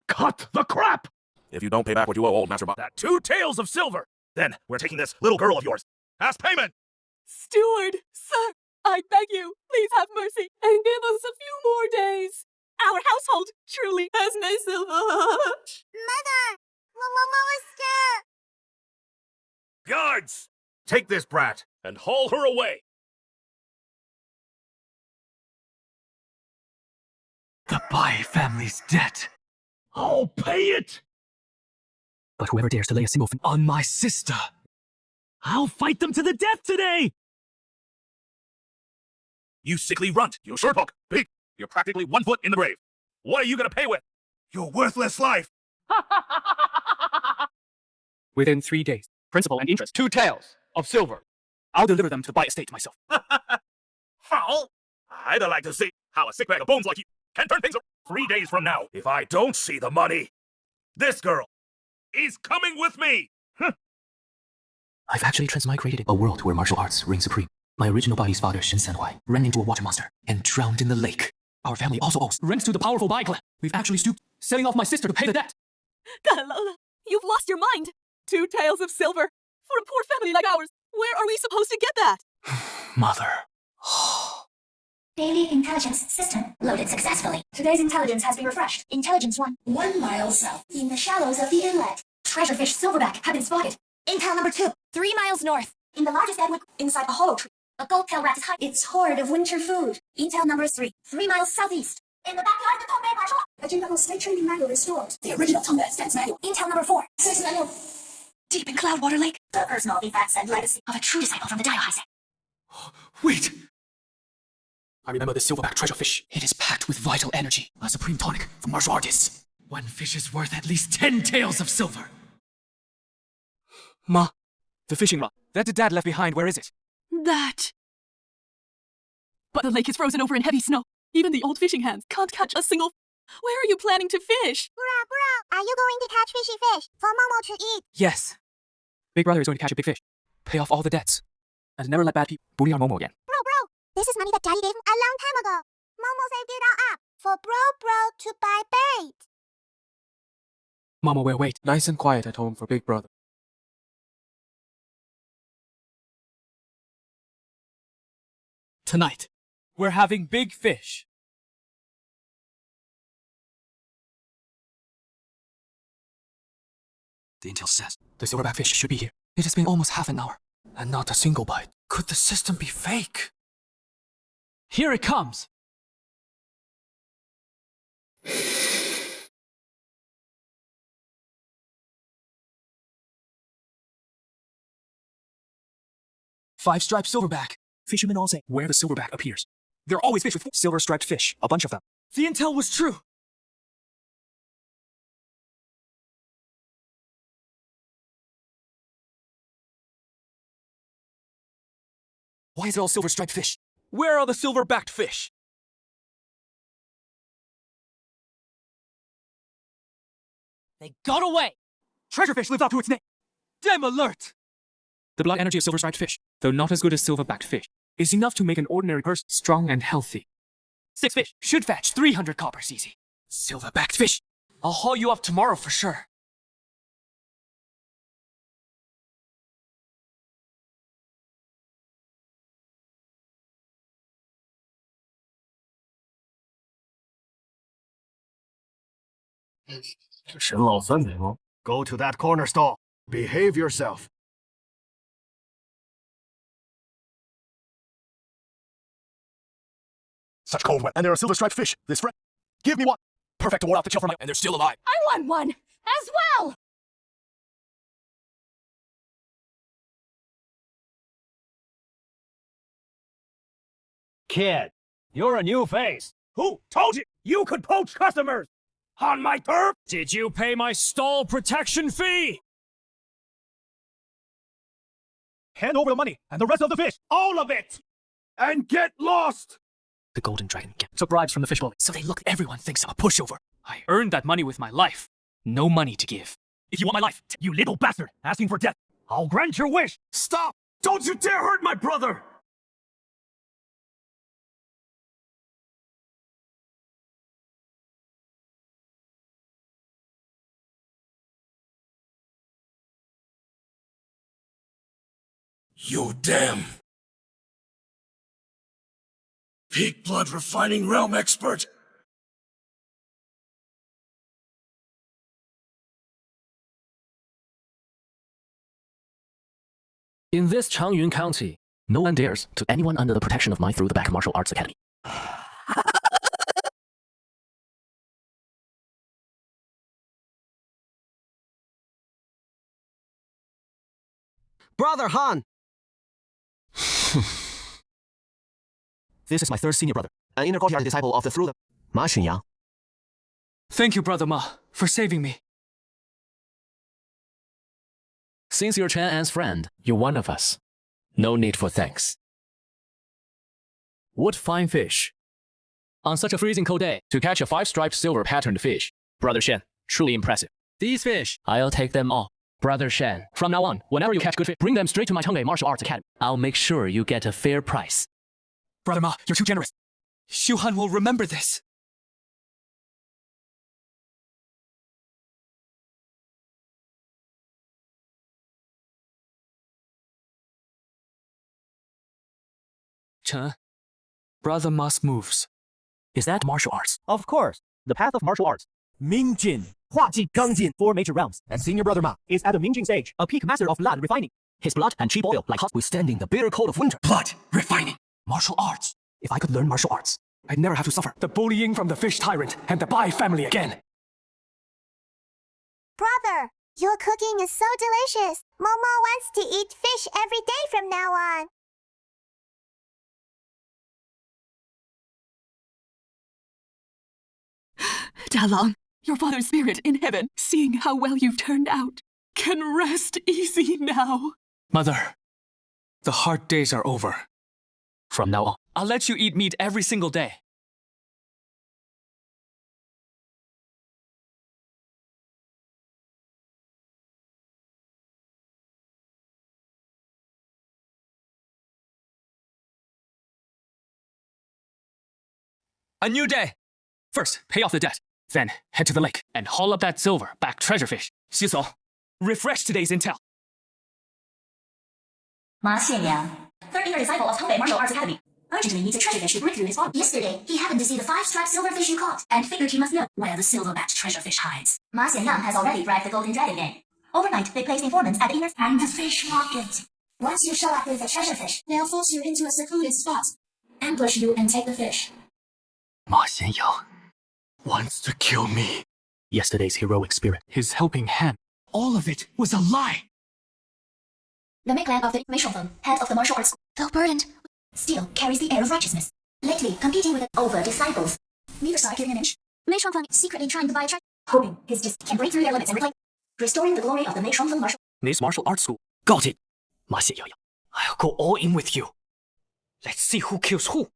Cut the crap! If you don't pay back what you owe old Master Bob that 2 taels of silver, then we're taking this little girl of yours as payment! Steward, sir, I beg you, please have mercy and give us a few more days. Our household truly has no silver. Mother! Mama was scared! Guards! Take this brat and haul her away! The Bai family's debt. I'll pay it! But whoever dares to lay a single finger on my sister, I'll fight them to the death today! You sickly runt! You short hook! Pig! You're practically 1 foot in the grave! What are you gonna pay with? Your worthless life! Within 3 days, principal and interest, 2 taels of silver. I'll deliver them to the Bai estate myself. How? I'd like to see how a sick bag of bones like you can turn things around 3 days from now. If I don't see the money, this girl is coming with me! I've actually transmigrated a world where martial arts reign supreme. My original body's father, Shin Sanhuai, ran into a water monster and drowned in the lake. Our family also owes rent to the powerful Bai clan. We've actually stooped, selling off my sister to pay the debt. Kalola, you've lost your mind. 2 taels of silver. For a poor family like ours, where are we supposed to get that? Mother. Daily intelligence system loaded successfully. Today's intelligence has been refreshed. Intelligence 1. 1 mile south. In the shallows of the inlet. Treasurefish silverback have been spotted. Intel number 2. 3 miles north. In the largest deadwood inside a hollow tree. A gold-tailed rat is hiding its hoard of winter food. Intel number 3. 3 miles southeast. In the backyard of the Tongbei Martial Art. A Jingle State Training Manual restored. The original Tongbei Stance Manual. Intel number 4. 6 manual. Deep in Cloudwater Lake. The personal effects and legacy of a true disciple from the Daiohaise. Wait! I remember the silverback treasurefish. It is packed with vital energy, a supreme tonic for martial artists. 1 fish is worth at least 10 taels of silver. Ma, the fishing rod that Dad left behind, where is it? That. But the lake is frozen over in heavy snow. Even the old fishing hands can't catch a single. Where are you planning to fish? Bro, are you going to catch fishy fish for Momo to eat? Yes. Big brother is going to catch a big fish, pay off all the debts, and never let bad people bully our Momo again. Bro, this is money that Daddy gave him a long time ago. Momo saved it all up for bro to buy bait. Mama will wait nice and quiet at home for big brother. Tonight, we're having big fish. The intel says the silverback fish should be here. It has been almost half an hour, and not a single bite. Could the system be fake? Here it comes! Five-striped silverback. Fishermen all say where the silverback appears. There are always fish with silver-striped fish, a bunch of them. The intel was true. Why is it all silver-striped fish? Where are the silver-backed fish? They got away! Treasurefish lives up to its name! Dem alert! The blood energy of silver-striped fish, though not as good as silver-backed fish, is enough to make an ordinary person strong and healthy. 6 fish should fetch 300 coppers easy. Silver-backed fish! I'll haul you up tomorrow for sure. Go to that corner stall. Behave yourself. Such cold weather. And there are silver-striped fish. This friend. Give me one. Perfect to ward off the chill from my... And they're still alive. I want one as well! Kid, you're a new face. Who told you you could poach customers? On my turf? Did you pay my stall protection fee? Hand over the money and the rest of the fish. All of it! And get lost! The golden dragon took bribes from the fish bully, so they look everyone thinks I'm a pushover. I earned that money with my life. No money to give. If you want my life, you little bastard, asking for death, I'll grant your wish. Stop! Don't you dare hurt my brother! You damn peak blood refining realm expert. In this Changyun County, no one dares to anyone under the protection of my through the back martial arts academy. Brother Han! This is my third senior brother, an inner courtyard disciple of the through the Ma Xunyang. Thank you, Brother Ma, for saving me. Since you're Chen An's friend, you're one of us. No need for thanks. What fine fish. On such a freezing cold day, to catch a 5-striped silver patterned fish. Brother Shen, truly impressive. These fish, I'll take them all. Brother Shen, from now on, whenever you catch good fish, bring them straight to my Chengwei Martial Arts Academy. I'll make sure you get a fair price. Brother Ma, you're too generous. Xu Han will remember this. Chen, Brother Ma's moves. Is that martial arts? Of course, the path of martial arts. Mingjin, Huajin, Gangjin, 4 major realms. And senior brother Ma is at the Mingjin stage, a peak master of blood refining. His blood and chi boil like hot, withstanding the bitter cold of winter. Blood refining. Martial arts. If I could learn martial arts, I'd never have to suffer the bullying from the fish tyrant and the Bai family again. Brother, your cooking is so delicious. Momo wants to eat fish every day from now on. Dalong, your father's spirit in heaven, seeing how well you've turned out, can rest easy now. Mother, the hard days are over. from now on. I'll let you eat meat every single day. A new day! First, pay off the debt. Then, head to the lake and haul up that silver-backed treasure fish. Xisou, refresh today's intel. Ma Xianyang, third year disciple of Chengwei Martial Arts Academy, urgently needs a treasure fish to break through his bond. Yesterday, he happened to see the 5-striped silverfish you caught, and figured he must know where the silver-backed treasure fish hides. Ma Xianyang has already bribed the golden dragon gang. Overnight, they placed informants at the inner and the fish market. Once you show up with the treasure fish, they'll force you into a secluded spot, ambush you and take the fish. Ma Xianyang wants to kill me. Yesterday's heroic spirit, His helping hand. All of it was a lie. The Mei-clan of the Mei-shong, head of the martial arts school, though burdened, still carries the air of righteousness. Lately, competing with over disciples. Neither side giving an inch. Mei-shong secretly trying to buy a treasure, hoping his disc can break through their limits and reclaim, restoring the glory of the Mei-shong martial. this martial arts school. Got it. Ma Xianyang, I'll go all in with you. Let's see who kills who.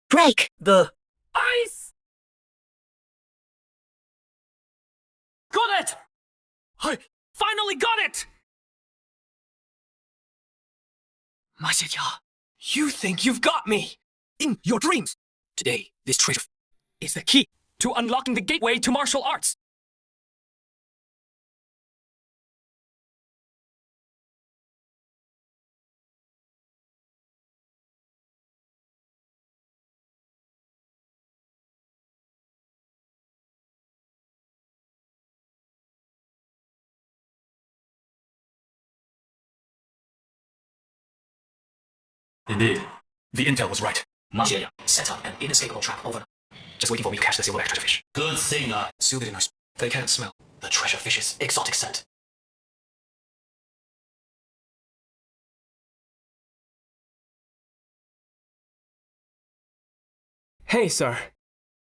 Break The Ice! Got it! I finally got it! Ma Xianyang, you think you've got me? In your dreams! Today, this treasure is the key to unlocking the gateway to martial arts. Indeed, the intel was right. Ma Xianyang set up an inescapable trap overnight, just waiting for me to catch the silver treasure fish. Good thing I... Sealed it in our They can't smell the treasure fish's exotic scent. Hey, sir.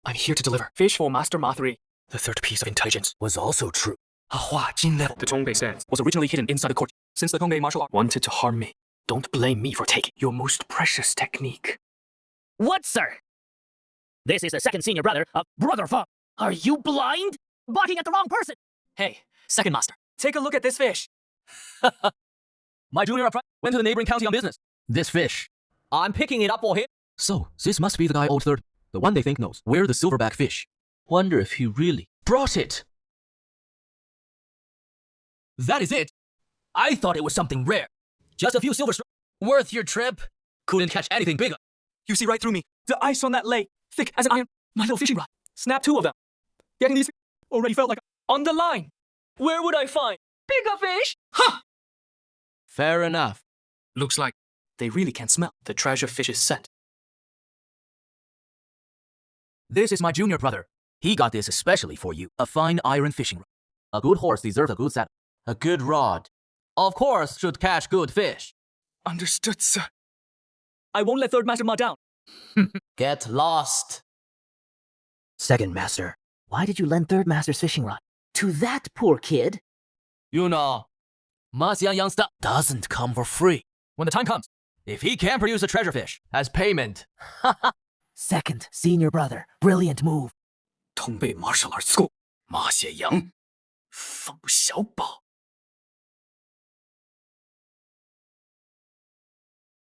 I'm here to deliver. Fish for Master Ma 3. The third piece of intelligence was also true. A Huajin level. The Chongwei stance Was originally hidden inside the court. since the Chongwei martial art wanted to harm me. Don't blame me for taking. Your most precious technique. What, sir? This is the second senior brother of Brother Feng. Are you blind? Barking at the wrong person. Hey, second master. Take a look at this fish. My junior apprentice went to the neighboring county on business. This fish I'm picking it up for him. So, this must be the guy old third, the one they think knows where the silverback fish. Wonder if he really brought it. That is it. I thought it was something rare. Just a few silver stripes. Worth your trip. Couldn't catch anything bigger. You see right through me. The ice on that lake, thick as an iron. My little fishing rod. Snap 2 of them. Getting these already felt like on the line. Where would I find bigger fish? Huh! Fair enough. Looks like they really can smell the treasure fish's scent. This is my junior brother. He got this especially for you. A fine iron fishing rod. A good horse deserves a good saddle. A good rod. Of course, should catch good fish. Understood, sir. I won't let Third Master Ma down. Get lost. Second Master, why did you lend Third Master's fishing rod to that poor kid? You know, Ma Xiangyang stuff doesn't come for free. When the time comes, if he can produce a treasure fish as payment. Second senior brother, brilliant move. 通背 martial arts school. 马血阳，放小宝。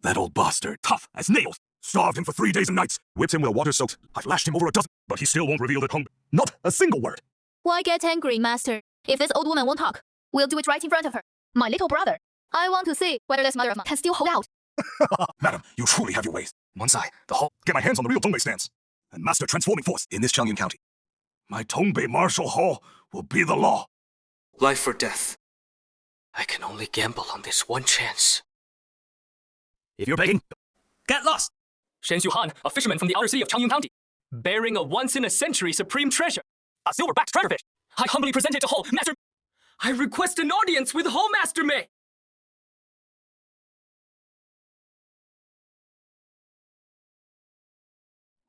That old bastard, tough as nails. Starved him for 3 days and nights. Whipped him with a water soaked. I've lashed him over a dozen, but he still won't reveal that hung. Not a single word. Why get angry, Master? If this old woman won't talk, we'll do it right in front of her. My little brother. I want to see whether this mother of mine can still hold out. Madam, you truly have your ways. Monsai, the whole. Get my hands on the real Tongbei stance. And master transforming force in this Changyun County. My Tongbei martial hall will be the law. Life or death. I can only gamble on this one chance. If you're begging, Get lost! Shen Xuhan, a fisherman from the outer city of Changyun County, bearing a once-in-a-century supreme treasure, a silver-backed treasure fish. I humbly present it to Ho Master. I request an audience with Ho Master Mei.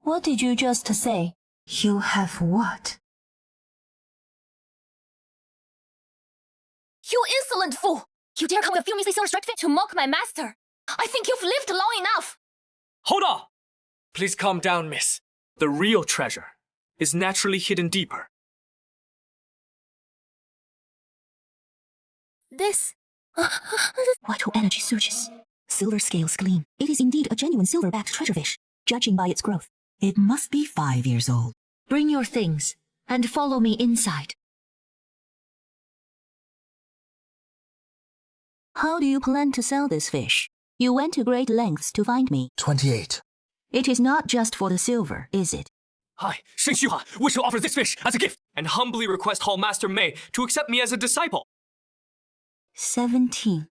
What did you just say? You have what? You insolent fool! You dare come with a few measly silver striped fish to mock my master! I think you've lived long enough! Hold on! Please calm down, miss. The real treasure is naturally hidden deeper. This... Vital energy surges. Silver scales gleam. It is indeed a genuine silver-backed treasure fish, judging by its growth. It must be 5 years old. Bring your things, and follow me inside. How do you plan to sell this fish? You went to great lengths to find me. 28. It is not just for the silver, is it? I, Shen Xuhan, wish to offer this fish as a gift and humbly request Hall Master Mei to accept me as a disciple. 17.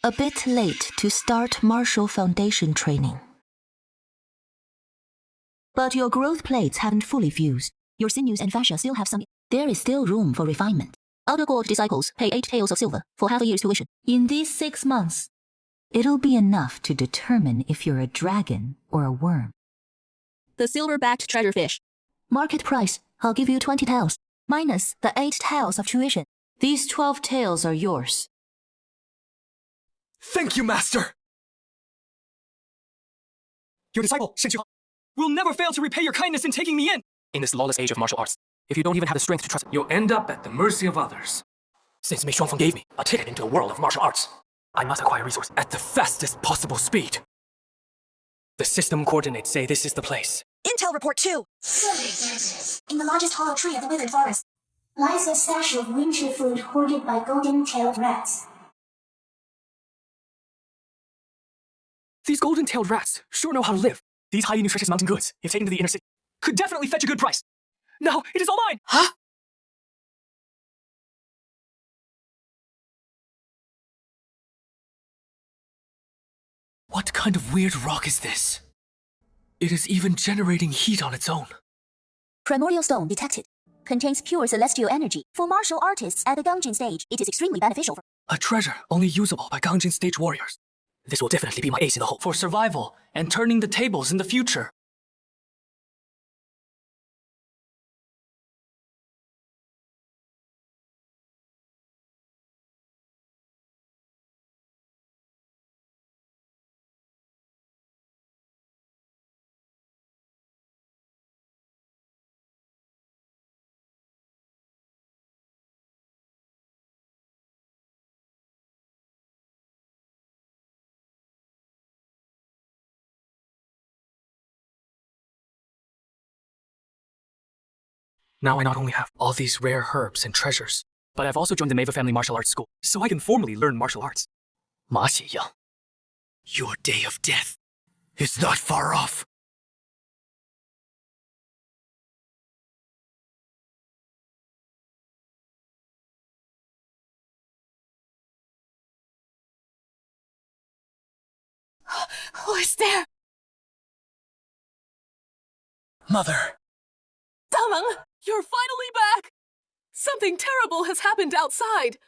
A bit late to start martial foundation training. But your growth plates haven't fully fused. Your sinews and fascia still have some... There is still room for refinement. Outer court disciples pay 8 taels of silver for half a year's tuition. In these 6 months, it'll be enough to determine if you're a dragon or a worm. The silver-backed treasure fish. Market price, I'll give you 20 taels, minus the 8 taels of tuition. These 12 taels are yours. Thank you, Master! Your disciple, Shen Xuhan, will never fail to repay your kindness in taking me in. In this lawless age of martial arts, if you don't even have the strength to trust, you'll end up at the mercy of others. Since Mei Shuangfeng gave me a ticket into the world of martial arts, I must acquire resources at the fastest possible speed. The system coordinates say this is the place. Intel Report 2. In the largest hollow tree of the withered forest lies a stash of winter food hoarded by golden-tailed rats. These golden-tailed rats sure know how to live. These highly nutritious mountain goods, if taken to the inner city, could definitely fetch a good price. Now, it is all mine! Huh? What kind of weird rock is this? It is even generating heat on its own. Primordial stone detected. Contains pure celestial energy. For martial artists at the Gangjin stage, it is extremely beneficial. A treasure only usable by Gangjin stage warriors. This will definitely be my ace in the hole for survival and turning the tables in the future. Now I not only have all these rare herbs and treasures, but I've also joined the Meva family martial arts school, so I can formally learn martial arts. 马血样 Your day of death is not far off. Who is there? Mother. Dameng, you're finally back! Something terrible has happened outside.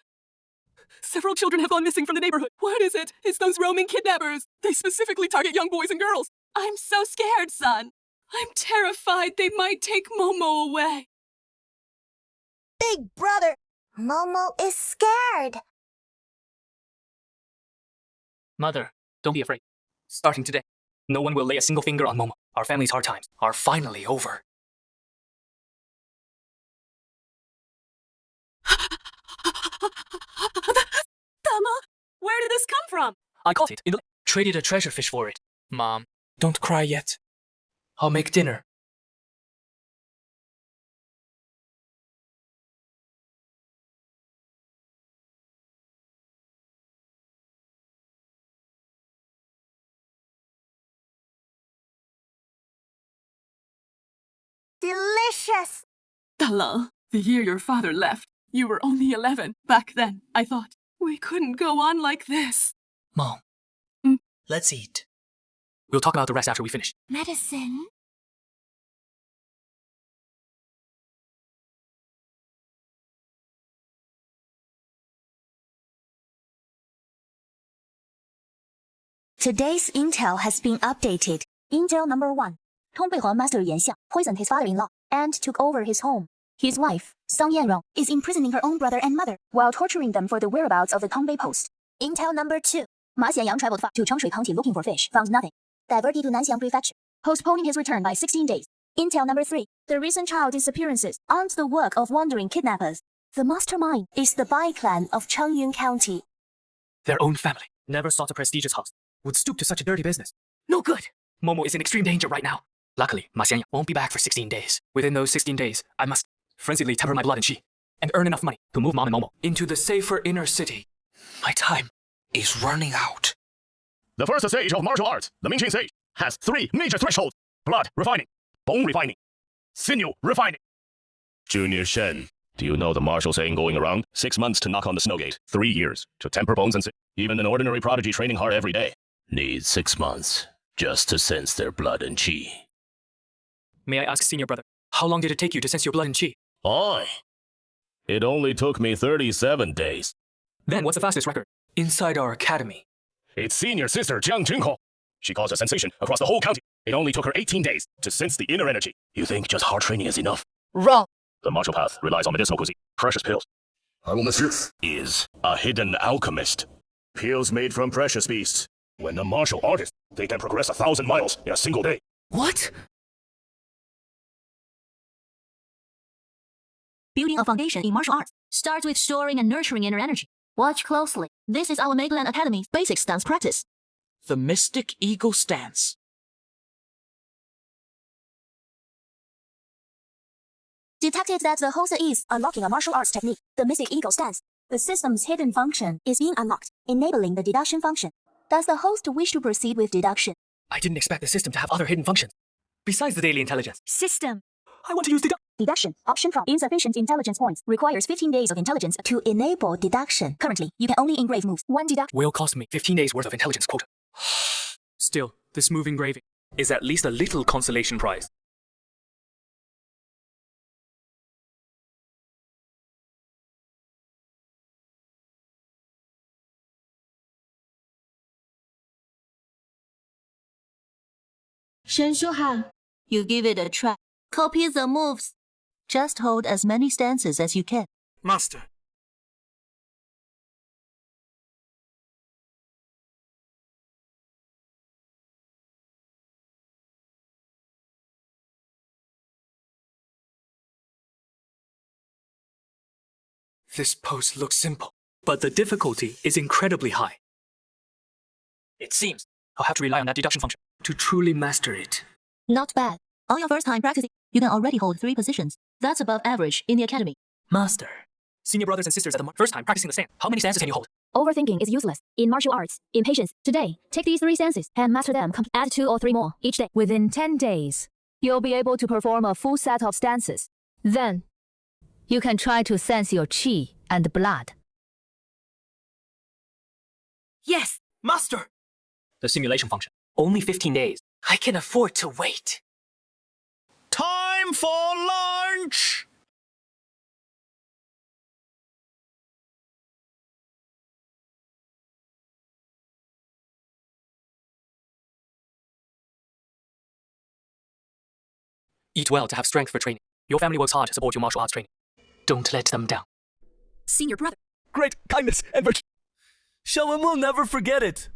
Several children have gone missing from the neighborhood. What is it? It's those roaming kidnappers. They specifically target young boys and girls. I'm so scared, son. I'm terrified they might take Momo away. Big brother, Momo is scared. Mother, don't be afraid. Starting today, no one will lay a single finger on Momo. Our family's hard times are finally over. Tama, where did this come from? I caught it in the... Traded a treasure fish for it. Mom, don't cry yet. I'll make dinner. Delicious. Dalal, the year your father left, you were only 11. Back then, I thought, we couldn't go on like this. Mom, let's eat. We'll talk about the rest after we finish. Medicine? Today's intel has been updated. Intel number 1. Tongbeihua Master Yan Xiang poisoned his father-in-law and took over his home. His wife, Song Yanrong, is imprisoning her own brother and mother while torturing them for the whereabouts of the Tongbei post. Intel number 2. Ma Xianyang traveled far to Changshui County looking for fish, found nothing. Diverted to Nanxiang Prefecture, postponing his return by 16 days. Intel number 3. The recent child disappearances aren't the work of wandering kidnappers. The mastermind is the Bai clan of Changyun County. Their own family never sought a prestigious house, would stoop to such a dirty business. No good! Momo is in extreme danger right now. Luckily, Ma Xianyang won't be back for 16 days. Within those 16 days, I must frenziedly temper my blood and qi, and earn enough money to move Mom and Momo into the safer inner city. My time is running out. The first stage of martial arts, the Mingqing stage, has 3 major thresholds: blood refining, bone refining, sinew refining. Junior Shen, do you know the martial saying going around? 6 months to knock on the snow gate, 3 years to temper bones and even an ordinary prodigy training hard every day needs 6 months just to sense their blood and qi. May I ask, senior brother, how long did it take you to sense your blood and qi? It only took me 37 days. Then what's the fastest record? Inside our academy. It's senior sister Jiang Junho. She caused a sensation across the whole county. It only took her 18 days to sense the inner energy. You think just hard training is enough? Wrong. The martial path relies on medicinal cuisine, precious pills. I will miss you. Is a hidden alchemist. Pills made from precious beasts. When a martial artist, they can progress 1,000 miles in a single day. What? Building a foundation in martial arts starts with storing and nurturing inner energy. Watch closely. This is our Megland Academy's basic stance practice. The mystic eagle stance. Detected that the host is unlocking a martial arts technique, the mystic eagle stance. The system's hidden function is being unlocked, enabling the deduction function. Does the host wish to proceed with deduction? I didn't expect the system to have other hidden functions. Besides the daily intelligence. System. I want to use Deduction. Option from insufficient intelligence points. Requires 15 days of intelligence to enable deduction. Currently, you can only engrave moves. One deduction will cost me 15 days worth of intelligence quota. Still, this move engraving is at least a little consolation prize. Shen Shuhan, you give it a try. Copy the moves. Just hold as many stances as you can. Master. This pose looks simple, but the difficulty is incredibly high. It seems I'll have to rely on that deduction function to truly master it. Not bad. On your first time practicing, You can already hold 3 positions. That's above average in the academy. Master. Senior brothers and sisters at the first time practicing the stand. How many stances can you hold? Overthinking is useless in martial arts. Impatience. Today, take these 3 stances and master them. Add 2 or 3 more each day. Within 10 days, you'll be able to perform a full set of stances. Then, you can try to sense your chi and blood. Yes, master! The simulation function. Only 15 days. I can afford to wait. Time for lunch! Eat well to have strength for training. Your family works hard to support your martial arts training. Don't let them down. Senior brother. Great kindness and virtue. Xiaowen will never forget it.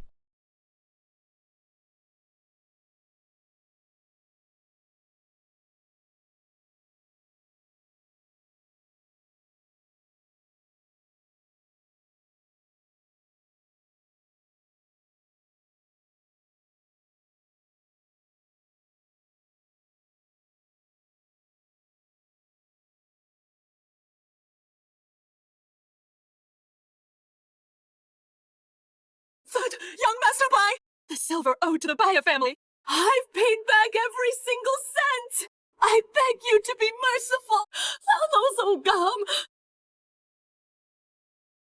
But, young Master Bai, the silver owed to the Baya family, I've paid back every single cent! I beg you to be merciful!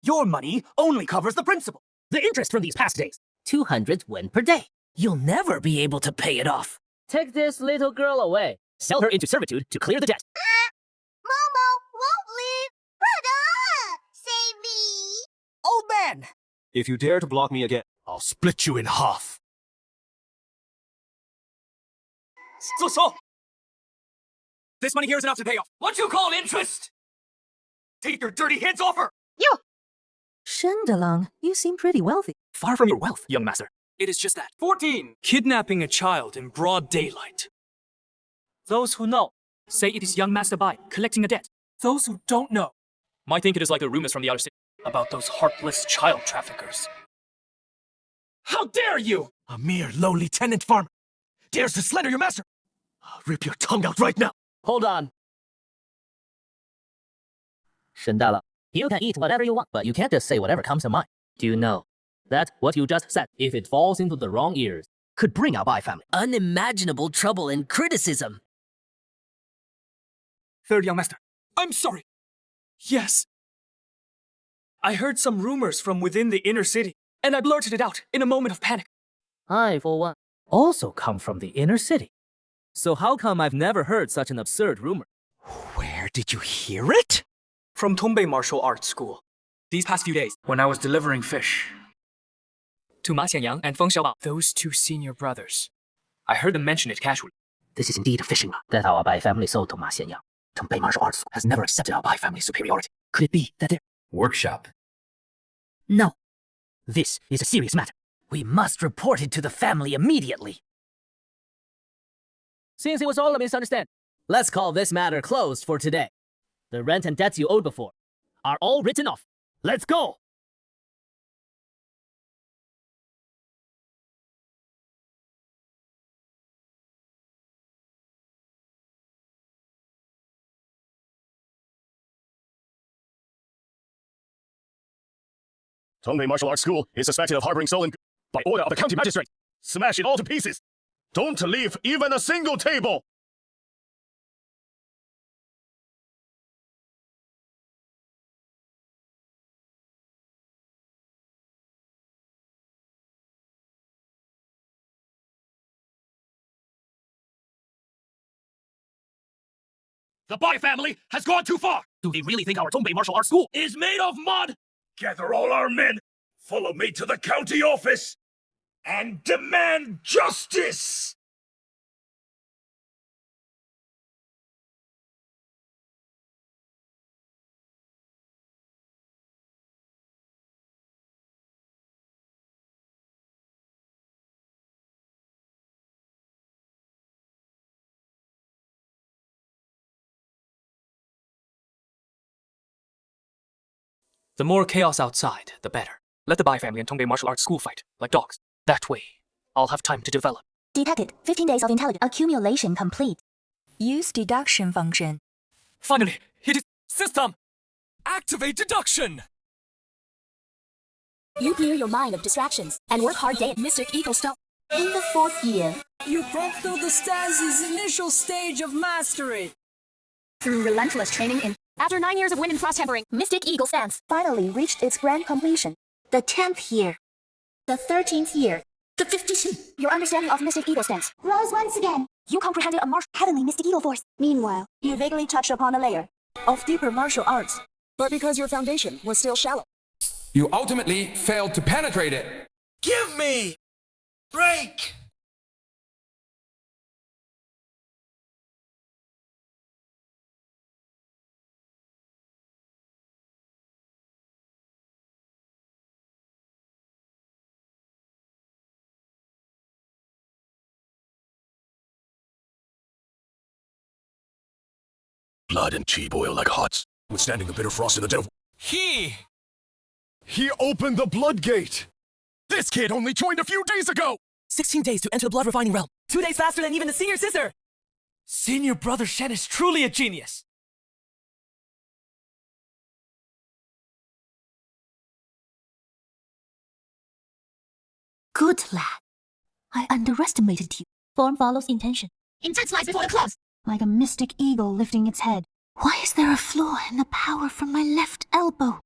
Your money only covers the principal. The interest from these past days, 200 wen per day. You'll never be able to pay it off. Take this little girl away. Sell her into servitude to clear the debt. Momo won't leave. Brother, save me. Old man! If you dare to block me again, I'll split you in half. So. This money here is enough to pay off. What you call interest? Take your dirty hands off her! Shendelong, you seem pretty wealthy. Far from your wealth, young master. It is just that. 14. Kidnapping a child in broad daylight. Those who know say it is young Master Bai collecting a debt. Those who don't know might think it is like the rumors from the outer city about those heartless child traffickers. How dare you! A mere lowly tenant farmer dares to slander your master! I'll rip your tongue out right now! Hold on. Shendala, you can eat whatever you want, but you can't just say whatever comes to mind. Do you know that what you just said, if it falls into the wrong ears, could bring our Bai family unimaginable trouble and criticism? Third young master, I'm sorry. Yes. I heard some rumors from within the inner city, and I blurted it out in a moment of panic. I, for one, also come from the inner city. So how come I've never heard such an absurd rumor? Where did you hear it? From Tongbei Martial Arts School. These past few days, when I was delivering fish to Ma Xianyang and Feng Xiaobao, those 2 senior brothers, I heard them mention it casually. This is indeed a fishing rod that our Bai family sold to Ma Xianyang. Tongbei Martial Arts School has never accepted our Bai family's superiority. Could it be that their Workshop. No. This is a serious matter. We must report it to the family immediately. Since it was all a misunderstanding, let's call this matter closed for today. The rent and debts you owed before are all written off. Let's go! Tongbei Martial Arts School is suspected of harboring stolen goods by order of the county magistrate. Smash it all to pieces. Don't leave even a single table. The Bai family has gone too far! Do they really think our Tongbei Martial Arts School Is made of mud! Gather all our men, follow me to the county office, and demand justice! The more chaos outside, the better. Let the Bai family and Tongbei Martial Arts School fight, like dogs. That way, I'll have time to develop. Detected. 15 days of intelligence accumulation complete. Use deduction function. Finally, it is system! Activate deduction! You clear your mind of distractions and work hard day at Mystic Eagle Stone. In the 4th year, you broke through the stance's initial stage of mastery. Through relentless training in after 9 years of wind and frost tempering, Mystic Eagle Stance finally reached its grand completion. The 10th year. The 13th year. The 15th. Your understanding of Mystic Eagle Stance rose once again. You comprehended a heavenly Mystic Eagle force. Meanwhile, you vaguely touched upon a layer of deeper martial arts. But because your foundation was still shallow, you ultimately failed to penetrate it. Give me! Break! Blood and chi boil like hot, withstanding the bitter frost of the devil. He opened the blood gate! This kid only joined a few days ago! 16 days to enter the blood refining realm. 2 days faster than even the senior sister. Senior brother Shen is truly a genius. Good lad. I underestimated you. Form follows intention. Intent lies before the close. Like a mystic eagle lifting its head. Why is there a flaw in the power from my left elbow?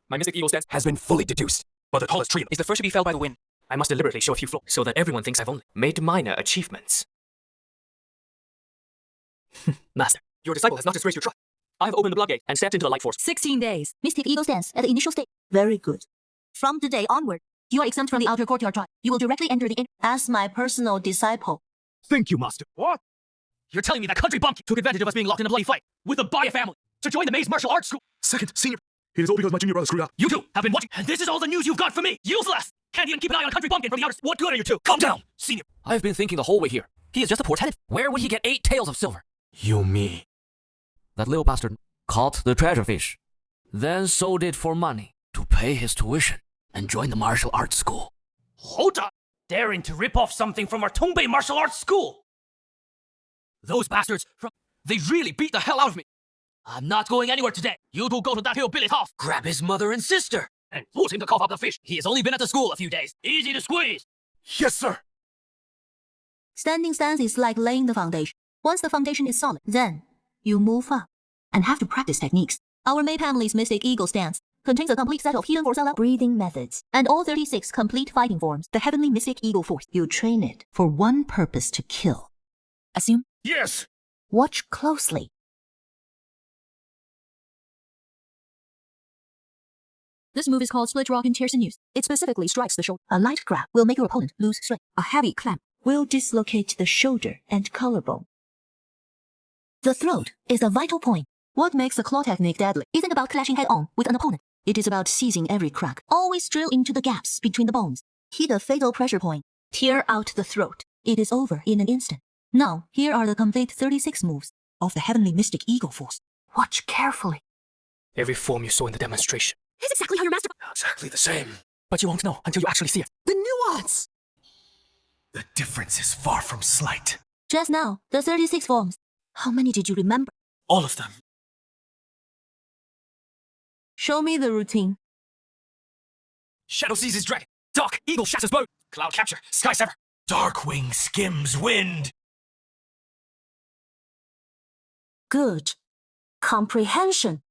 My Mystic Eagle stance has been fully deduced, but the tallest tree is the first to be felled by the wind. I must deliberately show a few flaws so that everyone thinks I've only made minor achievements. Master, your disciple has not disgraced your trust. I've opened the blood gate and stepped into the light force. 16 days. Mystic Eagle stance at the initial stage. Very good. From today onward, you are exempt from the outer courtyard trial. You will directly enter the inner as my personal disciple. Thank you, Master. What? You're telling me that country bumpkin took advantage of us being locked in a bloody fight with the Baya family to join the Maze Martial Arts School? Second, senior. It is all because my junior brother screwed up. You two have been watching, and this is all the news you've got for me. Useless! Can't even keep an eye on country bumpkin from the outer. What good are you two? Calm down, senior. I've been thinking the whole way here. He is just a poor tenant. Where would he get 8 tails of silver? You me. That little bastard caught the treasure fish, then sold it for money to pay his tuition and join the martial arts school. Hold up! Daring to rip off something from our Tongbei martial arts school! Those bastards they really beat the hell out of me. I'm not going anywhere today. You two go to that hillbilly's house, grab his mother and sister, and force him to cough up the fish. He has only been at the school a few days. Easy to squeeze. Yes, sir. Standing stance is like laying the foundation. Once the foundation is solid, then you move up and have to practice techniques. Our May family's Mystic Eagle stance contains a complete set of hidden force breathing methods and all 36 complete fighting forms. The heavenly Mystic Eagle force. You train it for one purpose: to kill. Assume? Yes. Watch closely. This move is called Split Rock in Tierce News. It specifically strikes the shoulder. A light grab will make your opponent lose strength. A heavy clamp will dislocate the shoulder and collarbone. The throat is a vital point. What makes the claw technique deadly isn't about clashing head-on with an opponent. It is about seizing every crack. Always drill into the gaps between the bones. Hit a fatal pressure point. Tear out the throat. It is over in an instant. Now, here are the complete 36 moves of the heavenly Mystic Eagle force. Watch carefully. Every form you saw in the demonstration. It's exactly how your master... Exactly the same. But you won't know until you actually see it. The nuance! The difference is far from slight. Just now, the 36 forms. How many did you remember? All of them. Show me the routine. Shadow seizes dragon. Dark eagle shatters boat. Cloud capture. Sky sever. Darkwing skims wind. Good. Comprehension.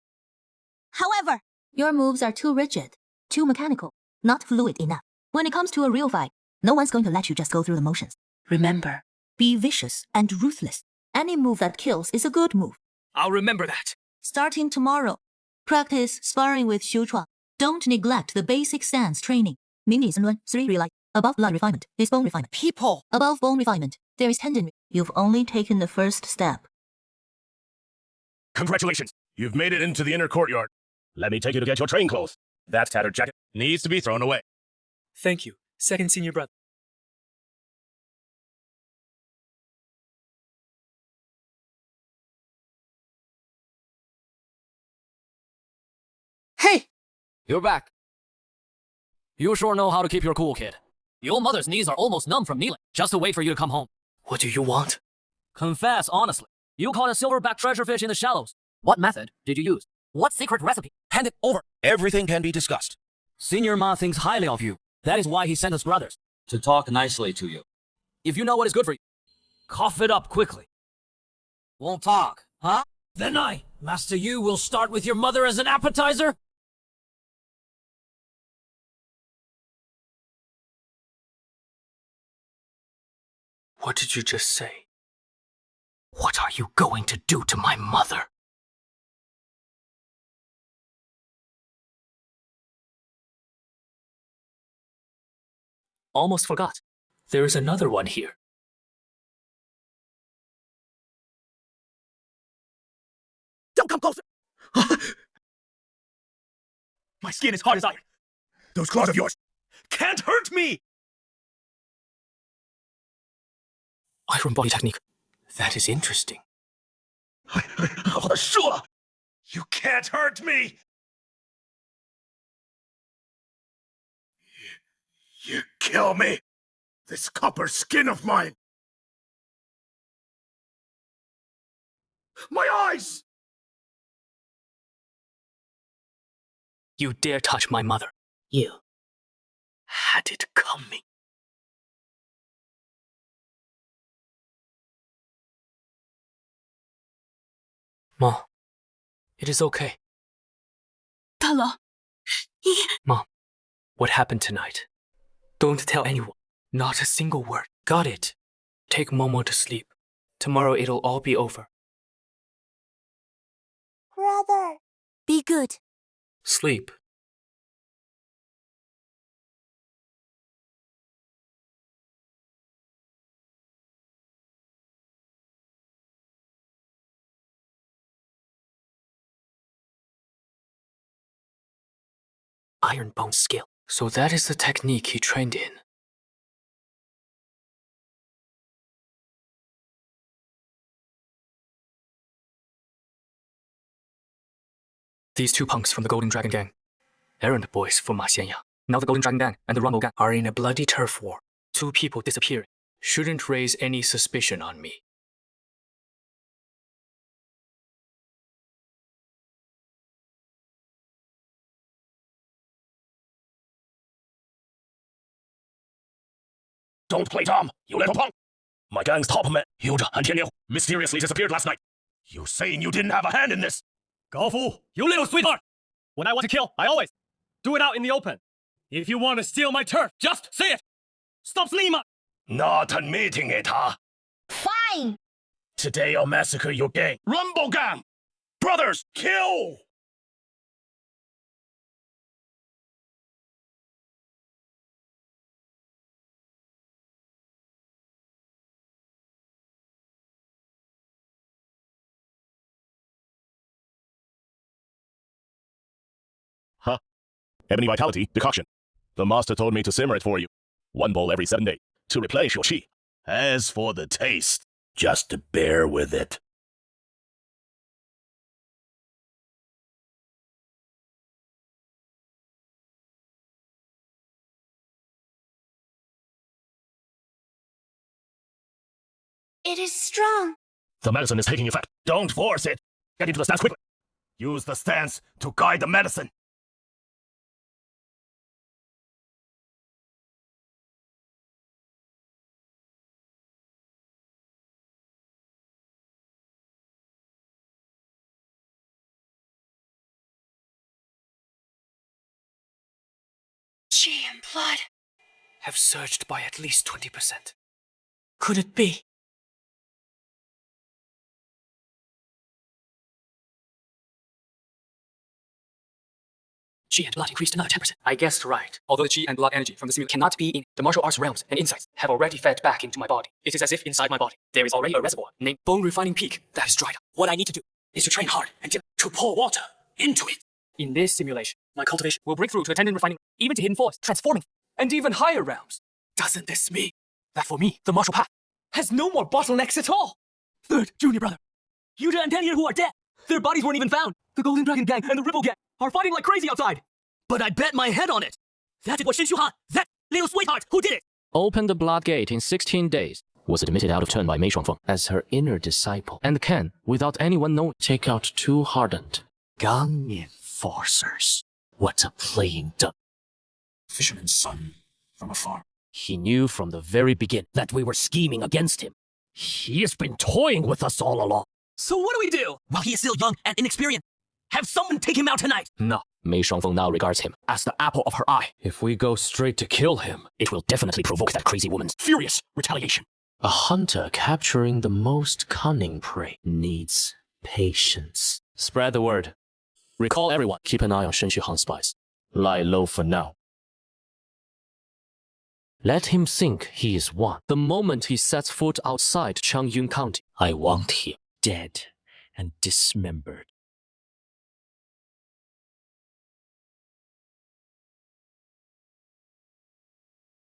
However, your moves are too rigid, too mechanical, not fluid enough. When it comes to a real fight, no one's going to let you just go through the motions. Remember, be vicious and ruthless. Any move that kills is a good move. I'll remember that. Starting tomorrow, practice sparring with Xu Chuang. Don't neglect the basic stance training. Mini Zhenluan 3 realize. Above blood refinement is bone refinement. People! Above bone refinement, there is tendon. You've only taken the first step. Congratulations. You've made it into the inner courtyard. Let me take you to get your train clothes. That tattered jacket needs to be thrown away. Thank you, second senior brother. Hey! You're back. You sure know how to keep your cool, kid. Your mother's knees are almost numb from kneeling, just to wait for you to come home. What do you want? Confess honestly. You caught a silverback treasurefish in the shallows. What method did you use? What secret recipe? Hand it over. Everything can be discussed. Senior Ma thinks highly of you. That is why he sent us brothers. To talk nicely to you. If you know what is good for you, cough it up quickly. Won't talk, huh? Then Master Yu, will start with your mother as an appetizer? What did you just say? What are you going to do to my mother? Almost forgot. There is another one here. Don't come closer! My skin is hard as iron. Those claws of yours can't hurt me! Iron body technique. That is interesting. Sure! You can't hurt me! You kill me! This copper skin of mine! My eyes! You dare touch my mother. You had it coming. Ma, it is okay. Tala. Mom, what happened tonight? Don't tell anyone. Not a single word. Got it. Take Momo to sleep. Tomorrow it'll all be over. Brother. Be good. Sleep. Iron bone skill. So that is the technique he trained in. These two punks from the Golden Dragon Gang, errand boys for Ma Xianya. Now the Golden Dragon Gang and the Rumble Gang are in a bloody turf war. Two people disappearing. Shouldn't raise any suspicion on me. Don't play Tom, you little punk! My gang's top man, Hilda and Tian Liu, mysteriously disappeared last night. You saying you didn't have a hand in this? Gao Fu, you little sweetheart! When I want to kill, I always do it out in the open. If you want to steal my turf, just say it! Stop Slima! Not admitting it, huh? Fine! Today I'll massacre your gang. Rumble Gang! Brothers, kill! Huh? Ebony Vitality Decoction. The master told me to simmer it for you. 1 bowl every 7 days, to replenish your chi. As for the taste, just bear with it. It is strong. The medicine is taking effect. Don't force it. Get into the stance quickly. Use the stance to guide the medicine. Chi and blood have surged by at least 20%. Could it be? Chi and blood increased another 10%. I guessed right. Although the chi and blood energy from the simulation cannot be in the martial arts realms and insights have already fed back into my body. It is as if inside my body there is already a reservoir named bone refining peak that is dried up. What I need to do is to train hard and to pour water into it. In this simulation, my cultivation will break through to a tendon refining, even to hidden force, transforming, and even higher realms. Doesn't this mean that for me, the martial path has no more bottlenecks at all? Third, junior brother, Yuta and Tanya who are dead. Their bodies weren't even found. The Golden Dragon Gang and the Ripple Gang are fighting like crazy outside. But I bet my head on it. That it was Shin Shuhan, that little sweetheart who did it. Open the blood gate in 16 days. was admitted out of turn by Mei Shuangfeng as her inner disciple, and can, without anyone knowing, take out two hardened Gang enforcers. What a playing dumb. Fisherman's son from afar. He knew from the very beginning that we were scheming against him. He has been toying with us all along. So what do we do? While he is still young and inexperienced, have someone take him out tonight. No, Mei Shuangfeng now regards him as the apple of her eye. If we go straight to kill him, it will definitely provoke that crazy woman's furious retaliation. A hunter capturing the most cunning prey needs patience. Spread the word. Recall everyone. Keep an eye on Shen Xuhan's spies. Lie low for now. Let him think he is one. The moment he sets foot outside Changyun County, I want him dead and dismembered.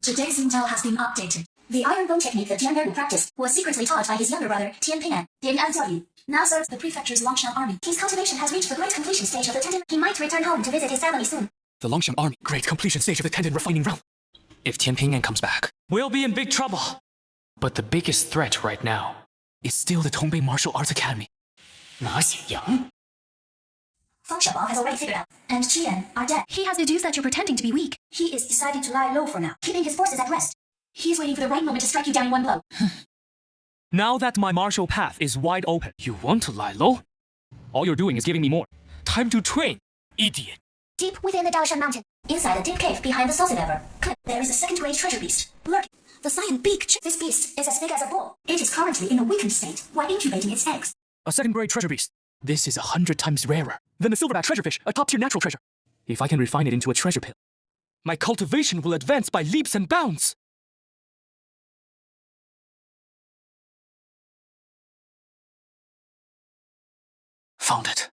Today's intel has been updated. The iron bone technique that Jian Ergu practiced was secretly taught by his younger brother, Tian Ping'an. Dian Anjiaoyu now serves the prefecture's Longshan army. His cultivation has reached the great completion stage of the tendon. He might return home to visit his family soon. The Longshan army, great completion stage of the tendon refining realm. If Tian Ping'an comes back, we'll be in big trouble. But the biggest threat right now is still the Tongbei Martial Arts Academy. Ma Xianyang? Feng Shaobao has already figured out, and Qian are dead. He has deduced that you're pretending to be weak. He is deciding to lie low for now, keeping his forces at rest. He's waiting for the right moment to strike you down in one blow. Now that my martial path is wide open, you want to lie low? All you're doing is giving me more time to train, idiot. Deep within the Daoshan mountain, inside a deep cave behind the saucer lever, there is a second-grade treasure beast, lurking. The cyan beak. This beast is as big as a bull. It is currently in a weakened state while incubating its eggs. A second-grade treasure beast. This is 100 times rarer than the silverback treasurefish, a top-tier natural treasure. If I can refine it into a treasure pill, my cultivation will advance by leaps and bounds. Found it.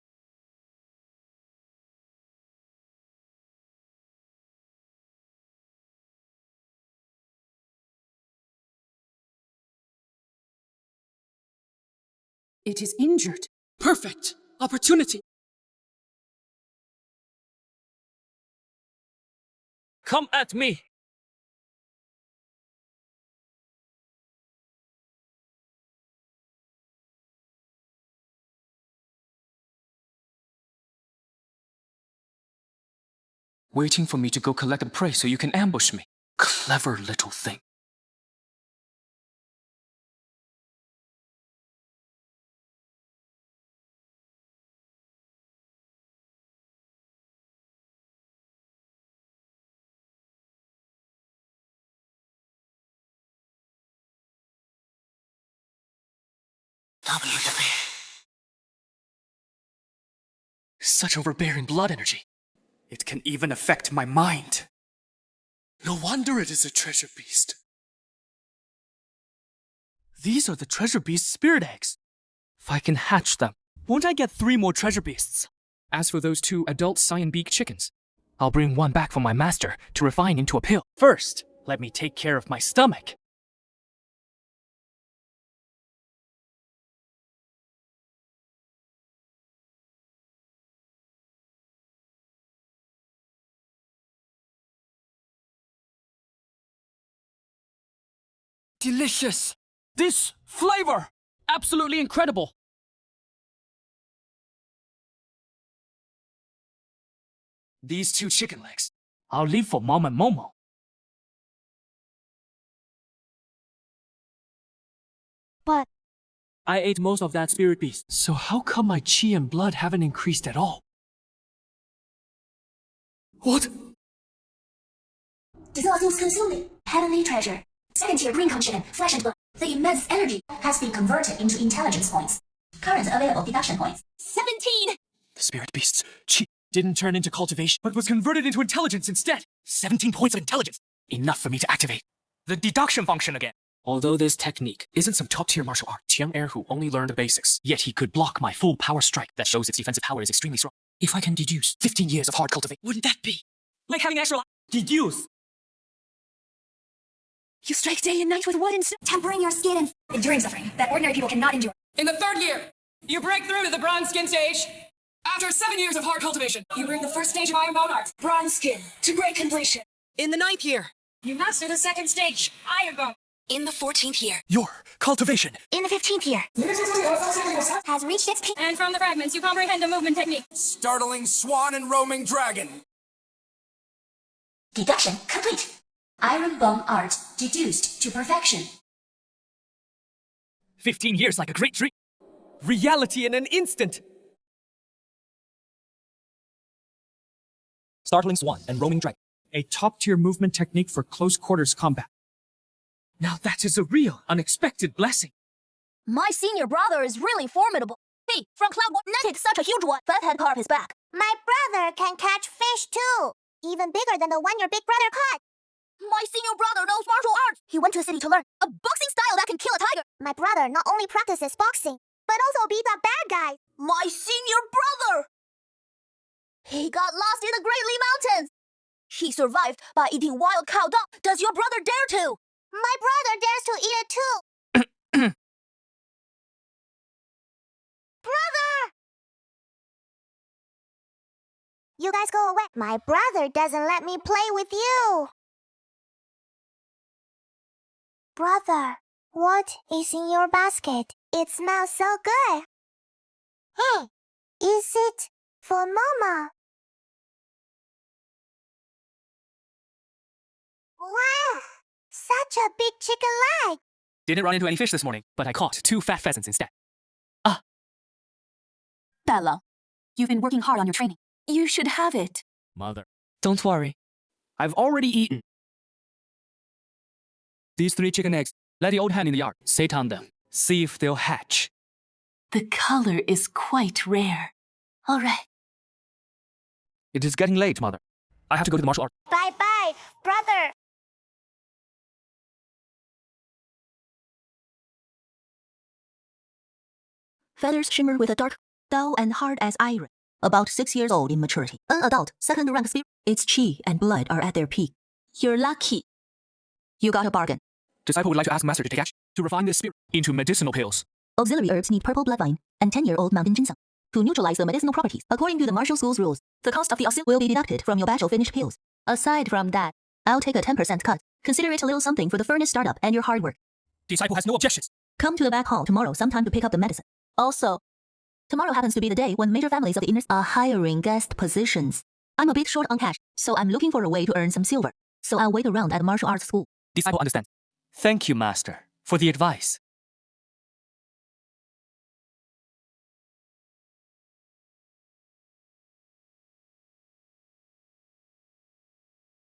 It is injured. Perfect. Opportunity. Come at me. Waiting for me to go collect the prey so you can ambush me. Clever little thing. Such overbearing blood energy. It can even affect my mind. No wonder it is a treasure beast. These are the treasure beast's spirit eggs. If I can hatch them, won't I get 3 more treasure beasts? As for those 2 adult cyan beak chickens, I'll bring one back for my master to refine into a pill. First, let me take care of my stomach. Delicious! This flavor! Absolutely incredible! These 2 chicken legs, I'll leave for Mom and Momo. But I ate most of that spirit beast, so how come my chi and blood haven't increased at all? What? The Zhu's consuming heavenly treasure. Second-tier green chicken, flesh and blood. The immense energy has been converted into intelligence points. Current available deduction points. 17! The spirit beast's chi didn't turn into cultivation, but was converted into intelligence instead. 17 points of intelligence. Enough for me to activate the deduction function again. Although this technique isn't some top-tier martial art, Jiang Ergu only learned the basics, yet he could block my full power strike that shows its defensive power is extremely strong. If I can deduce 15 years of hard cultivation, wouldn't that be like having extra life? Deduce! You strike day and night with wood and snow, tempering your skin and enduring suffering that ordinary people cannot endure. In the 3rd year, you break through to the bronze skin stage. After 7 years of hard cultivation, you bring the first stage of iron bone art, bronze skin, to great completion. In the 9th year, you master the 2nd stage, iron bone. In the 14th year. Your cultivation. In the 15th year. Has reached its peak. And from the fragments, you comprehend a movement technique. Startling swan and roaming dragon. Deduction complete. Iron bone art deduced to perfection. 15 years like a great dream. Reality in an instant. Startling swan and roaming dragon. A top-tier movement technique for close quarters combat. Now that is a real, unexpected blessing. My senior brother is really formidable. He, from Cloud One, netted such a huge one. Fat head carve his back. My brother can catch fish too. Even bigger than the one your big brother caught. My senior brother knows martial arts. He went to the city to learn a boxing style that can kill a tiger. My brother not only practices boxing, but also beats up bad guys. My senior brother! He got lost in the Great Lee Mountains. He survived by eating wild cow dung. Does your brother dare to? My brother dares to eat it too. Brother! You guys go away. My brother doesn't let me play with you. Brother, what is in your basket? It smells so good. Hey, is it for Mama? Wow, such a big chicken leg. Didn't run into any fish this morning, but I caught 2 fat pheasants instead. Bella, you've been working hard on your training. You should have it. Mother. Don't worry. I've already eaten. These 3 chicken eggs, let the old hen in the yard sit on them. See if they'll hatch. The color is quite rare. All right. It is getting late, Mother. I have to go to the martial art. Bye-bye, brother. Feathers shimmer with a dark, dull and hard as iron. About 6 years old in maturity. An adult, second-rank spirit. Its chi and blood are at their peak. You're lucky. You got a bargain. Disciple would like to ask Master to take action to refine this spirit into medicinal pills. Auxiliary herbs need purple bloodvine and 10-year-old mountain ginseng to neutralize the medicinal properties. According to the martial school's rules, the cost of the auxiliary will be deducted from your batch of finished pills. Aside from that, I'll take a 10% cut. Consider it a little something for the furnace startup and your hard work. Disciple has no objections. Come to the back hall tomorrow sometime to pick up the medicine. Also, tomorrow happens to be the day when major families of the inner are hiring guest positions. I'm a bit short on cash, so I'm looking for a way to earn some silver. So I'll wait around at martial arts school. Disciple understands. Thank you, Master, for the advice.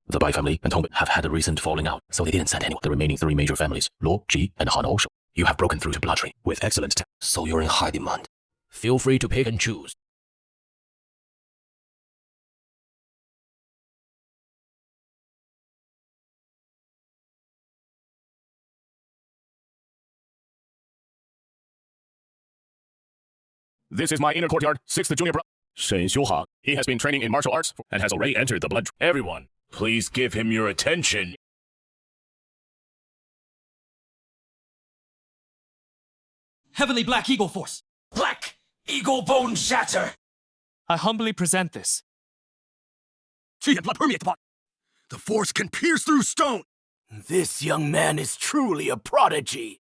The Bai family and Tongben have had a recent falling out, so they didn't send anyone. The remaining 3 major families, Luo, Ji, and Han also. You have broken through to bloodstream with excellent so you're in high demand. Feel free to pick and choose. This is my inner courtyard, 6th junior brother, Shen Xiuha. He has been training in martial arts and has already entered the blood. Everyone, please give him your attention. Heavenly Black Eagle Force. Black Eagle Bone Shatter. I humbly present this. Qi and blood permeate the body. The force can pierce through stone. This young man is truly a prodigy.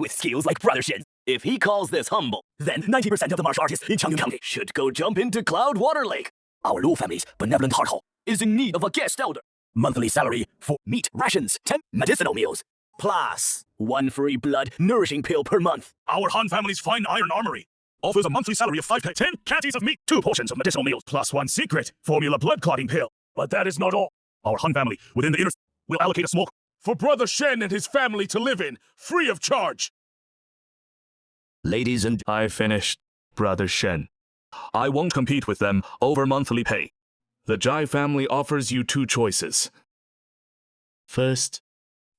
With skills like Brother Shen, if he calls this humble, then 90% of the martial artists in Changyun County should go jump into Cloud Water Lake. Our Luo family's benevolent heart hall is in need of a guest elder. Monthly salary for meat rations, 10 medicinal meals, plus 1 free blood nourishing pill per month. Our Han family's fine iron armory offers a monthly salary of 5 10 canties of meat, 2 portions of medicinal meals, plus 1 secret formula blood clotting pill. But that is not all. Our Han family within the inner will allocate a small for Brother Shen and his family to live in, free of charge. Ladies and I finished, Brother Shen. I won't compete with them over monthly pay. The Jai family offers you 2 choices. First,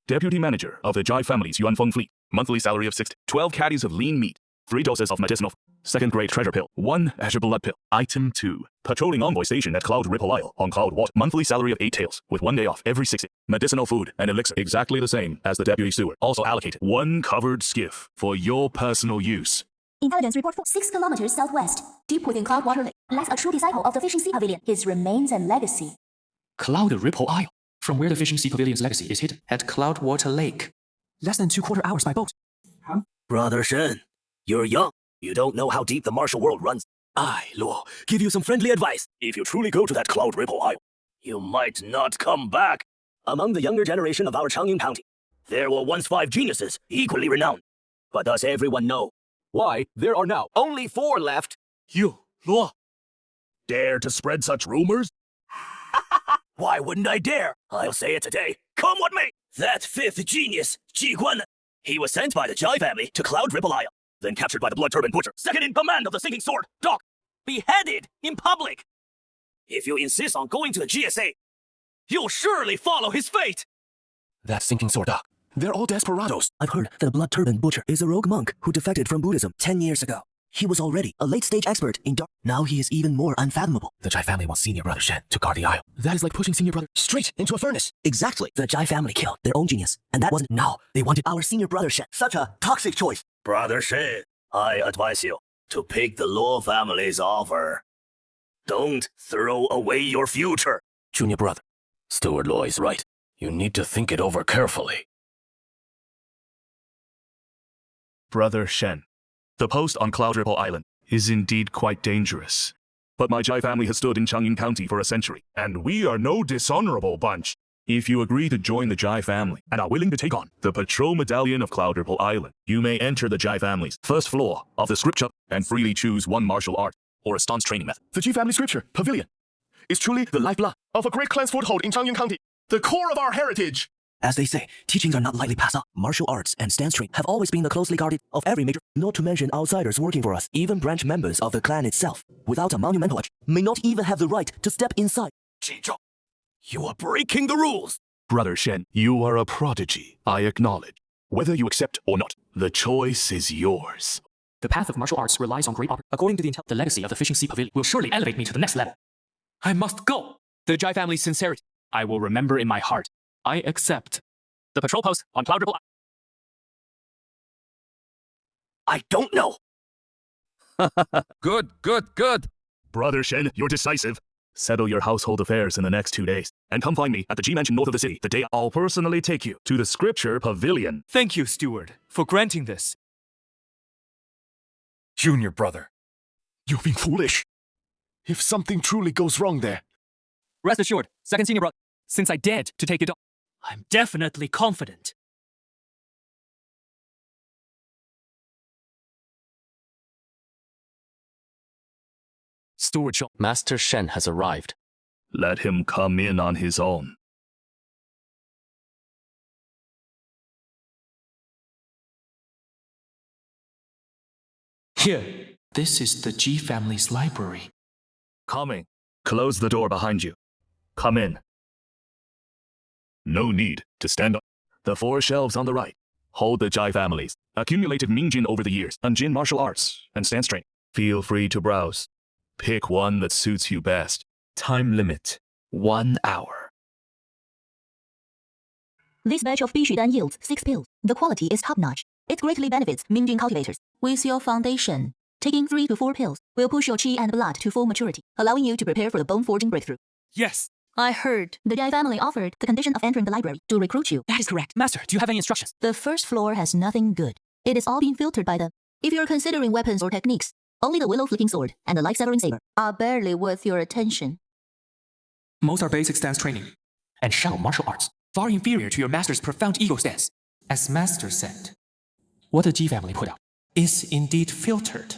Deputy Manager of the Jai family's Yuanfeng fleet, monthly salary of 12 caddies of lean meat, 3 doses of medicinal, 2nd grade treasure pill, 1 azure blood pill. Item 2, Patrolling Envoy Station at Cloud Ripple Isle on Cloud Water, monthly salary of 8 taels, with 1 day off every 6 days. Medicinal food and elixir, exactly the same as the Deputy Steward. Also allocate 1 covered skiff for your personal use. Intelligence report for 6 kilometers southwest, deep within Cloud Water Lake, lies a true disciple of the Fishing Sea Pavilion. His remains and legacy. Cloud Ripple Isle. from where the Fishing Sea Pavilion's legacy is hidden, at Cloudwater Lake. Less than 2/4 hours by boat. Brother Shen, you're young. You don't know how deep the martial world runs. I, Luo, give you some friendly advice. If you truly go to that Cloud Ripple Isle, you might not come back. Among the younger generation of our Changying County, there were once 5 geniuses, equally renowned. But does everyone know why there are now only 4 left? You, Luo, dare to spread such rumors? Why wouldn't I dare? I'll say it today. Come with me! That 5th genius, Ji Guan, he was sent by the Jai family to Cloud Ripple Isle, then captured by the Blood Turban Butcher, second in command of the Sinking Sword, Doc, beheaded in public. If you insist on going to the GSA, you'll surely follow his fate. That Sinking Sword, Doc. They're all desperados. I've heard that the Blood Turban Butcher is a rogue monk who defected from Buddhism 10 years ago. He was already a late-stage expert in dark. Now he is even more unfathomable. The Jai family wants Senior Brother Shen to guard the isle. That is like pushing Senior Brother straight into a furnace. Exactly. The Jai family killed their own genius, and that wasn't now. They wanted our Senior Brother Shen. Such a toxic choice. Brother Shen, I advise you to pick the Luo family's offer. Don't throw away your future. Junior Brother, Steward Luo is right. You need to think it over carefully. Brother Shen, the post on Cloud Ripple Island is indeed quite dangerous. But my Jai family has stood in Changying County for a century, and we are no dishonorable bunch. If you agree to join the Jai family and are willing to take on the Patrol Medallion of Cloud Ripple Island, you may enter the Jai family's first floor of the scripture and freely choose one martial art or a stance training method. The Jai family scripture, Pavilion, is truly the lifeblood of a great clan's foothold in Changying County, the core of our heritage. As they say, teachings are not lightly passed on. Martial arts and stance training have always been the closely guarded of every major, not to mention outsiders working for us, even branch members of the clan itself, without a monumental edge, may not even have the right to step inside. Qizhou, you are breaking the rules. Brother Shen, you are a prodigy, I acknowledge. Whether you accept or not, the choice is yours. The path of martial arts relies on great art. According to the legacy of the Fishing Sea Pavilion will surely elevate me to the next level. I must go. The Jai family's sincerity, I will remember in my heart. I accept. The patrol post on Cloud Ripple. I don't know. Good. Brother Shen, you're decisive. Settle your household affairs in the next 2 days, and come find me at the G Mansion north of the city the day I'll personally take you to the Scripture Pavilion. Thank you, Steward, for granting this. Junior Brother, you've been foolish. If something truly goes wrong there. Rest assured, second Senior Brother, since I dared to take it on, I'm definitely confident. Steward Shaw. Master Shen has arrived. Let him come in on his own. Here, this is the Ji family's library. Coming. Close the door behind you. Come in. No need to stand up. The 4 shelves on the right hold the Jai family's accumulated Mingjin over the years on Jin martial arts and stance training. Feel free to browse. Pick one that suits you best. Time limit, 1 hour. This batch of Bishudan yields 6 pills. The quality is top-notch. It greatly benefits Mingjin cultivators. With your foundation, taking 3 to 4 pills will push your chi and blood to full maturity, allowing you to prepare for the bone-forging breakthrough. Yes. I heard the Jai family offered the condition of entering the library to recruit you. That is correct. Master, do you have any instructions? The first floor has nothing good. It is all being filtered by the... If you're considering weapons or techniques, only the willow-flicking sword and the life-severing saber are barely worth your attention. Most are basic stance training and shallow martial arts, far inferior to your master's profound ego stance. As Master said, what the Ji family put out is indeed filtered.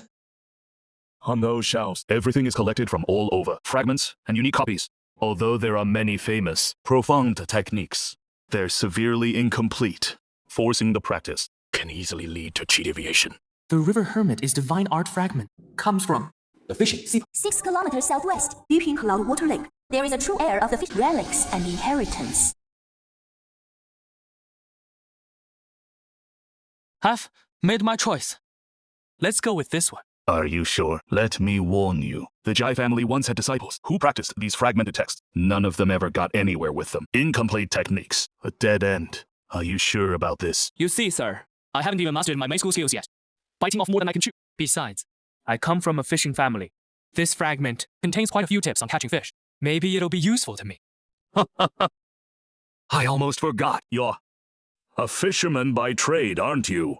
On those shelves, everything is collected from all over, fragments and unique copies. Although there are many famous, profound techniques, they're severely incomplete. Forcing the practice can easily lead to chi deviation. The River Hermit is divine art fragment. Comes from the Fishing Sea. 6 kilometers southwest, deep in Cloudwater Lake, there is a true heir of the fish relics and inheritance. Have made my choice. Let's go with this one. Are you sure? Let me warn you. The Jai family once had disciples who practiced these fragmented texts. None of them ever got anywhere with them. Incomplete techniques. A dead end. Are you sure about this? You see, sir, I haven't even mastered my main school skills yet. Biting off more than I can chew. Besides, I come from a fishing family. This fragment contains quite a few tips on catching fish. Maybe it'll be useful to me. I almost forgot. You're a fisherman by trade, aren't you?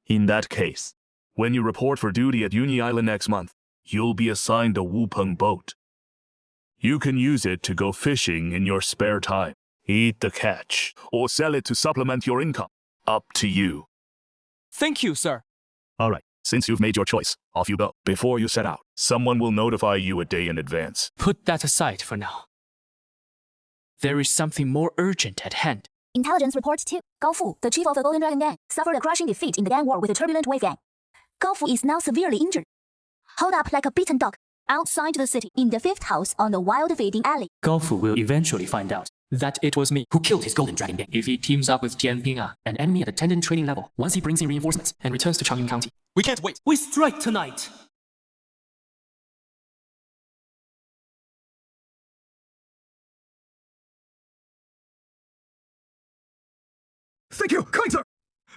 In that case, when you report for duty at Uni Island next month, you'll be assigned a Wupeng boat. You can use it to go fishing in your spare time, eat the catch, or sell it to supplement your income. Up to you. Thank you, sir. All right, since you've made your choice, off you go. Before you set out, someone will notify you a day in advance. Put that aside for now. There is something more urgent at hand. Intelligence reports 2. Gao Fu, the chief of the Golden Dragon Gang, suffered a crushing defeat in the gang war with the turbulent Wave Gang. Gao Fu is now severely injured. Holed up like a beaten dog, outside the city, in the 5th house on the wild feeding alley. Gao Fu will eventually find out that it was me who killed his Golden Dragon Gang if he teams up with Tian Ping, an enemy at the tendon training level, once he brings in reinforcements and returns to Changyun County. We can't wait. We strike tonight. Thank you, kind sir.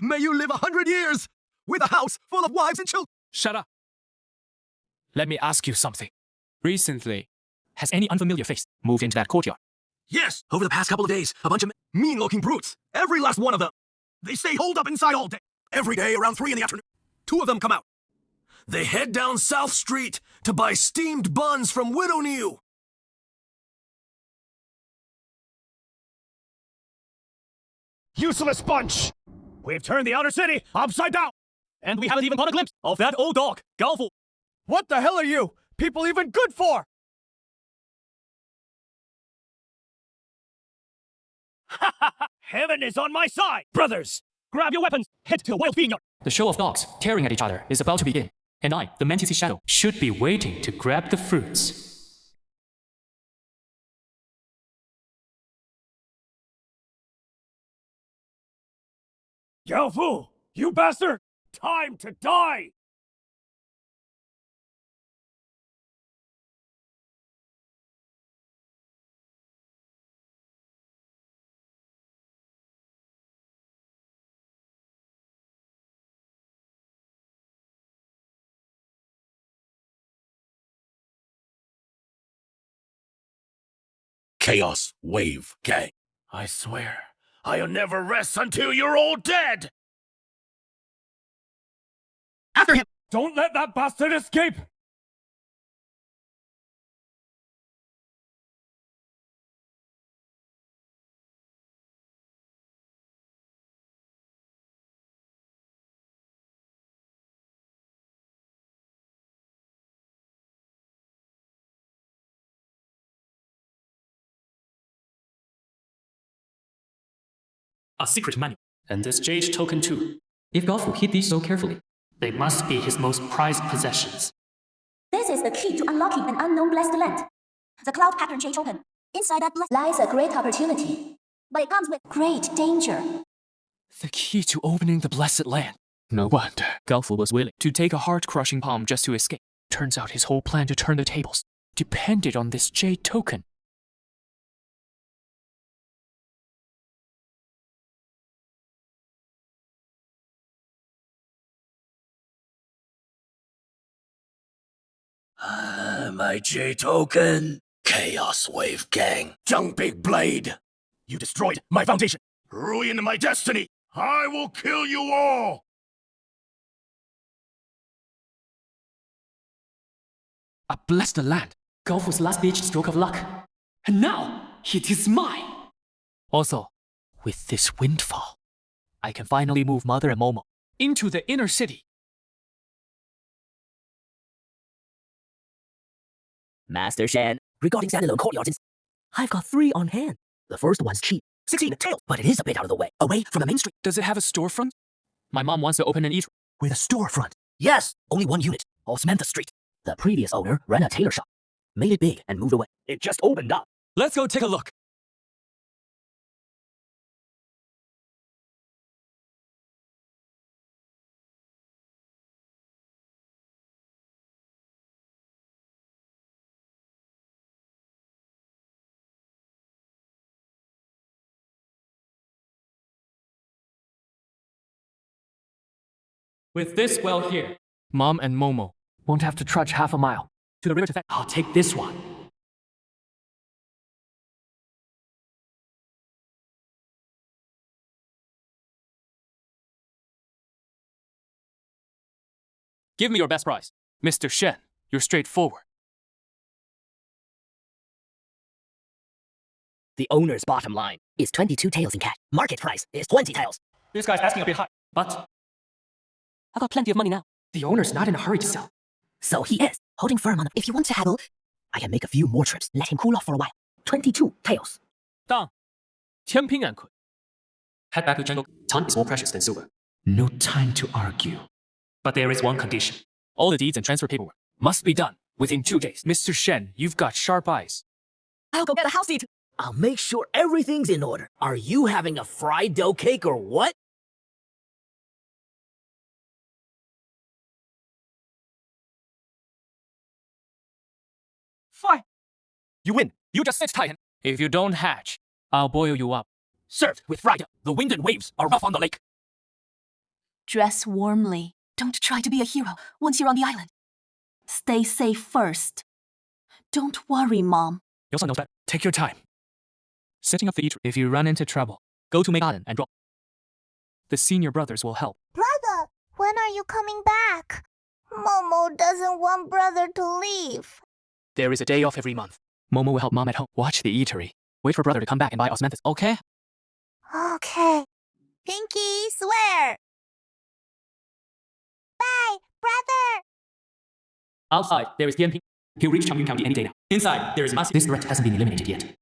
May you live 100 years with a house full of wives and children. Shut up. Let me ask you something. Recently, has any unfamiliar face moved into that courtyard? Yes, over the past couple of days, a bunch of mean-looking brutes. Every last one of them. They stay holed up inside all day. Every day around 3 in the afternoon. 2 of them come out. They head down South Street to buy steamed buns from Widow New. Useless bunch! We've turned the outer city upside down! And we haven't even caught a glimpse of that old dog, Gao Fu. What the hell are you people even good for? Heaven is on my side! Brothers, grab your weapons, head to a wild vineyard! The show of dogs tearing at each other is about to begin, and I, the Mantis Shadow, should be waiting to grab the fruits. Gao Fu, you bastard! Time to die! Chaos Wave Gang. I swear, I'll never rest until you're all dead! After him! Don't let that bastard escape! A secret manual, and this jade token too. If Gao Fu hid these so carefully, they must be his most prized possessions. This is the key to unlocking an unknown blessed land. The cloud pattern jade token. Inside that lies a great opportunity, but it comes with great danger. The key to opening the blessed land. No wonder Gao Fu was willing to take a heart-crushing palm just to escape. Turns out his whole plan to turn the tables depended on this jade token. My J token. Chaos Wave Gang. Zhang Big Blade! You destroyed my foundation! Ruined my destiny! I will kill you all! A blessed land. Gao Fu's last beach stroke of luck. And now, it is mine! Also, with this windfall, I can finally move Mother and Momo into the inner city. Master Shan, regarding standalone courtyards, I've got 3 on hand. The first one's cheap, 16 tails, but it is a bit out of the way, away from the main street. Does it have a storefront? My mom wants to open an eatery. With a storefront? Yes, only 1 unit, off Samantha Street. The previous owner ran a tailor shop, made it big and moved away. It just opened up. Let's go take a look. With this well here, Mom and Momo won't have to trudge half a mile to the river to fetch. I'll take this one. Give me your best price. Mr. Shen, you're straightforward. The owner's bottom line is 22 taels in cash. Market price is 20 taels. This guy's asking a bit high, but I've got plenty of money now. The owner's not in a hurry to sell. So he is, holding firm on them. If you want to haggle, I can make a few more trips. Let him cool off for a while. 22 taels. 当千拼难亏。 Head back to jungle. Time is more precious than silver. No time to argue. But there is one condition. All the deeds and transfer paperwork must be done within 2 days. Mr. Shen, you've got sharp eyes. I'll go get a house seat. I'll make sure everything's in order. Are you having a fried dough cake or what? Fine. You win. You just sit tight. If you don't hatch, I'll boil you up. Served with fried dough. The wind and waves are rough on the lake. Dress warmly. Don't try to be a hero once you're on the island. Stay safe first. Don't worry, Mom. Your son knows better. Take your time. Setting up the eatery. If you run into trouble, go to garden and drop. The senior brothers will help. Brother, when are you coming back? Momo doesn't want brother to leave. There is a day off every month. Momo will help Mom at home. Watch the eatery. Wait for brother to come back and buy osmanthus, okay? Okay. Pinky, swear. Bye, brother. Outside, there is Dianping. He'll reach Changyun County any day now. Inside, there is Masi. This threat hasn't been eliminated yet.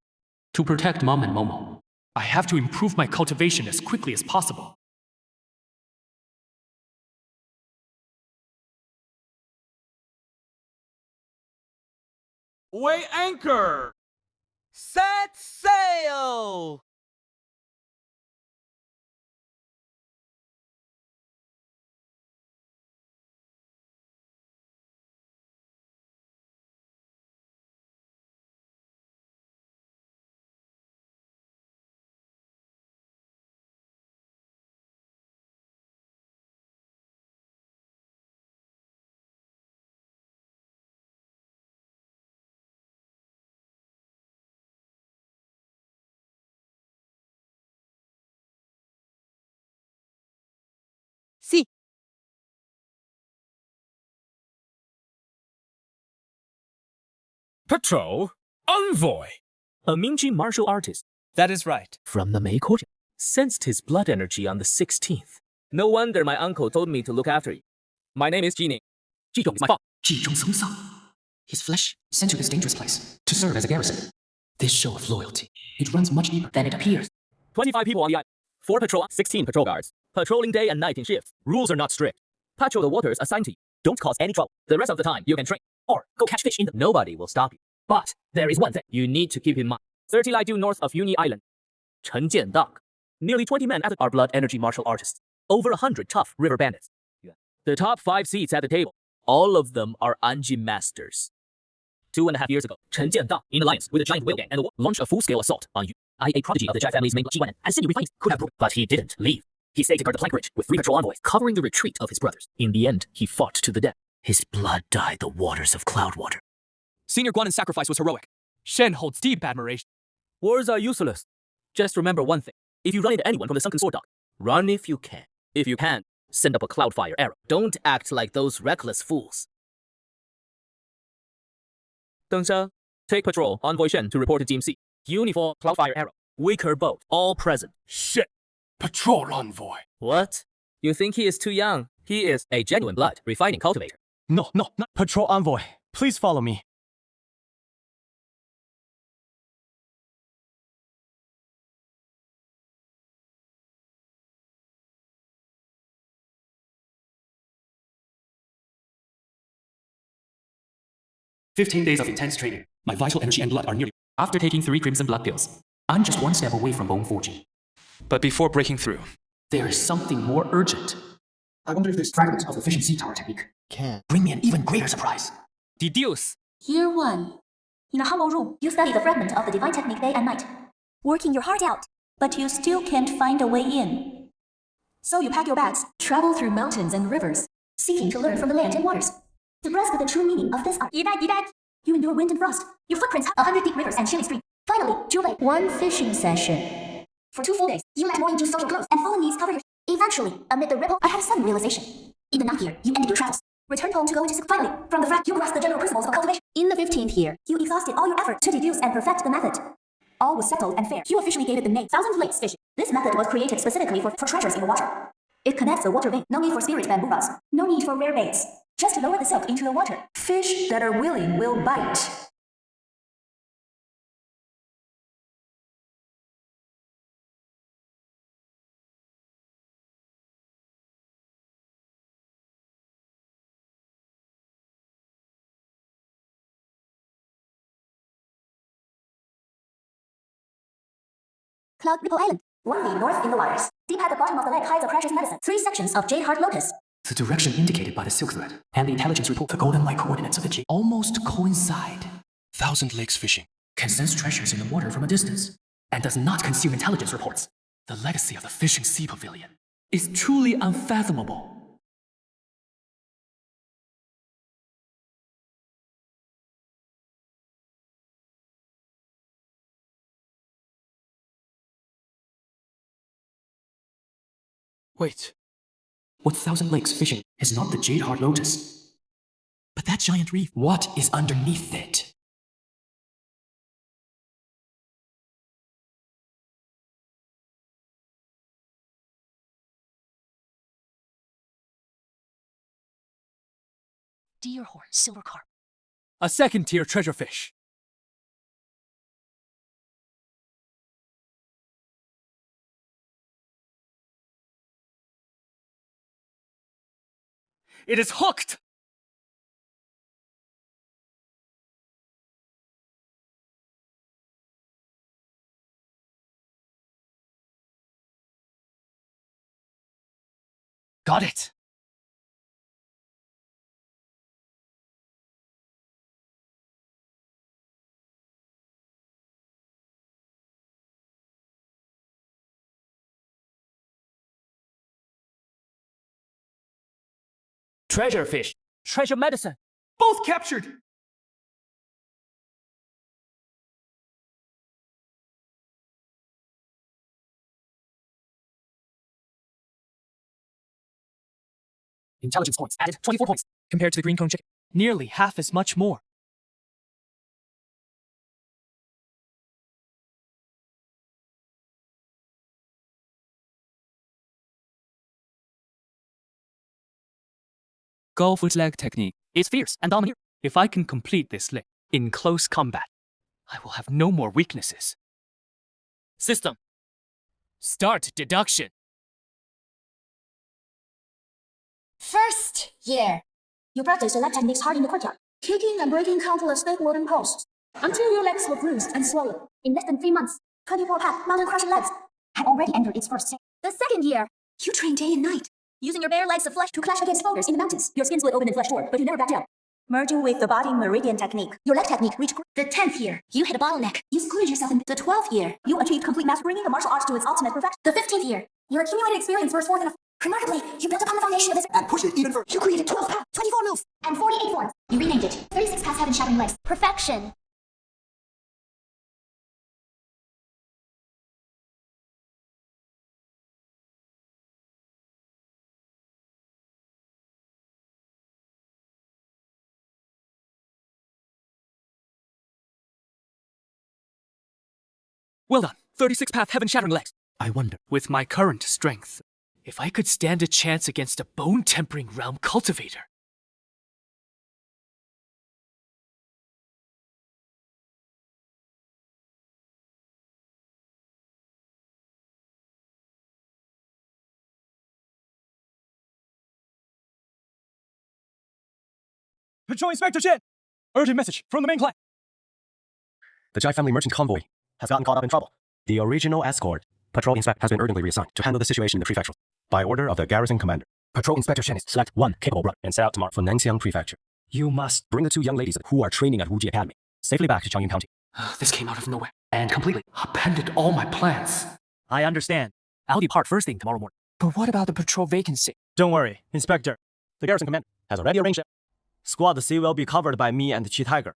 To protect Mom and Momo, I have to improve my cultivation as quickly as possible. Weigh anchor! Set sail! See. Patrol envoy. A Mingji martial artist. That is right. From the Mei court. Sensed his blood energy on the 16th. No wonder my uncle told me to look after you. My name is Jining. Jizhong is my father. His flesh sent to this dangerous place to serve as a garrison. This show of loyalty, it runs much deeper than it appears. 25 people on the island. 4 patrol, 16 patrol guards. Patrolling day and night in shifts. Rules are not strict. Patrol the waters assigned to you. Don't cause any trouble. The rest of the time, you can train. Or go catch fish in them. Nobody will stop you. But there is one thing you need to keep in mind. 30 light due north of Uni Island. Chen Jiandang. Nearly 20 men are blood energy martial artists. Over 100 tough river bandits. The top 5 seats at the table. All of them are Anji masters. 2.5 years ago, Chen Jiandang, in alliance with a giant whale gang and the war, launched a full-scale assault on you. A prodigy of the Jai family's main Jiwan and Sinew refined could have broken, but he didn't leave. He stayed to guard the plank bridge with 3 patrol envoys, covering the retreat of his brothers. In the end, he fought to the death. His blood dyed the waters of Cloudwater. Senior Guanen's sacrifice was heroic. Shen holds deep admiration. Words are useless. Just remember one thing. If you run into anyone from the sunken sword dock, run if you can. If you can't, send up a cloudfire arrow. Don't act like those reckless fools. Deng Xia, take patrol, Envoy Shen to report to Team C. Uniform, cloudfire arrow, weaker boat, all present. Shit! Patrol envoy. What? You think he is too young? He is a genuine blood refining cultivator. No, not patrol envoy. Please follow me. "15 days of intense training. My vital energy and blood are nearly. After taking 3 crimson blood pills, I'm just 1 step away from bone forging. But before breaking through, there is something more urgent. I wonder if this fragment of the fission sea tower technique can bring me an even greater surprise. Deduce. Year 1. In a hollow room, you study the fragment of the divine technique day and night, working your heart out, but you still can't find a way in. So you pack your bags, travel through mountains and rivers, seeking to learn from the land and waters. To grasp the true meaning of this art, you endure wind and frost. Your footprints, 100 deep rivers and chilly streams. Finally, Juve, 1 fishing session. For 2 full days, you let morning juice soak your clothes and fallen knees cover your... Eventually, amid the ripple, I had a sudden realization. In the night year, you ended your travels. Return home to go into finally, from the frag, you grasp the general principles of cultivation. In the 15th year, you exhausted all your effort to deduce and perfect the method. All was settled and fair. You officially gave it the name Thousand Lakes fishing. This method was created specifically for treasures in the water. It connects the water vein. No need for spirit bamboo rods. No need for rare baits. Just lower the silk into the water. Fish that are willing will bite. Cloud Ripple Island. 1 league north in the waters. Deep at the bottom of the lake hides a precious medicine. 3 sections of jade heart lotus. The direction indicated by the silk thread and the intelligence report, the golden light coordinates of the G, almost coincide. Thousand Lakes fishing. Can sense treasures in the water from a distance and does not consume intelligence reports. The legacy of the fishing sea pavilion is truly unfathomable. Wait. What Thousand Lakes fishing is not the jade heart lotus, but that giant reef. What is underneath it? Deerhorn silver carp. A second-tier treasure fish. It is hooked! Got it! Treasure fish. Treasure medicine. Both captured! Intelligence points added 24 points compared to the green cone chicken. Nearly half as much more. Golf with leg technique is fierce and domineering. If I can complete this lick in close combat, I will have no more weaknesses. System. Start deduction. First year. You practice the leg techniques hard in the courtyard, kicking and breaking countless big wooden posts, until your legs were bruised and swollen. In less than 3 months, 24-pack mountain crushing legs had already entered its first stage. The second year, you train day and night, using your bare legs of flesh to clash against boulders in the mountains. Your skin split open and flesh tore, but you never backed down. Merging with the body meridian technique, your leg technique reached the 10th year. You hit a bottleneck. You squeezed yourself in the 12th year. You achieved complete mastery, bringing the martial arts to its ultimate perfection. The 15th year, your accumulated experience burst forth in a... Remarkably, you built upon the foundation of this and pushed it even further. You created 12 paths, 24 moves, and 48 forms. You renamed it 36 paths heaven shattering legs. Perfection. Well done. 36-path heaven-shattering legs. I wonder, with my current strength, if I could stand a chance against a bone-tempering realm cultivator. Patrol Inspector Chen! Urgent message from the main clan. The Jai family merchant convoy has gotten caught up in trouble. The original escort, Patrol Inspect, has been urgently reassigned to handle the situation in the prefecture by order of the garrison commander. Patrol Inspector Shen is select one capable brother and set out tomorrow for Nanxiang Prefecture. You must bring the 2 young ladies who are training at Wuji Academy safely back to Changyun County. This came out of nowhere and completely upended all my plans. I understand. I'll depart first thing tomorrow morning. But what about the patrol vacancy? Don't worry, Inspector. The garrison commander has already arranged it. Squad C will be covered by me and Chi Tiger.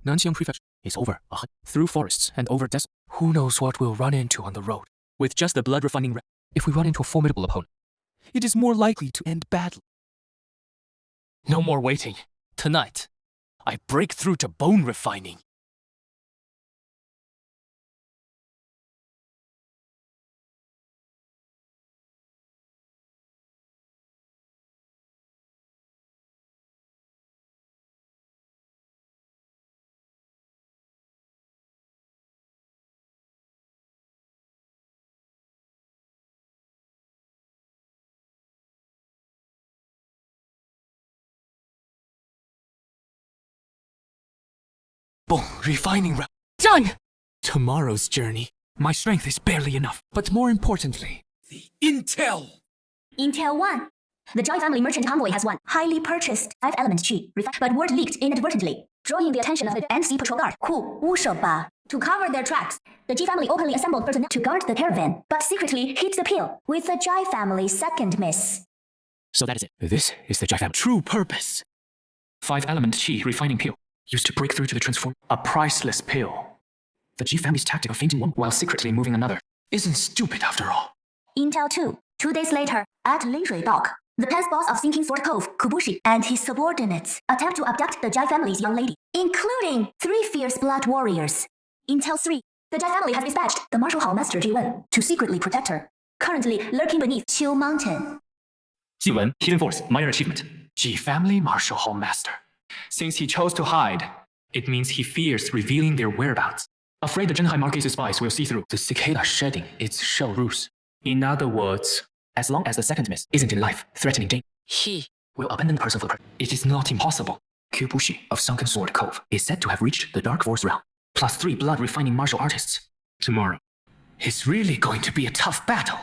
Nanxiang Prefecture. is over. Through forests and over desert. Who knows what we'll run into on the road? With just the blood refining if we run into a formidable opponent, it is more likely to end badly. No more waiting. Tonight, I break through to bone refining. Bone refining round. Done! Tomorrow's journey. My strength is barely enough, but more importantly, the intel. Intel 1. The Joy family merchant convoy has won. Highly purchased 5-element chi, but word leaked inadvertently, drawing the attention of the NC patrol guard, to cover their tracks. The Ji family openly assembled personnel to guard the caravan, but secretly hid the pill with the Jai family's second miss. So that is it. This is the Jai family true purpose. 5-element chi refining pill, used to break through to the transform. A priceless pill. The Ji family's tactic of fainting one while secretly moving another isn't stupid after all. Intel 2. 2 days later, at Linshui Dock, the past boss of Sinking Sword Cove, Kubushi, and his subordinates attempt to abduct the Jai family's young lady, including 3 fierce blood warriors. Intel 3. The Jai family has dispatched the martial hall master Ji Wen to secretly protect her, currently lurking beneath Qiu Mountain. Ji Wen, hidden force, minor achievement. Ji family martial hall master. Since he chose to hide, it means he fears revealing their whereabouts. Afraid the Zhenhai Marquis's spies will see through the cicada shedding its shell ruse. In other words, as long as the second miss isn't in life threatening danger, he will abandon the person for the purpose. It is not impossible. Kubushi of Sunken Sword Cove is said to have reached the Dark Force realm, plus 3 blood refining martial artists. Tomorrow, it's really going to be a tough battle.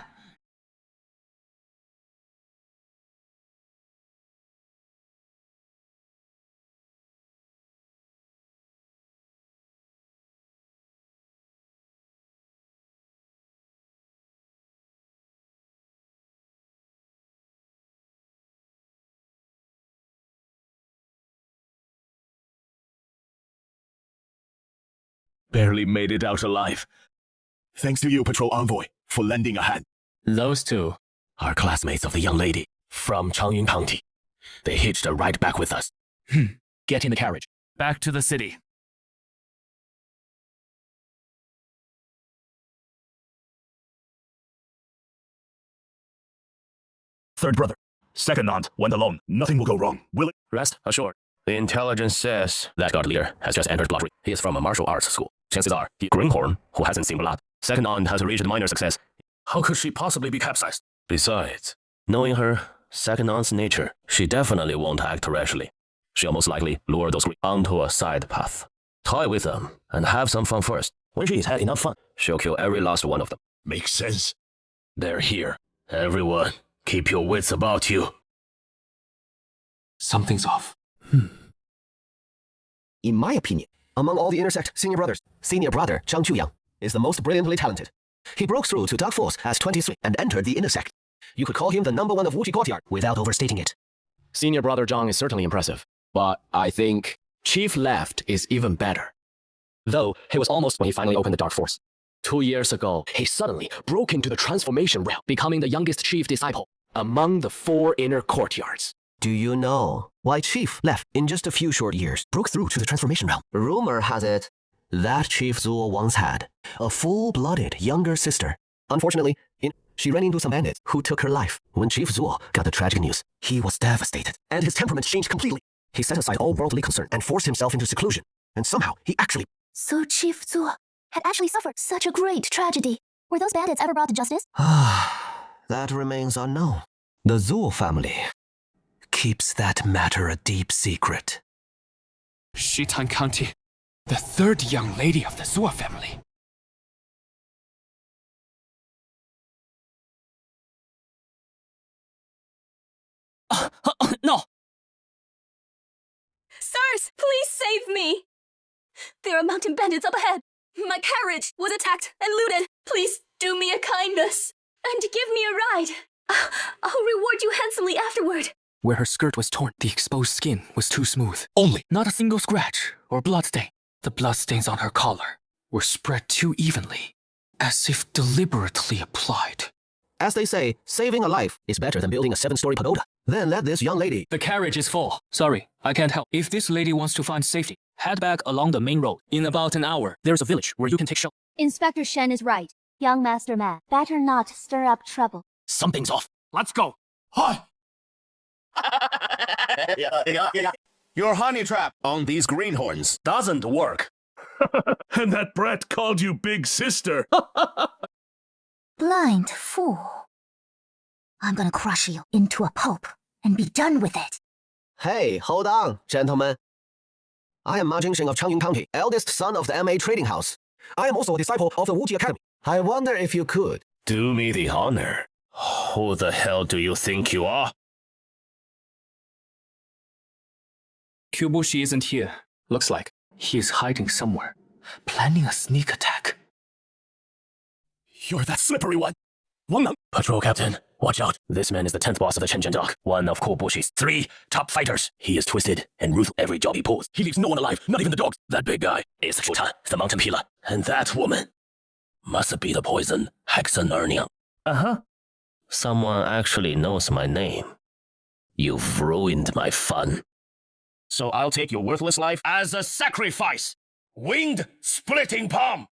Barely made it out alive. Thanks to you, Patrol Envoy, for lending a hand. Those two are classmates of the young lady from Changyun County. They hitched a ride back with us. Get in the carriage. Back to the city. Third brother. Second aunt went alone. Nothing will go wrong, will it? Rest assured. The intelligence says that guard leader has just entered Blood. He is from a martial arts school. Chances are, he Greenhorn, who hasn't seen blood. Second aunt has reached minor success. How could she possibly be capsized? Besides, knowing her, second aunt's nature, she definitely won't act rashly. She'll most likely lure those onto a side path. Toy with them, and have some fun first. When she's had enough fun, she'll kill every last one of them. Makes sense. They're here. Everyone, keep your wits about you. Something's off. In my opinion, among all the Intersect senior brothers, senior brother Zhang Quyang is the most brilliantly talented. He broke through to Dark Force as 23 and entered the Intersect. You could call him the #1 of Wuji Courtyard without overstating it. Senior brother Zhang is certainly impressive, but I think Chief Left is even better. Though he was almost when he finally opened the Dark Force. 2 years ago, he suddenly broke into the transformation realm, becoming the youngest chief disciple among the 4 inner courtyards. Do you know why Chief Left in just a few short years broke through to the transformation realm? Rumor has it that Chief Zuo once had a full-blooded younger sister. Unfortunately, she ran into some bandits who took her life. When Chief Zuo got the tragic news, he was devastated, and his temperament changed completely. He set aside all worldly concern and forced himself into seclusion. And somehow, he actually... So Chief Zuo had actually suffered such a great tragedy. Were those bandits ever brought to justice? That remains unknown. The Zuo family keeps that matter a deep secret. Shitan County, the 3rd young lady of the Zuo family. No! Sirs, please save me! There are mountain bandits up ahead. My carriage was attacked and looted. Please do me a kindness and give me a ride. I'll reward you handsomely afterward. Where her skirt was torn, the exposed skin was too smooth. Only, not a single scratch or blood stain. The bloodstains on her collar were spread too evenly, as if deliberately applied. As they say, saving a life is better than building a 7-story pagoda. Then let this young lady... The carriage is full. Sorry, I can't help. If this lady wants to find safety, Head back along the main road. In about an hour, there's a village where you can take shelter. Inspector Shen is right. Young Master Man, better not stir up trouble. Something's off. Let's go. Hi. Your honey trap on these greenhorns doesn't work. And that brat called you big sister. Blind fool. I'm gonna crush you into a pulp and be done with it. Hey, hold on, gentlemen. I am Ma Jingxing of Changying County, eldest son of the MA Trading House. I am also a disciple of the Wuji Academy. I wonder if you could... Do me the honor. Who the hell do you think you are? Kyubushi isn't here. Looks like he is hiding somewhere, planning a sneak attack. You're that slippery one. Patrol captain, watch out. This man is the 10th boss of the Shenzhen Dock, one of Kobushi's 3 top fighters. He is twisted and ruthless every job he pulls. He leaves no one alive, not even the dogs. That big guy is Shuta, the mountain peeler. And that woman must be the poison Hexen Erniang. Uh-huh. Someone actually knows my name. You've ruined my fun. So I'll take your worthless life as a sacrifice. Winged splitting palm.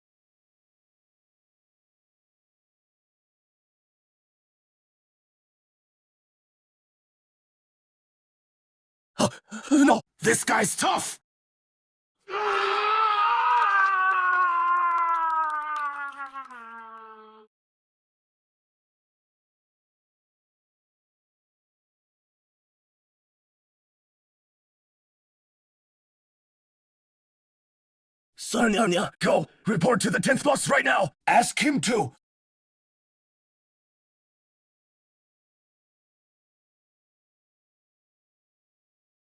No, this guy's tough. Sarnyanya, go! Report to the 10th boss right now! Ask him to!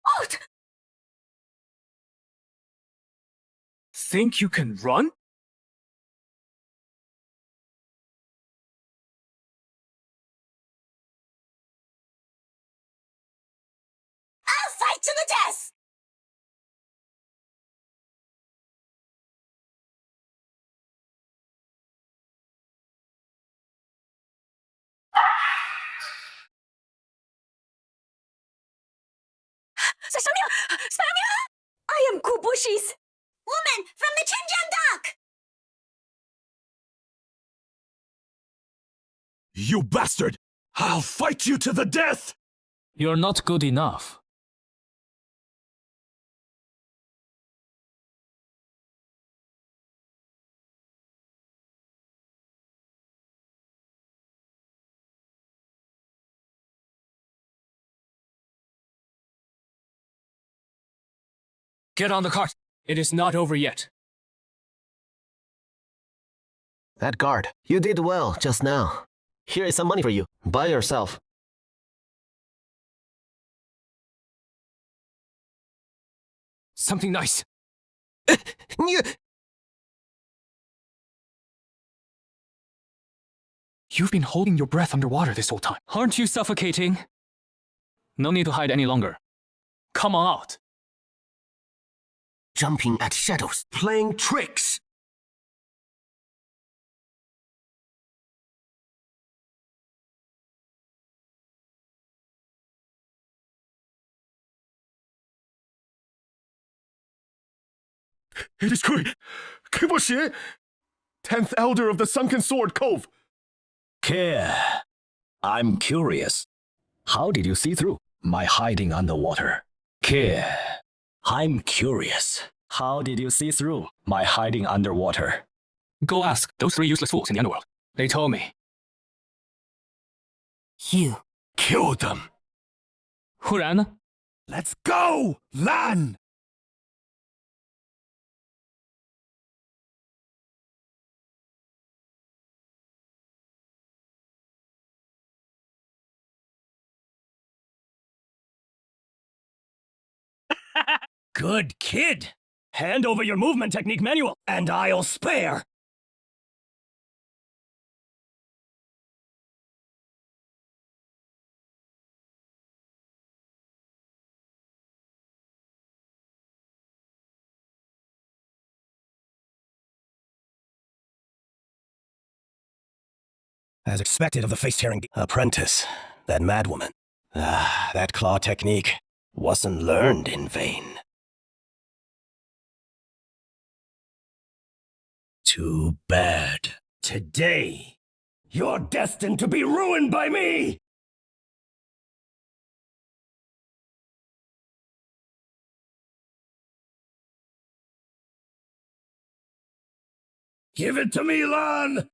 Halt! Think you can run? I'll fight to the death! I am Kubushi's woman from the Chenjian Dock! You bastard! I'll fight you to the death! You're not good enough. Get on the cart. It is not over yet. That guard, you did well just now. Here is some money for you. Buy yourself. Something nice. You've been holding your breath underwater this whole time. Aren't you suffocating? No need to hide any longer. Come on out. Jumping at shadows. Playing tricks! It is Kibushi, 10th Elder of the Sunken Sword Cove. Care. I'm curious. How did you see through my hiding underwater? Care. I'm curious. How did you see through my hiding underwater? Go ask those 3 useless fools in the underworld. They told me. You killed them. 不然呢? Let's go, Lan! Good kid. Hand over your movement technique manual, and I'll spare. As expected of the face-tearing apprentice, that madwoman. That claw technique wasn't learned in vain. Too bad. Today, you're destined to be ruined by me! Give it to me, Lan!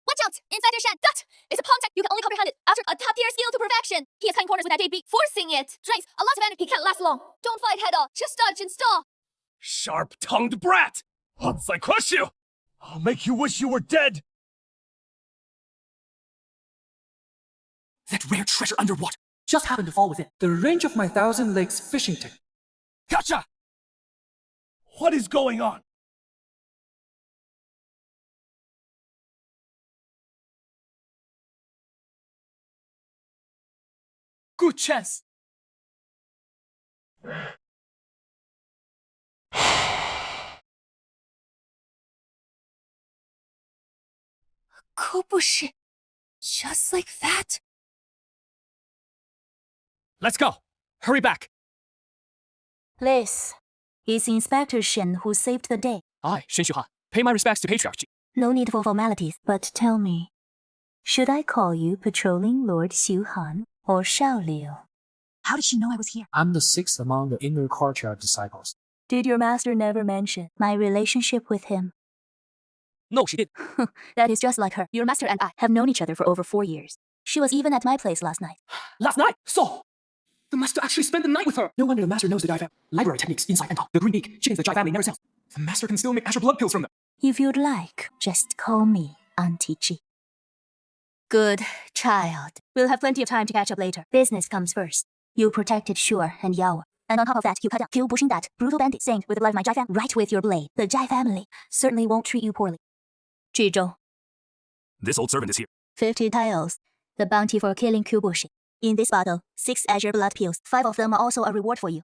Watch out! Insider Shan! That is a palm tech you can only comprehend it after a top-tier skill to perfection. He is cutting corners with that JB, forcing it. Drains a lot of energy, can't last long. Don't fight head-on, just dodge and stall. Sharp-tongued brat! Once I crush you, I'll make you wish you were dead! That rare treasure underwater just happened to fall within the range of my 1,000 lakes fishing technique. Gotcha! What is going on? Good chance. Kobushi. Just like that? Let's go. Hurry back. This is Inspector Shen who saved the day. I, Shen Shuhan, pay my respects to Patriarch. No need for formalities, but tell me, should I call you Patrolling Lord Xu Han or Shao Liu? How did she know I was here? I'm the sixth among the inner courtyard disciples. Did your master never mention my relationship with him? No, she did. That is just like her. Your master and I have known each other for over 4 years. She was even at my place last night. Last night? So, the master actually spent the night with her. No wonder the master knows the Jai family library techniques inside and out. The green beak, chickens the Jai family never sells. The master can still make Azure blood pills from them. If you'd like, just call me Auntie G. Good child. We'll have plenty of time to catch up later. Business comes first. You protected Shure and Yaoer. And on top of that, you cut down Q Bushin, that brutal bandit stained with the blood of my Jai family right with your blade. The Jai family certainly won't treat you poorly. Zhizhou. This old servant is here. 50 tiles. The bounty for killing Q Bushin. In this bottle, 6 Azure blood pills. 5 of them are also a reward for you.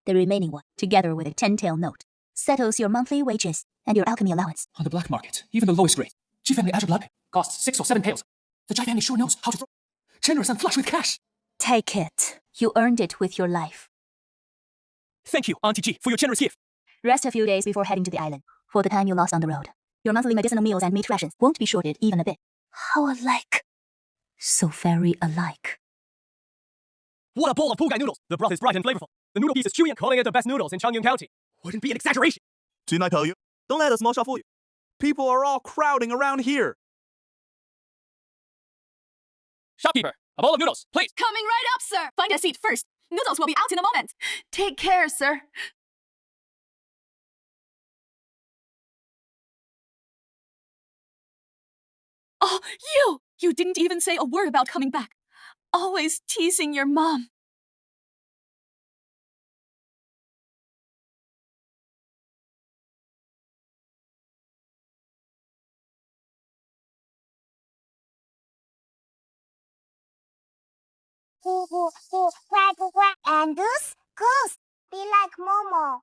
The remaining one, together with a 10-tail note, settles your monthly wages and your alchemy allowance. On the black market, even the lowest grade, Jai family Azure blood pill costs 6 or 7 taels. The Jai family sure knows how to throw. Generous and flush with cash. Take it. You earned it with your life. Thank you, Auntie G, for your generous gift. Rest a few days before heading to the island. For the time you lost on the road, your monthly medicinal meals and meat rations won't be shorted even a bit. How alike. So very alike. What a bowl of pulgai noodles! The broth is bright and flavorful. The noodle piece is chewy and calling it the best noodles in Changyun County wouldn't be an exaggeration. Didn't I tell you? Don't let a small shop fool you. People are all crowding around here. Shopkeeper, a bowl of noodles, please. Coming right up, sir. Find a seat first. Noodles will be out in a moment. Take care, sir. Oh, you! You didn't even say a word about coming back. Always teasing your mom. And goose, be like Momo.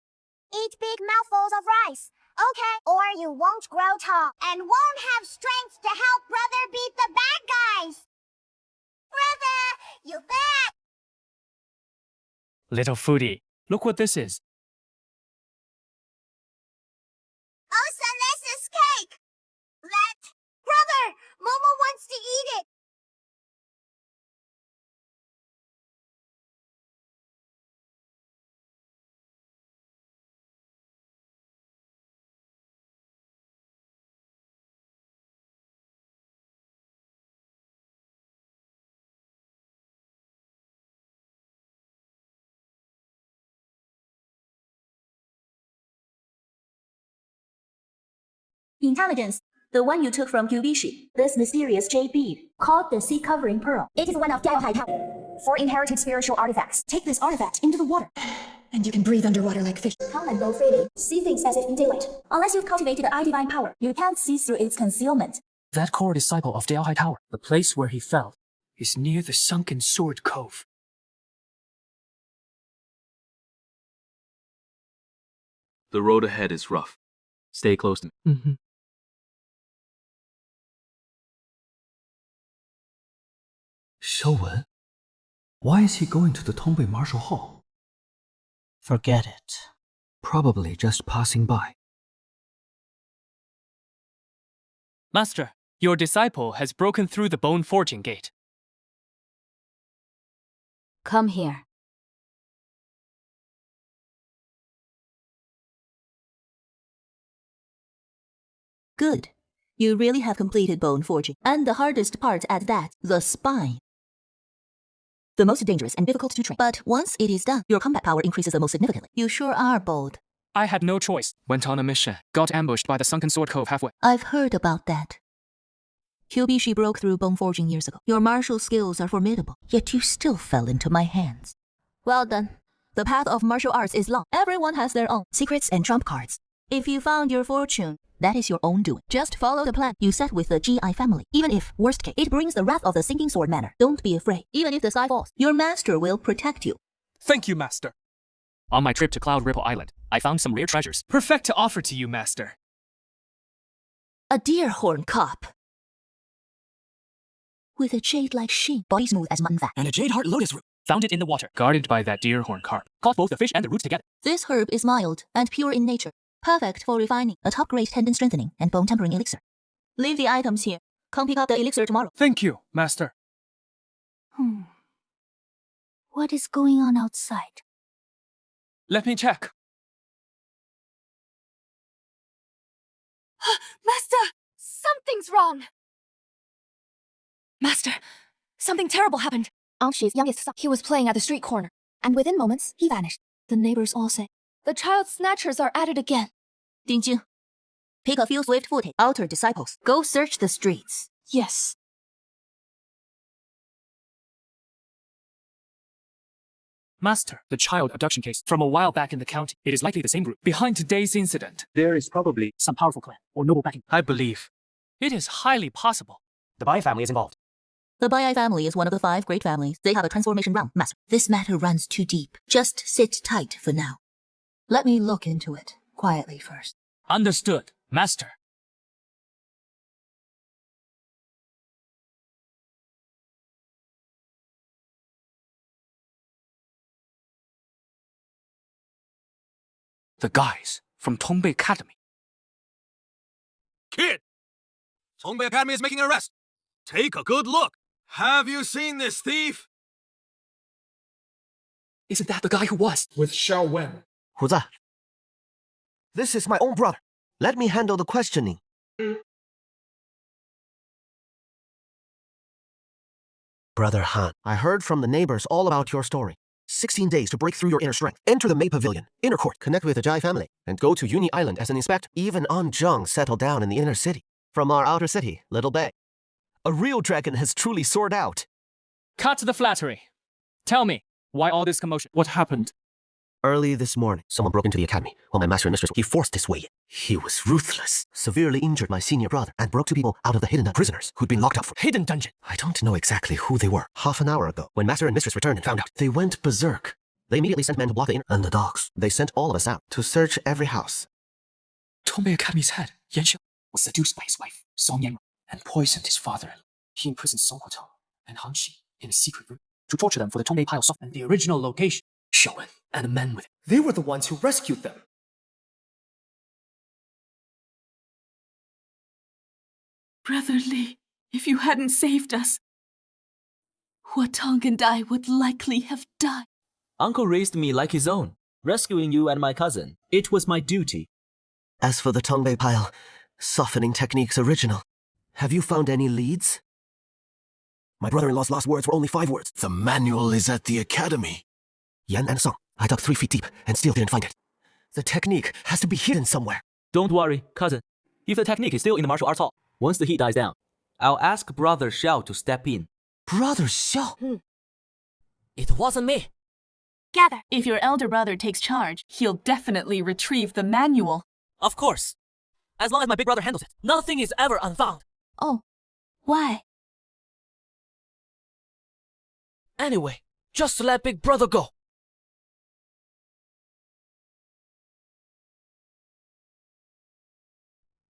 Eat big mouthfuls of rice, okay? Or you won't grow tall and won't have strength to help brother beat the bad guys. Brother, you back! Little foodie, look what this is. Oh, Celeste's cake! Brother, Momo wants to eat it. Intelligence. The one you took from Kyubishi. This mysterious jade bead, called the Sea Covering Pearl. It is one of Diaohai Tower. 4 inherited spiritual artifacts. Take this artifact into the water. And you can breathe underwater like fish. Come and go freely. See things as if in daylight. Unless you've cultivated the divine power, you can't see through its concealment. That core disciple of Diaohai Tower, the place where he fell, is near the sunken sword cove. The road ahead is rough. Stay close to me. Xiaowen? Why is he going to the Tongbei Martial Hall? Forget it. Probably just passing by. Master, your disciple has broken through the bone forging gate. Come here. Good. You really have completed bone forging. And the hardest part at that, the spine. The most dangerous and difficult to train. But once it is done, your combat power increases the most significantly. You sure are bold. I had no choice. Went on a mission. Got ambushed by the sunken sword cove halfway. I've heard about that. Kyubishi broke through bone forging years ago. Your martial skills are formidable, yet you still fell into my hands. Well done. The path of martial arts is long. Everyone has their own secrets and trump cards. If you found your fortune, that is your own doing. Just follow the plan you set with the GI family. Even if, worst case, it brings the wrath of the sinking sword manor. Don't be afraid. Even if the sky falls, your master will protect you. Thank you, Master. On my trip to Cloud Ripple Island, I found some rare treasures. Perfect to offer to you, Master. A deer horn cup. With a jade-like sheen, body smooth as mutton fat. And a jade heart lotus root. Found it in the water, guarded by that deer horn carp. Caught both the fish and the roots together. This herb is mild and pure in nature. Perfect for refining, a top-grade tendon strengthening and bone tempering elixir. Leave the items here. Come pick up the elixir tomorrow. Thank you, Master. What is going on outside? Let me check. Master! Something's wrong! Master, something terrible happened. Angshi's youngest son, he was playing at the street corner, and within moments, he vanished. The neighbors all say, the child snatchers are at it again. Dingjing, pick a few swift-footed outer disciples. Go search the streets. Yes. Master, the child abduction case from a while back in the county. It is likely the same group behind today's incident. There is probably some powerful clan or noble backing. I believe. It is highly possible. The Bai family is involved. The Bai family is one of the 5 great families. They have a transformation realm, Master. This matter runs too deep. Just sit tight for now. Let me look into it quietly first. Understood, Master. The guys from Tongbei Academy. Kid! Tongbei Academy is making an arrest. Take a good look. Have you seen this thief? Isn't that the guy who was with Xiao Wen? Huza. This is my own brother. Let me handle the questioning. Brother Han, I heard from the neighbors all about your story. 16 days to break through your inner strength. Enter the Mei Pavilion, inner court, connect with the Jai family, and go to Uni Island as an inspector. Even An Zheng settled down in the inner city. From our outer city, Little Bay. A real dragon has truly soared out. Cut the flattery. Tell me, why all this commotion? What happened? Early this morning, someone broke into the academy while my master and mistress. He forced his way in. He was ruthless. Severely injured my senior brother and broke 2 people out of the hidden prisoners who'd been locked up for hidden dungeon. I don't know exactly who they were. Half an hour ago, when master and mistress returned and found out, they went berserk. They immediately sent men to block the inner and the dogs. They sent all of us out to search every house. Tongbei Academy's head, Yan Xiao, was seduced by his wife, Song Yanru, and poisoned his father. He imprisoned Song Hotong and Han Shi in a secret room to torture them for the Tongbei Pile soft and the original location. Xiaowen and the men with him. They were the ones who rescued them. Brother Li, if you hadn't saved us, Huatong and I would likely have died. Uncle raised me like his own, rescuing you and my cousin. It was my duty. As for the Tongbei Pile, softening techniques original. Have you found any leads? My brother-in-law's last words were only 5 words. The manual is at the academy. Yan and Song, I dug 3 feet deep and still didn't find it. The technique has to be hidden somewhere. Don't worry, cousin. If the technique is still in the martial arts hall, once the heat dies down, I'll ask Brother Xiao to step in. Brother Xiao? It wasn't me. Gather. If your elder brother takes charge, he'll definitely retrieve the manual. Of course. As long as my big brother handles it, nothing is ever unfound. Oh, why? Anyway, just let big brother go.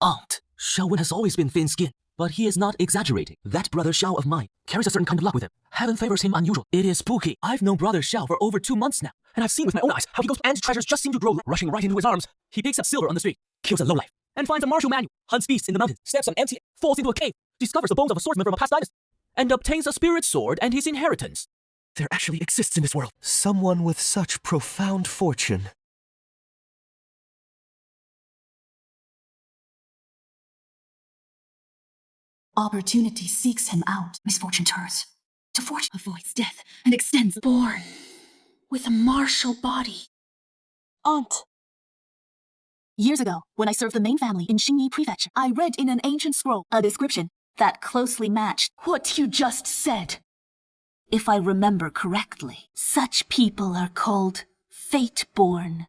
Aunt, Xiaowen has always been thin-skinned, but he is not exaggerating. That brother Xiao of mine carries a certain kind of luck with him. Heaven favors him unusual. It is spooky. I've known brother Xiao for over 2 months now, and I've seen with my own eyes how he goes and treasures just seem to grow, rushing right into his arms. He picks up silver on the street, kills a lowlife, and finds a martial manual, hunts beasts in the mountains, steps on empty, falls into a cave, discovers the bones of a swordsman from a past dynasty, and obtains a spirit sword and his inheritance. There actually exists in this world someone with such profound fortune. Opportunity seeks him out. Misfortune turns to fortune, avoids death, and extends born with a martial body. Aunt. Years ago, when I served the main family in Xingyi Prefecture, I read in an ancient scroll a description that closely matched what you just said. If I remember correctly, such people are called fate-born.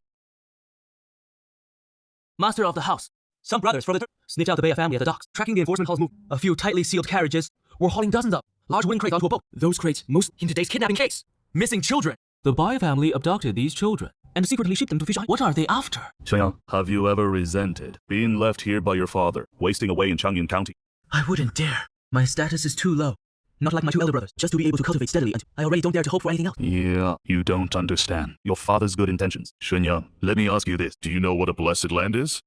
Master of the house. Some brothers from the sniffed out the Bea family at the docks, tracking the enforcement hall's move. A few tightly sealed carriages were hauling dozens of large wooden crates onto a boat. Those crates, most in today's kidnapping case. Missing children. The Bea family abducted these children and secretly shipped them to fish. What are they after? Xiangyang, have you ever resented being left here by your father, wasting away in Changyun County? I wouldn't dare. My status is too low. Not like my 2 elder brothers, just to be able to cultivate steadily, and I already don't dare to hope for anything else. Yeah, you don't understand your father's good intentions. Xuanyang, let me ask you this. Do you know what a blessed land is?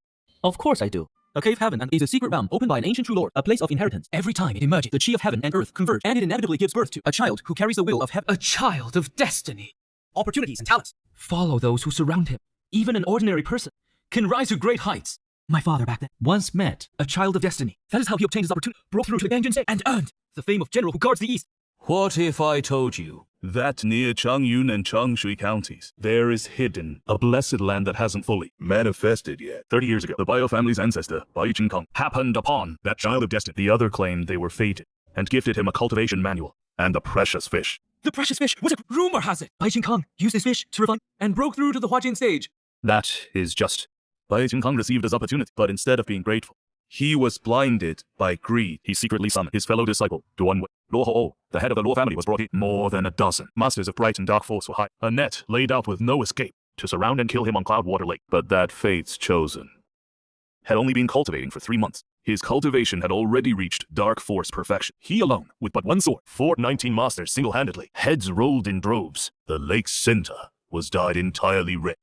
Of course I do. A cave heaven and is a secret realm opened by an ancient true lord, a place of inheritance. Every time it emerges, the chi of heaven and earth converge, and it inevitably gives birth to a child who carries the will of heaven. A child of destiny. Opportunities and talents. Follow those who surround him. Even an ordinary person can rise to great heights. My father back then once met a child of destiny. That is how he obtained his opportunity, broke through to the Gangjin and earned the fame of general who guards the east. What if I told you that near Changyun and Changshui counties, there is hidden a blessed land that hasn't fully manifested yet? 30 years ago, the Bia family's ancestor, Bai Qingkong, happened upon that child of destiny. The other claimed they were fated and gifted him a cultivation manual and the precious fish. The precious fish was a rumor has it. Bai Qingkong used his fish to refine and broke through to the Huajin stage. That is just. Bai Qingkong received his opportunity, but instead of being grateful, he was blinded by greed. He secretly summoned his fellow disciple, Duan Wei. Luo Ho, the head of the Luo family, was brought in. More than a dozen masters of bright and dark force were hired. A net laid out with no escape to surround and kill him on Cloudwater Lake. But that fate's chosen had only been cultivating for 3 months. His cultivation had already reached dark force perfection. He alone, with but one sword, fought 19 masters single-handedly. Heads rolled in droves. The lake's center was dyed entirely red.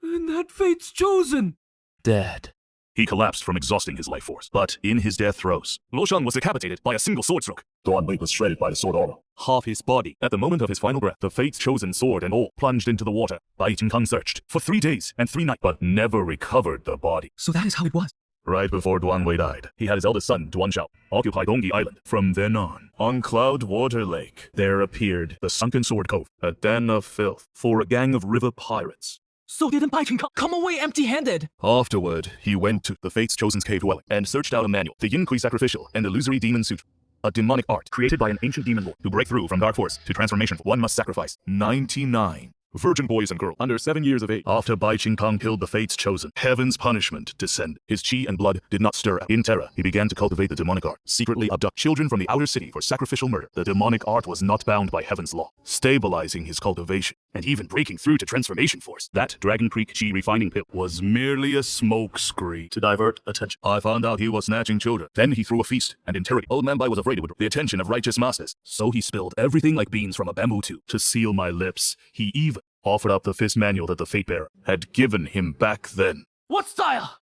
And that fate's chosen. Dead. He collapsed from exhausting his life force, but in his death throes, Luo Shan was decapitated by a single sword stroke. Duan Wei was shredded by the sword aura. Half his body. At the moment of his final breath, the fate's chosen sword and all plunged into the water. Bai Qingkong searched for 3 days and 3 nights, but never recovered the body. So that is how it was. Right before Duan Wei died, he had his eldest son, Duan Shao, occupy Dongyi Island. From then on Cloudwater Lake, there appeared the Sunken Sword Cove, a den of filth for a gang of river pirates. So didn't Bai Qingkong come away empty-handed? Afterward, he went to the Fate's Chosen's cave dwelling and searched out a manual, the Yin Kui Sacrificial and Illusory Demon Sutra, a demonic art created by an ancient demon lord. To break through from dark force to transformation, one must sacrifice 99 virgin boys and girls under 7 years of age. After Bai Qingkong killed the Fate's Chosen, heaven's punishment descended. His chi and blood did not stir. In terror, he began to cultivate the demonic art, secretly abduct children from the outer city for sacrificial murder. The demonic art was not bound by heaven's law, stabilizing his cultivation and even breaking through to transformation force. That Dragon Creek chi refining pit was merely a smoke screen to divert attention. I found out he was snatching children. Then he threw a feast and interrogated. Old man Bai was afraid it would draw the attention of righteous masters, so he spilled everything like beans from a bamboo tube. To seal my lips, he even offered up the fist manual that the Fate Bearer had given him back then. What style?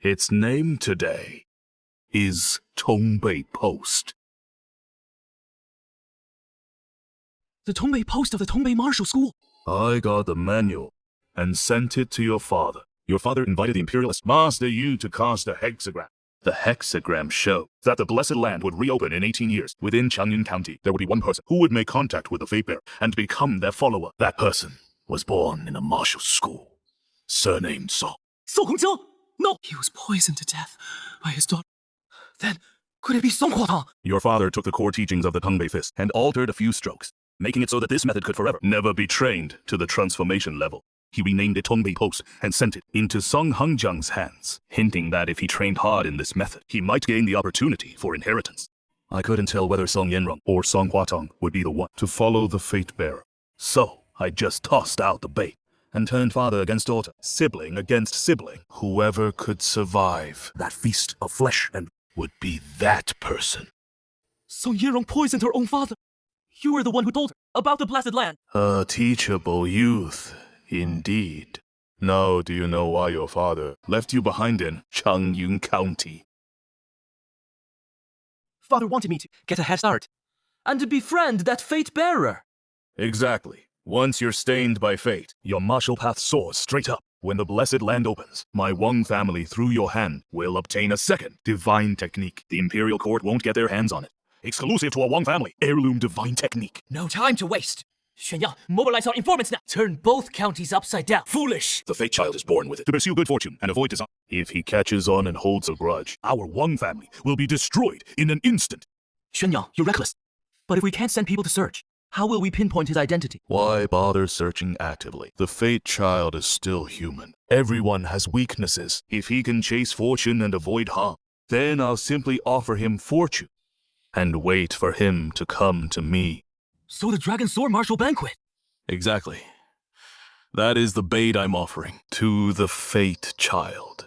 Its name today is Tongbei Post. The Tongbei Post of the Tongbei Martial School. I got the manual and sent it to your father. Your father invited the Imperialist Master Yu to cast a hexagram. The hexagram showed that the Blessed Land would reopen in 18 years. Within Changyun County, there would be one person who would make contact with the Fate Bearer and become their follower. That person was born in a martial school, surnamed So. So Hongqiu? No! He was poisoned to death by his daughter. Then, could it be Song Huatang? Your father took the core teachings of the Tongbei Fist and altered a few strokes, making it so that this method could forever never be trained to the transformation level. He renamed it Tongbei Post and sent it into Song Hengjiang's hands, hinting that if he trained hard in this method, he might gain the opportunity for inheritance. I couldn't tell whether Song Yanrong or Song Huatong would be the one to follow the Fate Bearer. So I just tossed out the bait and turned father against daughter, sibling against sibling. Whoever could survive that feast of flesh and would be that person. So Yerong poisoned her own father. You were the one who told her about the blessed land. A teachable youth, indeed. Now do you know why your father left you behind in Changyun County? Father wanted me to get a head start and to befriend that fate bearer. Exactly. Once you're stained by fate, your martial path soars straight up. When the blessed land opens, my Wang family through your hand will obtain a second divine technique. The Imperial Court won't get their hands on it. Exclusive to a Wang family, heirloom divine technique. No time to waste. Xuanyang, mobilize our informants now. Turn both counties upside down. Foolish. The fate child is born with it to pursue good fortune and avoid dishonor. If he catches on and holds a grudge, our Wang family will be destroyed in an instant. Xuanyang, you're reckless. But if we can't send people to search, how will we pinpoint his identity? Why bother searching actively? The fate child is still human. Everyone has weaknesses. If he can chase fortune and avoid harm, then I'll simply offer him fortune and wait for him to come to me. So the Dragon Sword Martial Banquet. Exactly. That is the bait I'm offering to the fate child.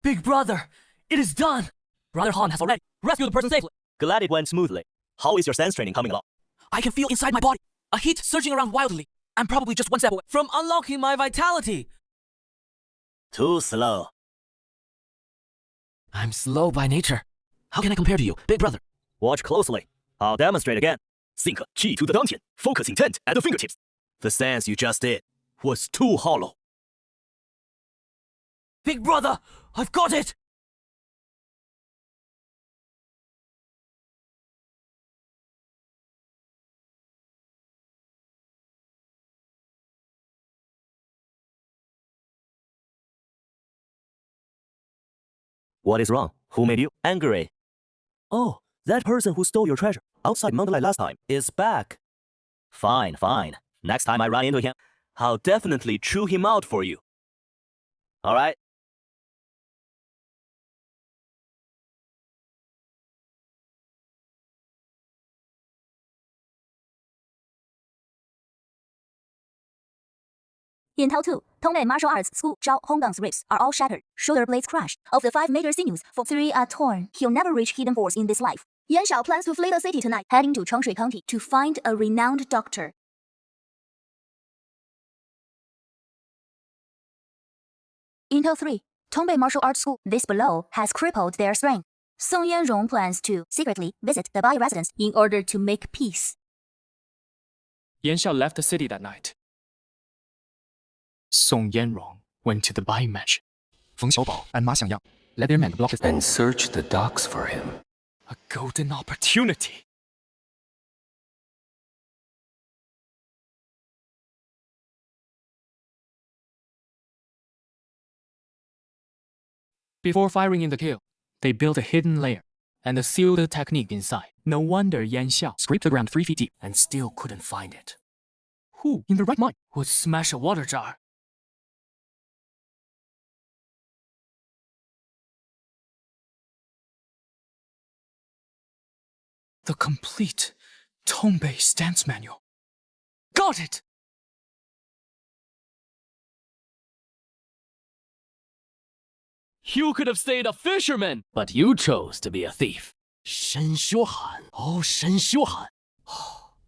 Big brother, it is done. Brother Han has already rescued the person safely. Glad it went smoothly. How is your sense training coming along? I can feel inside my body a heat surging around wildly. I'm probably just one step away from unlocking my vitality. Too slow. I'm slow by nature. How can I compare to you, big brother? Watch closely. I'll demonstrate again. Sink chi to the dantian. Focus intent at the fingertips. The stance you just did was too hollow. Big brother, I've got it! What is wrong? Who made you angry? Oh, that person who stole your treasure outside Mandalay last time is back. Fine, fine. Next time I run into him, I'll definitely chew him out for you. All right? In Tao 2, Tongbei Martial Arts School, Zhao Honggang's ribs are all shattered, shoulder blades crushed. Of the 5 major sinews, 3 are torn. He'll never reach Hidden Force in this life. Yan Xiao plans to flee the city tonight, heading to Changshui County to find a renowned doctor. Intel 3, Tongbei Martial Arts School. This below has crippled their strength. Song Yanrong plans to secretly visit the Bai residence in order to make peace. Yan Xiao left the city that night. Song Yanrong went to the Bai mansion. Feng Xiaobao and Ma Xiangyang led their men to block his and search the docks for him. A golden opportunity. Before firing in the kill, they built a hidden layer and sealed the technique inside. No wonder Yan Xiao scraped the ground 3 feet deep and still couldn't find it. Who, in the right mind, would smash a water jar? The complete Tongbei stance manual. Got it! You could have stayed a fisherman, but you chose to be a thief. Shen Shuhan. Oh, Shen Shuhan.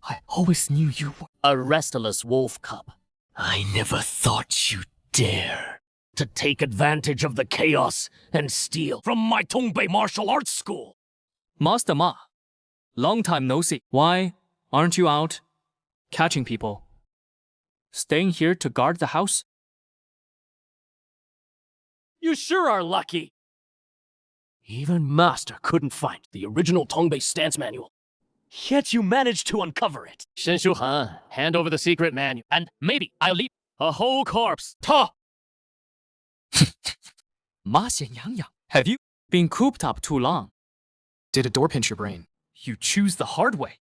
I always knew you were a restless wolf cub. I never thought you'd dare to take advantage of the chaos and steal from my Tongbei martial arts school. Master Ma, long time no see. Why aren't you out catching people? Staying here to guard the house? You sure are lucky. Even Master couldn't find the original Tongbei stance manual. Yet you managed to uncover it. Shen Shuhan, hand over the secret manual, and maybe I'll leave a whole corpse. Ta! Ma Xianyang, have you been cooped up too long? Did a door pinch your brain? You choose the hard way.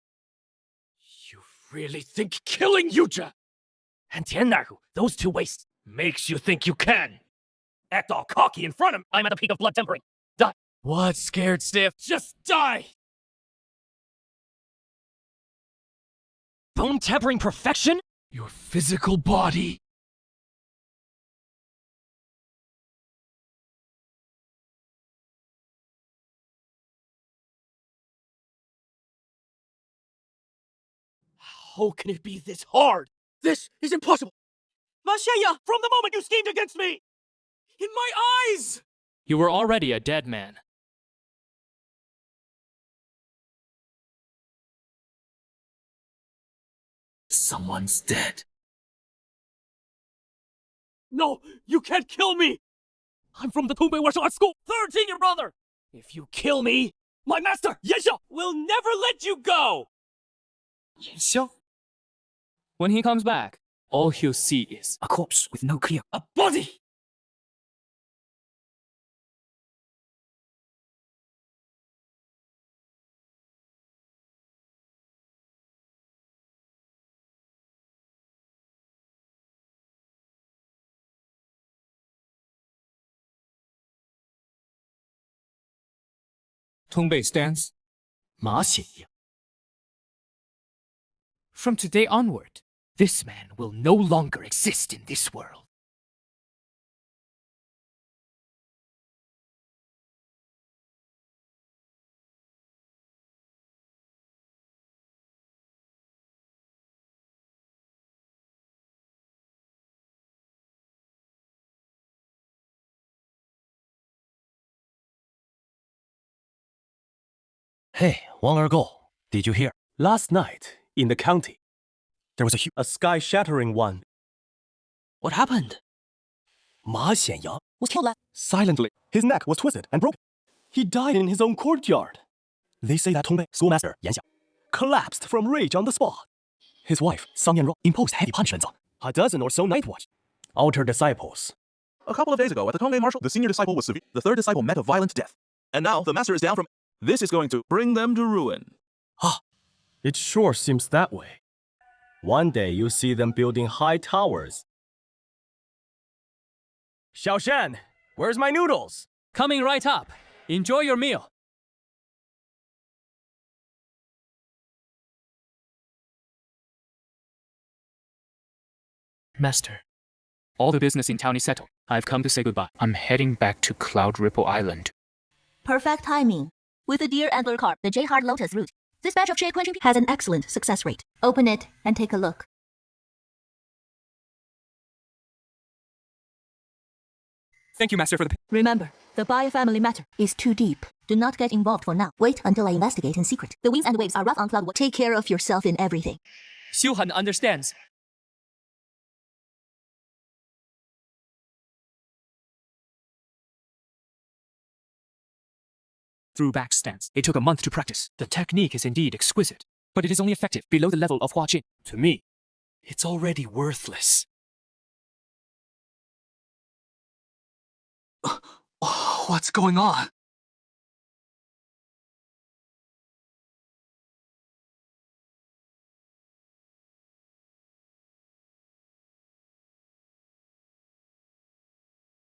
You really think killing Yuja and Tian Nahu, those two wastes, makes you think you can? Act all cocky in front of him. I'm at the peak of blood tempering. Die. What, scared stiff? Just die! Bone tempering perfection? Your physical body. How can it be this hard? This is impossible! Mashaya! From the moment you schemed against me! In my eyes! You were already a dead man. Someone's dead. No! You can't kill me! I'm from the Tongbei Martial Arts School, 3rd senior brother! If you kill me, my master, Yanxiao, will never let you go! Yanxiao? When he comes back, all he'll see is a corpse with no clear. A body! Tongbei stands. 马血样. From today onward, this man will no longer exist in this world. Hey, 王二狗, did you hear? Last night, in the county, there was a sky-shattering one. What happened? 马显阳 was killed. Silently, his neck was twisted and broken. He died in his own courtyard. They say that Tongbei schoolmaster Yan Xiao collapsed from rage on the spot. His wife, Sang Yanruo, imposed heavy punishments on a dozen or so night watch. Outer disciples. A couple of days ago, at the Tongbei Martial, the senior disciple was severe. The 3rd disciple met a violent death. And now, the master is down from... This is going to bring them to ruin. Ah, it sure seems that way. One day, you see them building high towers. Xiao Shen, where's my noodles? Coming right up. Enjoy your meal. Master, all the business in town is settled. I've come to say goodbye. I'm heading back to Cloud Ripple Island. Perfect timing. With the deer antler carp, the J-Hard Lotus root, this batch of shade quenching has an excellent success rate. Open it and take a look. Thank you, Master, for the... Remember, the Bai family matter is too deep. Do not get involved for now. Wait until I investigate in secret. The winds and waves are rough on Cloud. Take care of yourself in everything. Xiu Han understands. Through back stance. It took a month to practice. The technique is indeed exquisite, but it is only effective below the level of Hua Jin. To me, it's already worthless. What's going on?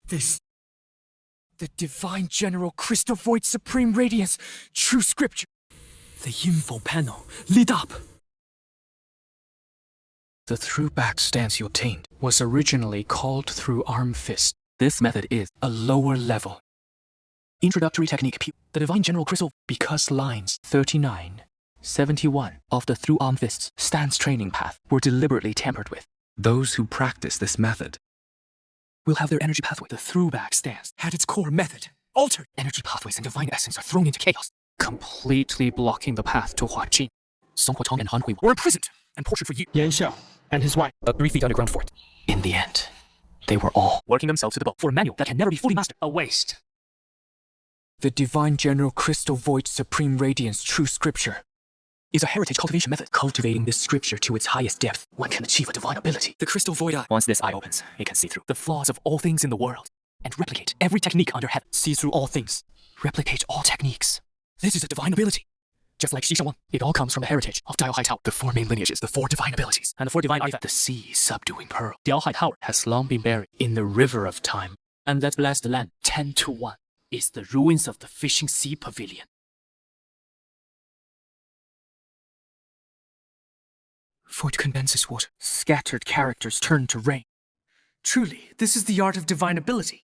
This... The Divine General Crystal Void Supreme Radiance, True Scripture. The info panel lit up. The through back stance you obtained was originally called through arm fist. This method is a lower level. Introductory technique. The Divine General Crystal, because lines 39, 71 of the through arm fists stance training path were deliberately tampered with. Those who practice this method will have their energy pathway. The through-back stance had its core method altered. Energy pathways and divine essence are thrown into chaos, completely blocking the path to Hua Jin. Song Huatong and Han Hui were imprisoned and tortured for years. Yan Xiao and his wife, a 3 feet underground fort. In the end, they were all working themselves to the bone for a manual that can never be fully mastered. A waste. The Divine General Crystal Void Supreme Radiance True Scripture is a heritage cultivation method. Cultivating this scripture to its highest depth, one can achieve a divine ability. The crystal void eye. Once this eye opens, it can see through the flaws of all things in the world and replicate every technique under heaven. See through all things. Replicate all techniques. This is a divine ability. Just like Xisha Wang, it all comes from the heritage of Diao Hai Tower. The 4 main lineages, the 4 divine abilities, and the 4 divine artifacts. The sea subduing pearl. Diao Hai Tower has long been buried in the river of time. and that blessed land 10-1 is the ruins of the fishing sea pavilion. Void condenses water. Scattered characters turn to rain. Truly, this is the art of divine ability.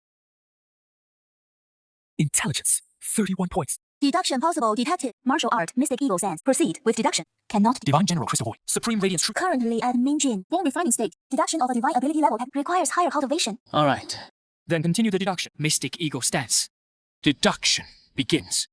Intelligence, 31 points. Deduction possible detected. Martial art, Mystic Eagle Sense. Proceed with deduction. Cannot. Divine General Crystal Void. Supreme Radiance Truth. Currently at Minjin. Bone refining stage. Deduction of a divine ability level requires higher cultivation. Alright. Then continue the deduction. Mystic Eagle Stance. Deduction begins.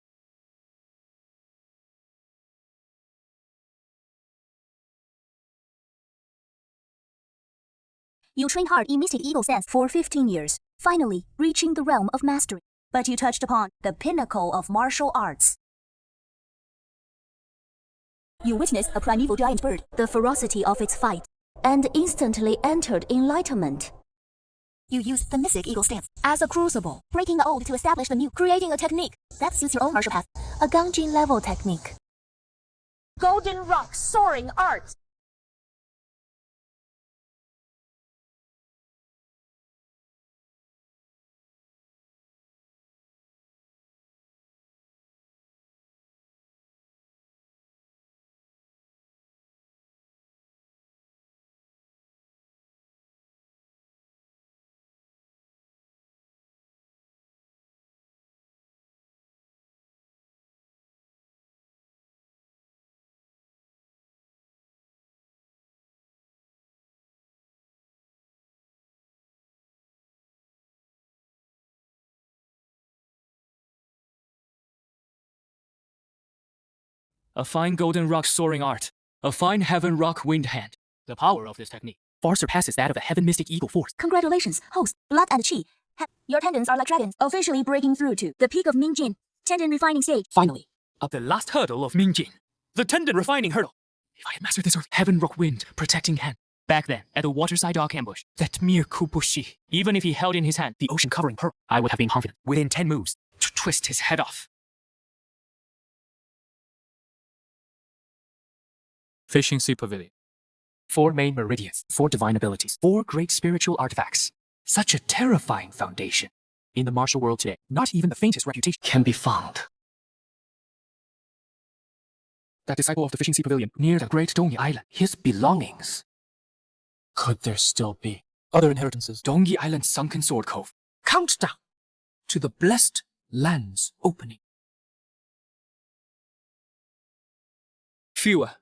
You trained hard in Mystic Eagle Sense for 15 years, finally reaching the realm of mastery. But you touched upon the pinnacle of martial arts. You witnessed a primeval giant bird, the ferocity of its fight, and instantly entered enlightenment. You used the Mystic Eagle Stance as a crucible, breaking the old to establish the new, creating a technique that suits your own martial path, a Ganjin level technique. Golden Rock Soaring Art. A fine golden rock soaring art. A fine heaven rock wind hand. The power of this technique far surpasses that of a heaven mystic eagle force. Congratulations, host, blood and chi. Your tendons are like dragons, officially breaking through to the peak of Minjin, tendon refining stage. Finally, up the last hurdle of Minjin, the tendon refining hurdle. If I had mastered this earth, heaven rock wind, protecting hand. Back then, at the waterside dock ambush, that mere Kubushi, even if he held in his hand the ocean covering pearl, I would have been confident, within 10 moves, to twist his head off. Fishing Sea Pavilion. 4 main meridians, 4 divine abilities, 4 great spiritual artifacts. Such a terrifying foundation. In the martial world today, not even the faintest reputation can be found. That disciple of the Fishing Sea Pavilion, near the great Dongyi Island, his belongings. Could there still be other inheritances? Dongyi Island's sunken sword cove. Countdown to the blessed land's opening. Fewer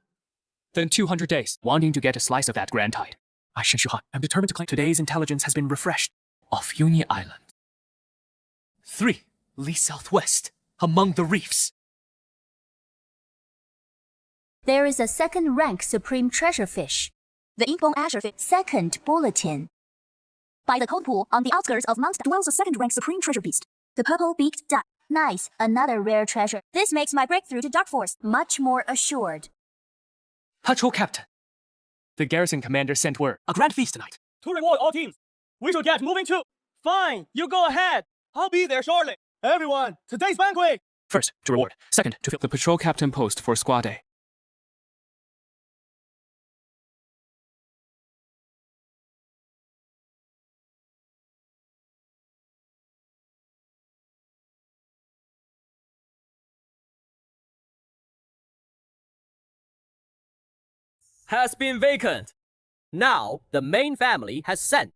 than 200 days, wanting to get a slice of that grand tide. I, Shen Shuhan, am determined to claim today's intelligence has been refreshed. Off Yunyi Island. 3 Li southwest, among the reefs. There is a second-rank supreme treasure fish, the inkbone azurfish. Second bulletin. By the cold pool on the outskirts of Mount dwells a second-rank supreme treasure beast, the purple-beaked duck. Nice, another rare treasure. This makes my breakthrough to Dark Force much more assured. Patrol Captain. The garrison commander sent word. A grand feast tonight. To reward all teams, we shall get moving too. Fine, you go ahead. I'll be there shortly. Everyone, today's banquet. First, to reward. Second, to fill the patrol captain post for squad A. Has been vacant. Now, the main family has sent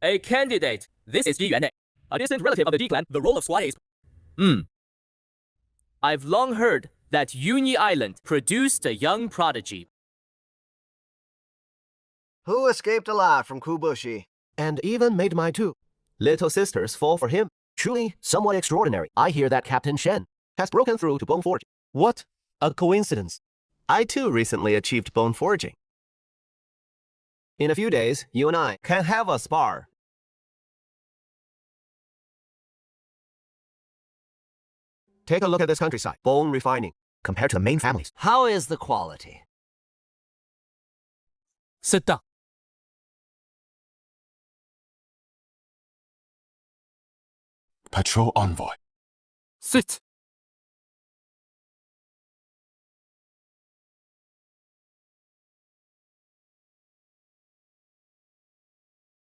a candidate. This is Ji Yuanei, a distant relative of the D clan. The role of squad is... I've long heard that Yunyi Island produced a young prodigy. Who escaped alive from Kubushi, and even made my 2 little sisters fall for him. Truly somewhat extraordinary. I hear that Captain Shen has broken through to bone forging. What a coincidence. I too recently achieved bone forging. In a few days, you and I can have a spar. Take a look at this countryside. Bone refining, compared to the main families. How is the quality? Sit down. Patrol Envoy. Sit.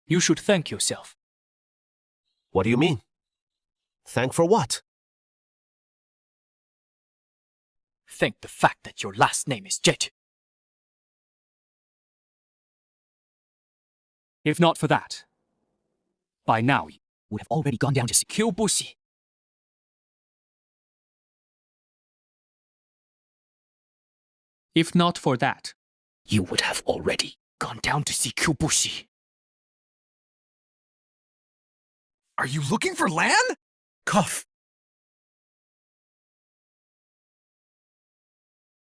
You should thank yourself. What do you mean? Thank for what? Thank the fact that your last name is Jet. If not for that, by now you would have already gone down to see Kyubushi. If not for that, you would have already gone down to see Kyubushi. Are you looking for Lan? Cough.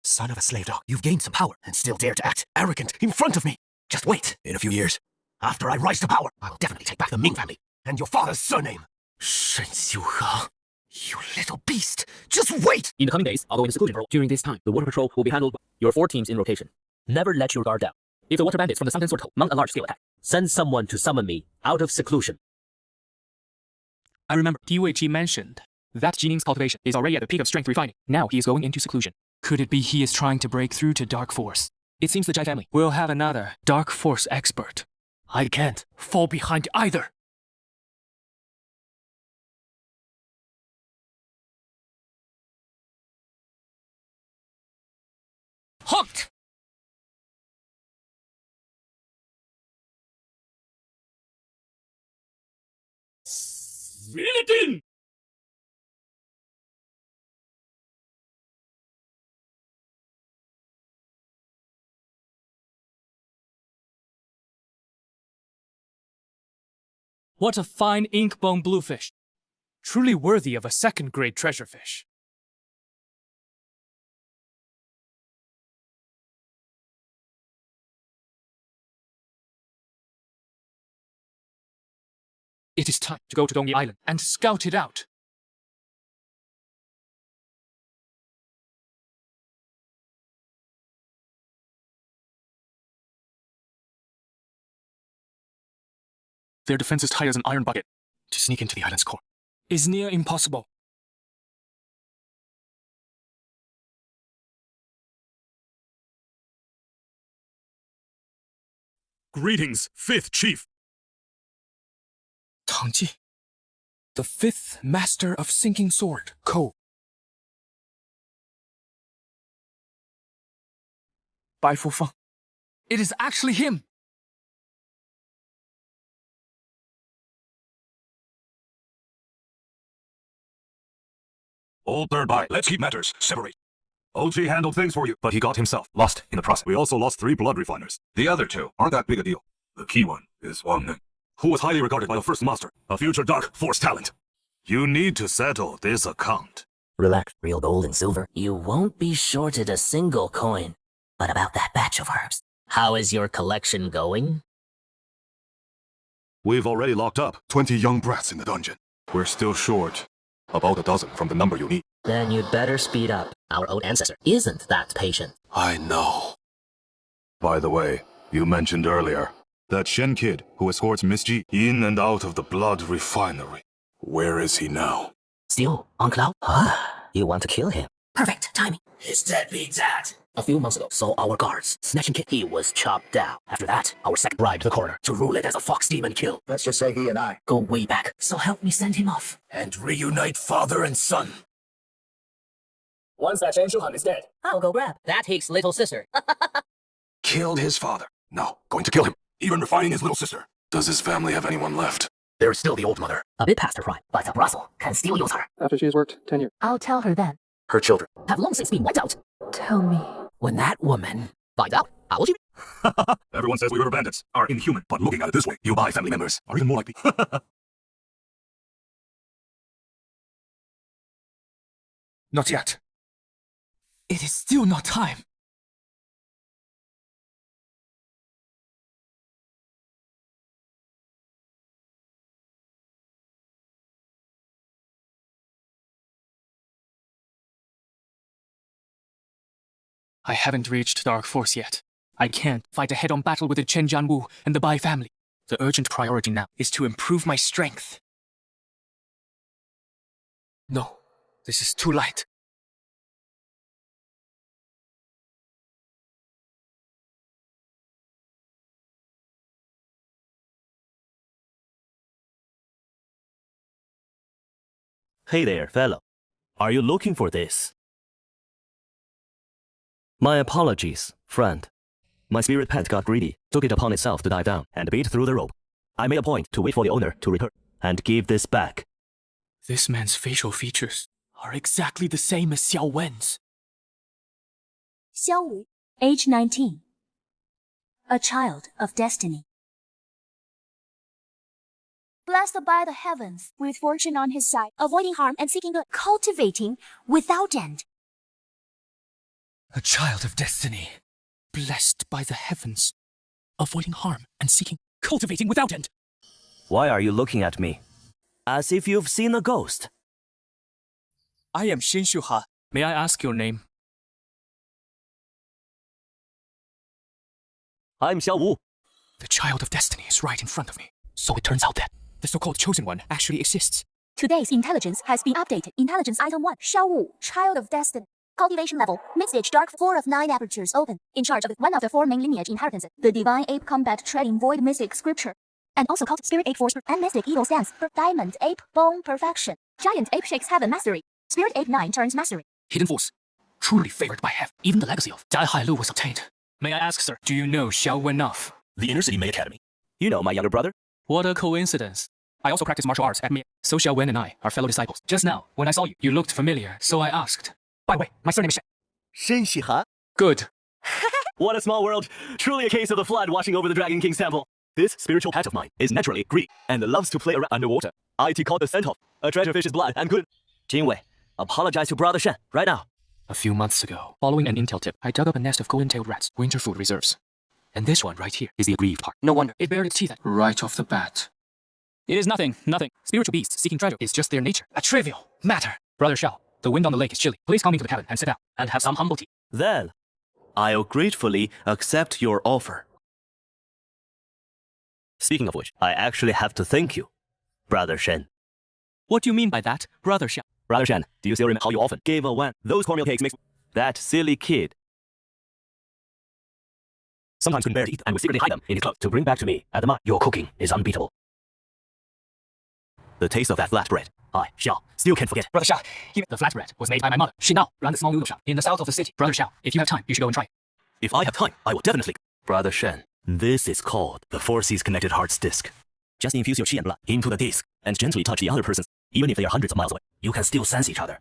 Son of a slave dog, you've gained some power and still dare to act arrogant in front of me. Just wait. In a few years, after I rise to power, I will definitely take back the Ming family and your father's surname. Shen Xiuhe, you little beast. Just wait! In the coming days, I'll go into seclusion patrol. During this time, the water patrol will be handled by your 4 teams in rotation. Never let your guard down. If the water bandits from the sunken sword mount a large-scale attack, send someone to summon me out of seclusion. I remember DUHG mentioned that Jining's cultivation is already at the peak of strength refining. Now he is going into seclusion. Could it be he is trying to break through to Dark Force? It seems the Jai family will have another Dark Force expert. I can't fall behind either. Hooked! Reel it in! What a fine ink-bone bluefish. Truly worthy of a second-grade treasure fish. It is time to go to Dongyi Island and scout it out. Their defense is tight as an iron bucket. To sneak into the island's core is near impossible. Greetings, 5th Chief. Tangji, the 5th Master of Sinking Sword, Ko. Bai Fufeng. It is actually him. Old third Bai, let's keep matters separate. OG handled things for you, but he got himself lost in the process. We also lost 3 blood refiners. The other 2 aren't that big a deal. The key one is Wang Ning, who was highly regarded by the first master, a future Dark Force talent. You need to settle this account. Relax, real gold and silver. You won't be shorted a single coin. But about that batch of herbs, how is your collection going? We've already locked up 20 young brats in the dungeon. We're still short about a dozen from the number you need. Then you'd better speed up. Our old ancestor isn't that patient. I know. By the way, you mentioned earlier that Shen kid who escorts Miss Ji in and out of the blood refinery. Where is he now? Still on cloud? You want to kill him? Perfect timing. His deadbeat dad. A few months ago, saw our guards snatching kid. He was chopped down. After that, our second bribed the coroner to rule it as a fox demon kill. Let's just say he and I Go way back. So help me send him off. and reunite father and son. Once that Chen Shuhan is dead, I'll go grab that Hick's little sister. Killed his father. Now, going to kill him. Even refining his little sister. Does his family have anyone left? There's still the old mother. A bit past her prime, but a brothel can still use her. After she has worked 10 years. I'll tell her then. Her children. Have long since been wiped out. Tell me. When that woman finds out, I will shoot. Everyone says we river bandits are inhuman, but looking at it this way, you Bai family members are even more like me. Not yet. It is still not time. I haven't reached Dark Force yet. I can't fight a head-on battle with the Chen Jianwu and the Bai family. The urgent priority now is to improve my strength. No, this is too light. Hey there, fellow. Are you looking for this? My apologies, friend. My spirit pet got greedy, took it upon itself to dive down and beat through the rope. I made a point to wait for the owner to return and give this back. This man's facial features are exactly the same as Xiao Wen's. Xiao Wu, age 19. A child of destiny. Blessed by the heavens, with fortune on his side, avoiding harm and seeking good, cultivating without end. A child of destiny, blessed by the heavens, avoiding harm and seeking, cultivating without end. Why are you looking at me? As if you've seen a ghost. I am Xin Shuha. May I ask your name? I'm Xiao Wu. The child of destiny is right in front of me. So it turns out that the so-called chosen one actually exists. Today's intelligence has been updated. Intelligence item 1, Xiao Wu, child of destiny. Cultivation level, mid-stage dark, 4 of 9 apertures open. In charge of one of the 4 main lineage inheritances, the divine ape combat treading void mystic scripture. And also called spirit ape force and mystic eagle stance, diamond ape bone perfection. Giant ape shakes heaven mastery. Spirit ape 9 turns mastery. Hidden force, truly favored by heaven. Even the legacy of Dai Hai Lu was obtained. May I ask, sir, do you know Xiao Wen of? The Inner City May Academy. You know my younger brother? What a coincidence. I also practice martial arts at May. So Xiao Wen and I are fellow disciples. Just now, when I saw you, you looked familiar, so I asked. By the way, my surname is Shen. Shen Shiha? Good. What a small world. Truly a case of the flood washing over the Dragon King's temple. This spiritual pet of mine is naturally greedy and loves to play around underwater. IT called the scent of a treasure-fish's blood and good. Jingwei, apologize to Brother Shen right now. A few months ago, following an intel tip, I dug up a nest of golden-tailed rats, winter food reserves. And this one right here is the aggrieved part. No wonder it bared its teeth at right off the bat. It is nothing. Spiritual beasts seeking treasure is just their nature. A trivial matter. Brother Xiao, the wind on the lake is chilly. Please come into the cabin and sit down and have some humble tea. Then, I'll gratefully accept your offer. Speaking of which, I actually have to thank you, Brother Shen. What do you mean by that, Brother Xiao? Brother Shen, do you still remember how you often gave a Wan those cornmeal cakes mixed with that silly kid? Sometimes couldn't bear to eat and would secretly hide them in his clothes to bring back to me at the mine. Your cooking is unbeatable. The taste of that flatbread, I, Xiao, still can't forget. Brother Xiao, the flatbread was made by my mother. She now runs a small noodle shop in the south of the city. Brother Xiao, if you have time, you should go and try it. If I have time, I will definitely. Brother Shen, this is called the 4C's Connected Hearts Disc. Just infuse your qi and blood into the disc and gently touch the other person's. Even if they are hundreds of miles away, you can still sense each other.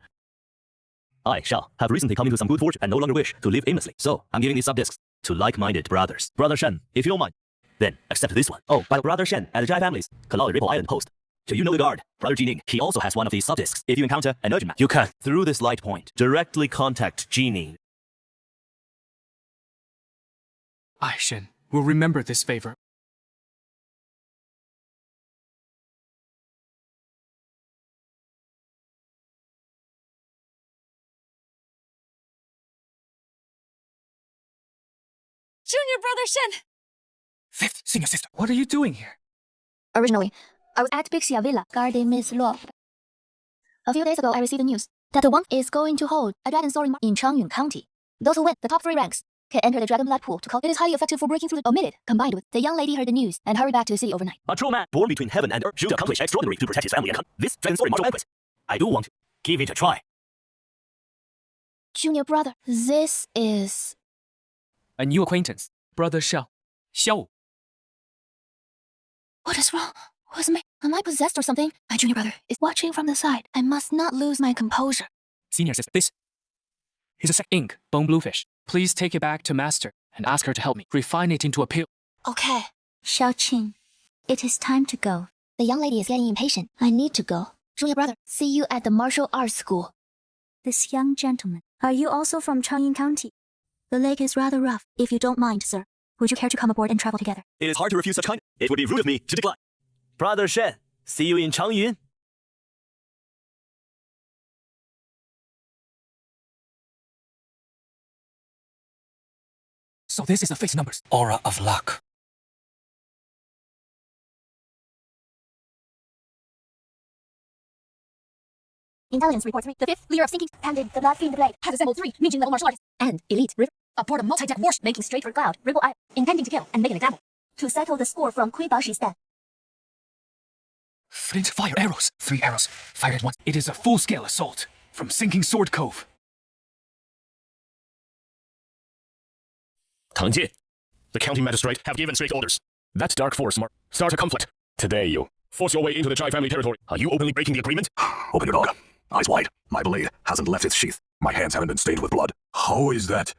I, Xiao, have recently come into some good fortune and no longer wish to live aimlessly. So, I'm giving these sub-discs to like-minded brothers. Brother Shen, if you don't mind, then accept this one. Oh, by Brother Shen at the Jai family's Kalali Ripple Island post. Do you know the guard, Brother Jining? He also has one of these sub-discs. If you encounter an urgent match, you can, through this light point, directly contact Jining. I, Shen, will remember this favor. Junior Brother Shen! Fifth senior sister, what are you doing here? Originally, I was at Bixia Villa, guarding Miss Luo. A few days ago, I received the news that the Wang is going to hold a dragon soaring in Changyun County. Those who win the top 3 ranks can enter the dragon blood pool to call. It is highly effective for breaking through the omitted. Combined with the young lady heard the news and hurried back to the city overnight. A true man born between heaven and earth should accomplish extraordinary to protect his family and country. This dragon soaring martial banquet. I do want to give it a try. Junior brother, this is... A new acquaintance, Brother Xiao. Xiao. What is wrong with me? Am I possessed or something? My junior brother is watching from the side. I must not lose my composure. Senior sister, this is a sec ink, bone bluefish. Please take it back to master and ask her to help me refine it into a pill. Okay. Xiao Qing, it is time to go. The young lady is getting impatient. I need to go. Junior brother, see you at the martial arts school. This young gentleman, are you also from Changyun County? The lake is rather rough. If you don't mind, sir, would you care to come aboard and travel together? It is hard to refuse such kindness. It would be rude of me to decline. Brother Shen, see you in Changyun. So this is the face numbers. Aura of luck. Intelligence report 3. The 5th leader of sinking, handed the Blood Fiend Blade, has assembled 3 Mijin level martial artists and elite river aboard a multi-deck warship making straight for Cloud, Ripple Island, intending to kill and make an example to settle the score from Kui Baoshi's death. Flint fire arrows. 3 arrows. Fired at once. It is a full-scale assault from Sinking Sword Cove. 唐介, the county magistrate have given strict orders. That dark force mark start a conflict. Today you force your way into the Jai family territory. Are you openly breaking the agreement? Open your dog. Eyes wide. My blade hasn't left its sheath. My hands haven't been stained with blood. How is that?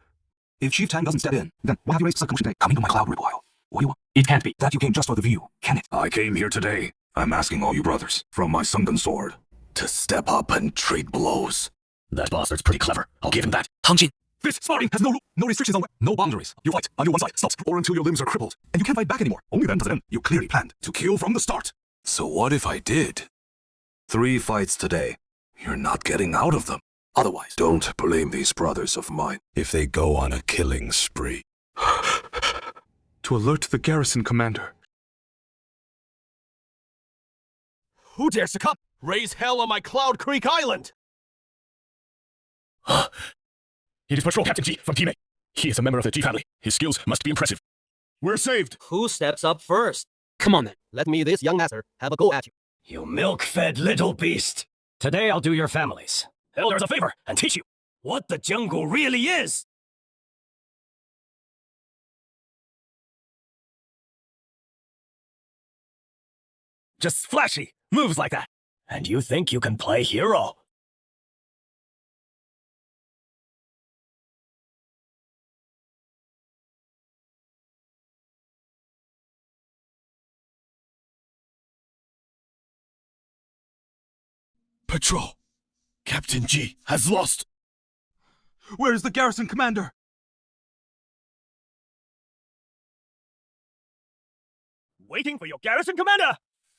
If Chief Tang doesn't step in, then why have you raised such a commotion today? Coming to my cloud rip while. What do you want? It can't be that you came just for the view, can it? I came here today. I'm asking all you brothers, from my sunken sword, to step up and trade blows. That bastard's pretty clever. I'll give him that. Tang Jin, this sparring has no rule, no restrictions on no boundaries. You fight on your one side, stops, or until your limbs are crippled, and you can't fight back anymore. Only then does it end. You clearly planned to kill from the start. So what if I did? 3 fights today. You're not getting out of them. Otherwise, don't blame these brothers of mine if they go on a killing spree. To alert the garrison commander. Who dares to come? Raise hell on my Cloud Creek Island! It is Patrol Captain G from Team A. He is a member of the G family. His skills must be impressive. We're saved. Who steps up first? Come on then. Let me, this young master, have a go at you. You milk-fed little beast. Today I'll do your families, elders a favor, and teach you what the jungle really is. Just flashy moves like that. And you think you can play hero? Patrol. Captain G has lost. Where is the garrison commander? Waiting for your garrison commander!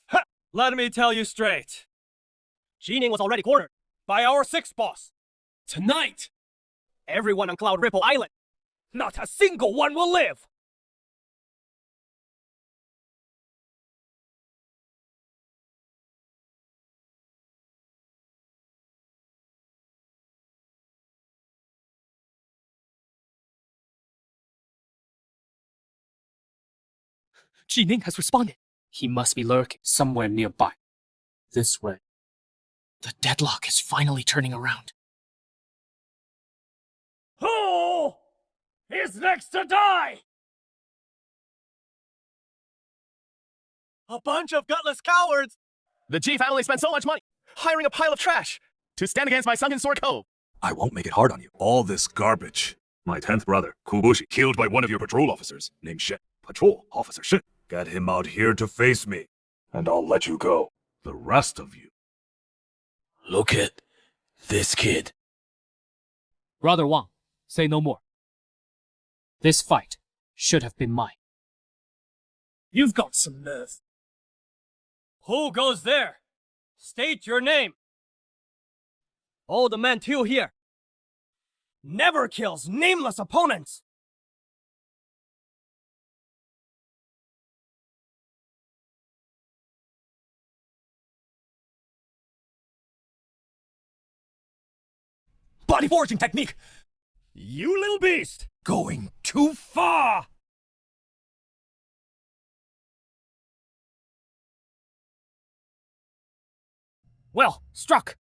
Ha! Let me tell you straight. Jining was already cornered by our 6th boss. Tonight, everyone on Cloud Ripple Island, not a single one will live! Jining has responded. He must be lurking somewhere nearby. This way. The deadlock is finally turning around. Who is next to die? A bunch of gutless cowards! The G family spent so much money hiring a pile of trash to stand against my sunken sword cove. I won't make it hard on you. All this garbage. My 10th brother, Kubushi, killed by one of your patrol officers named Shen. Patrol Officer Shen. Get him out here to face me, and I'll let you go. The rest of you. Look at this kid. Brother Wang, say no more. This fight should have been mine. You've got some nerve. Who goes there? State your name. All the men till here. Never kills nameless opponents. Body forging technique! You little beast! Going too far! Well, struck!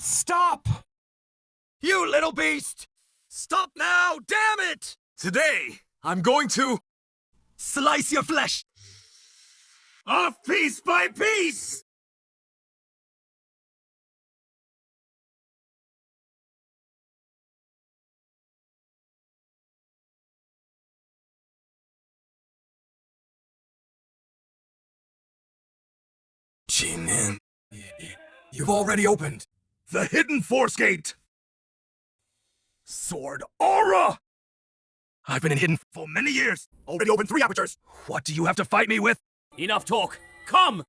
Stop! You little beast! Stop now, damn it! Today, I'm going to slice your flesh off piece by piece! Jinin, you've already opened the hidden force gate! Sword aura! I've been in hidden for many years. Already opened 3 apertures. What do you have to fight me with? Enough talk. Come!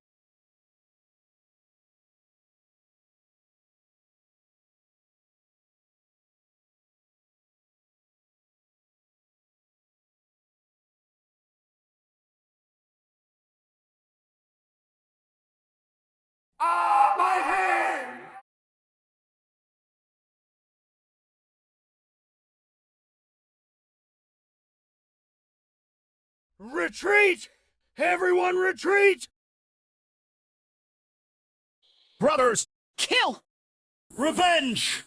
My hand! Retreat! Everyone retreat! Brothers, Kill! Revenge!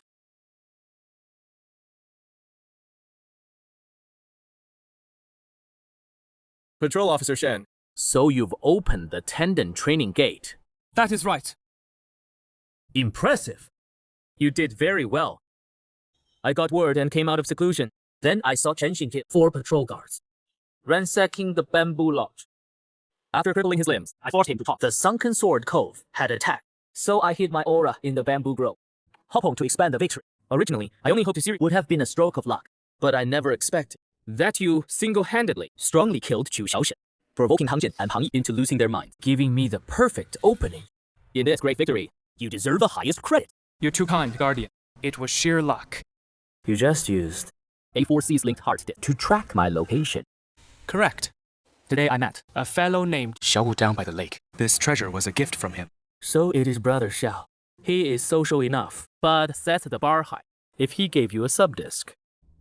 Patrol Officer Shen, So you've opened the tendon training gate. That is right. Impressive. You did very well. I got word and came out of seclusion. Then I saw Chen Xin kill 4 patrol guards, ransacking the bamboo lodge. After crippling his limbs, I forced him to talk. The sunken sword cove had attacked, so I hid my aura in the bamboo grove, hoping to expand the victory. Originally, I only hoped to see it would have been a stroke of luck, but I never expected that you single-handedly strongly killed Chu Xiaoshen, provoking Tang Jin and Pang Yi into losing their minds, giving me the perfect opening. In this great victory, you deserve the highest credit. You're too kind, Guardian. It was sheer luck. You just used A4C's linked heart to track my location. Correct. Today I met a fellow named Xiao down by the lake. This treasure was a gift from him. So it is Brother Xiao. He is social enough, but sets the bar high. If he gave you a subdisk,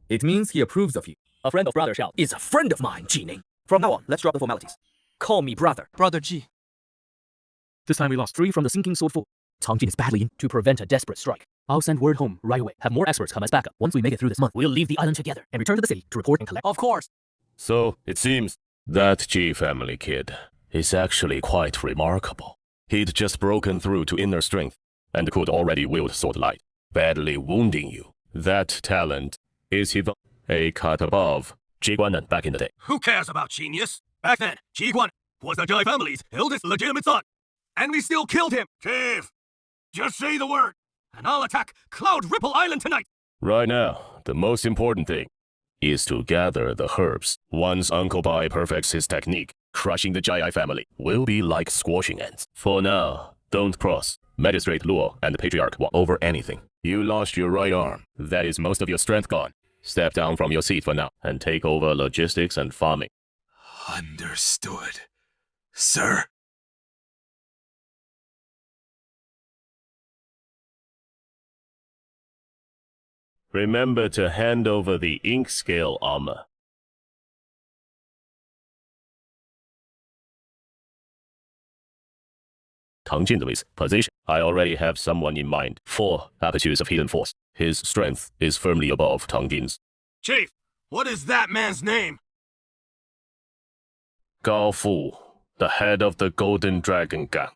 it means he approves of you. A friend of Brother Xiao is a friend of mine, Jining. From now on, let's drop the formalities. Call me brother. Brother Ji. This time we lost 3 from the sinking sword fool. Tang Jin is badly in to prevent a desperate strike. I'll send word home right away. Have more experts come as backup. Once we make it through this month, we'll leave the island together and return to the city to report and collect. Of course. So, it seems that G family kid is actually quite remarkable. He'd just broken through to inner strength and could already wield sword light, badly wounding you. That talent is even a cut above Ji Guanan back in the day. Who cares about genius? Back then, Ji Guan was the Zhai family's eldest legitimate son. And we still killed him. Chief, just say the word, and I'll attack Cloud Ripple Island tonight. Right now, the most important thing is to gather the herbs. Once Uncle Bai perfects his technique, crushing the Jai family will be like squashing ants. For now, don't cross Magistrate Luo and the Patriarch over anything. You lost your right arm. That is most of your strength gone. Step down from your seat for now and take over logistics and farming. Understood, sir. Remember to hand over the ink scale armor. Tang Jin's position. I already have someone in mind for Apertures of Hidden Force. His strength is firmly above Tang Jin's. Chief, what is that man's name? Gao Fu, the head of the Golden Dragon Gang.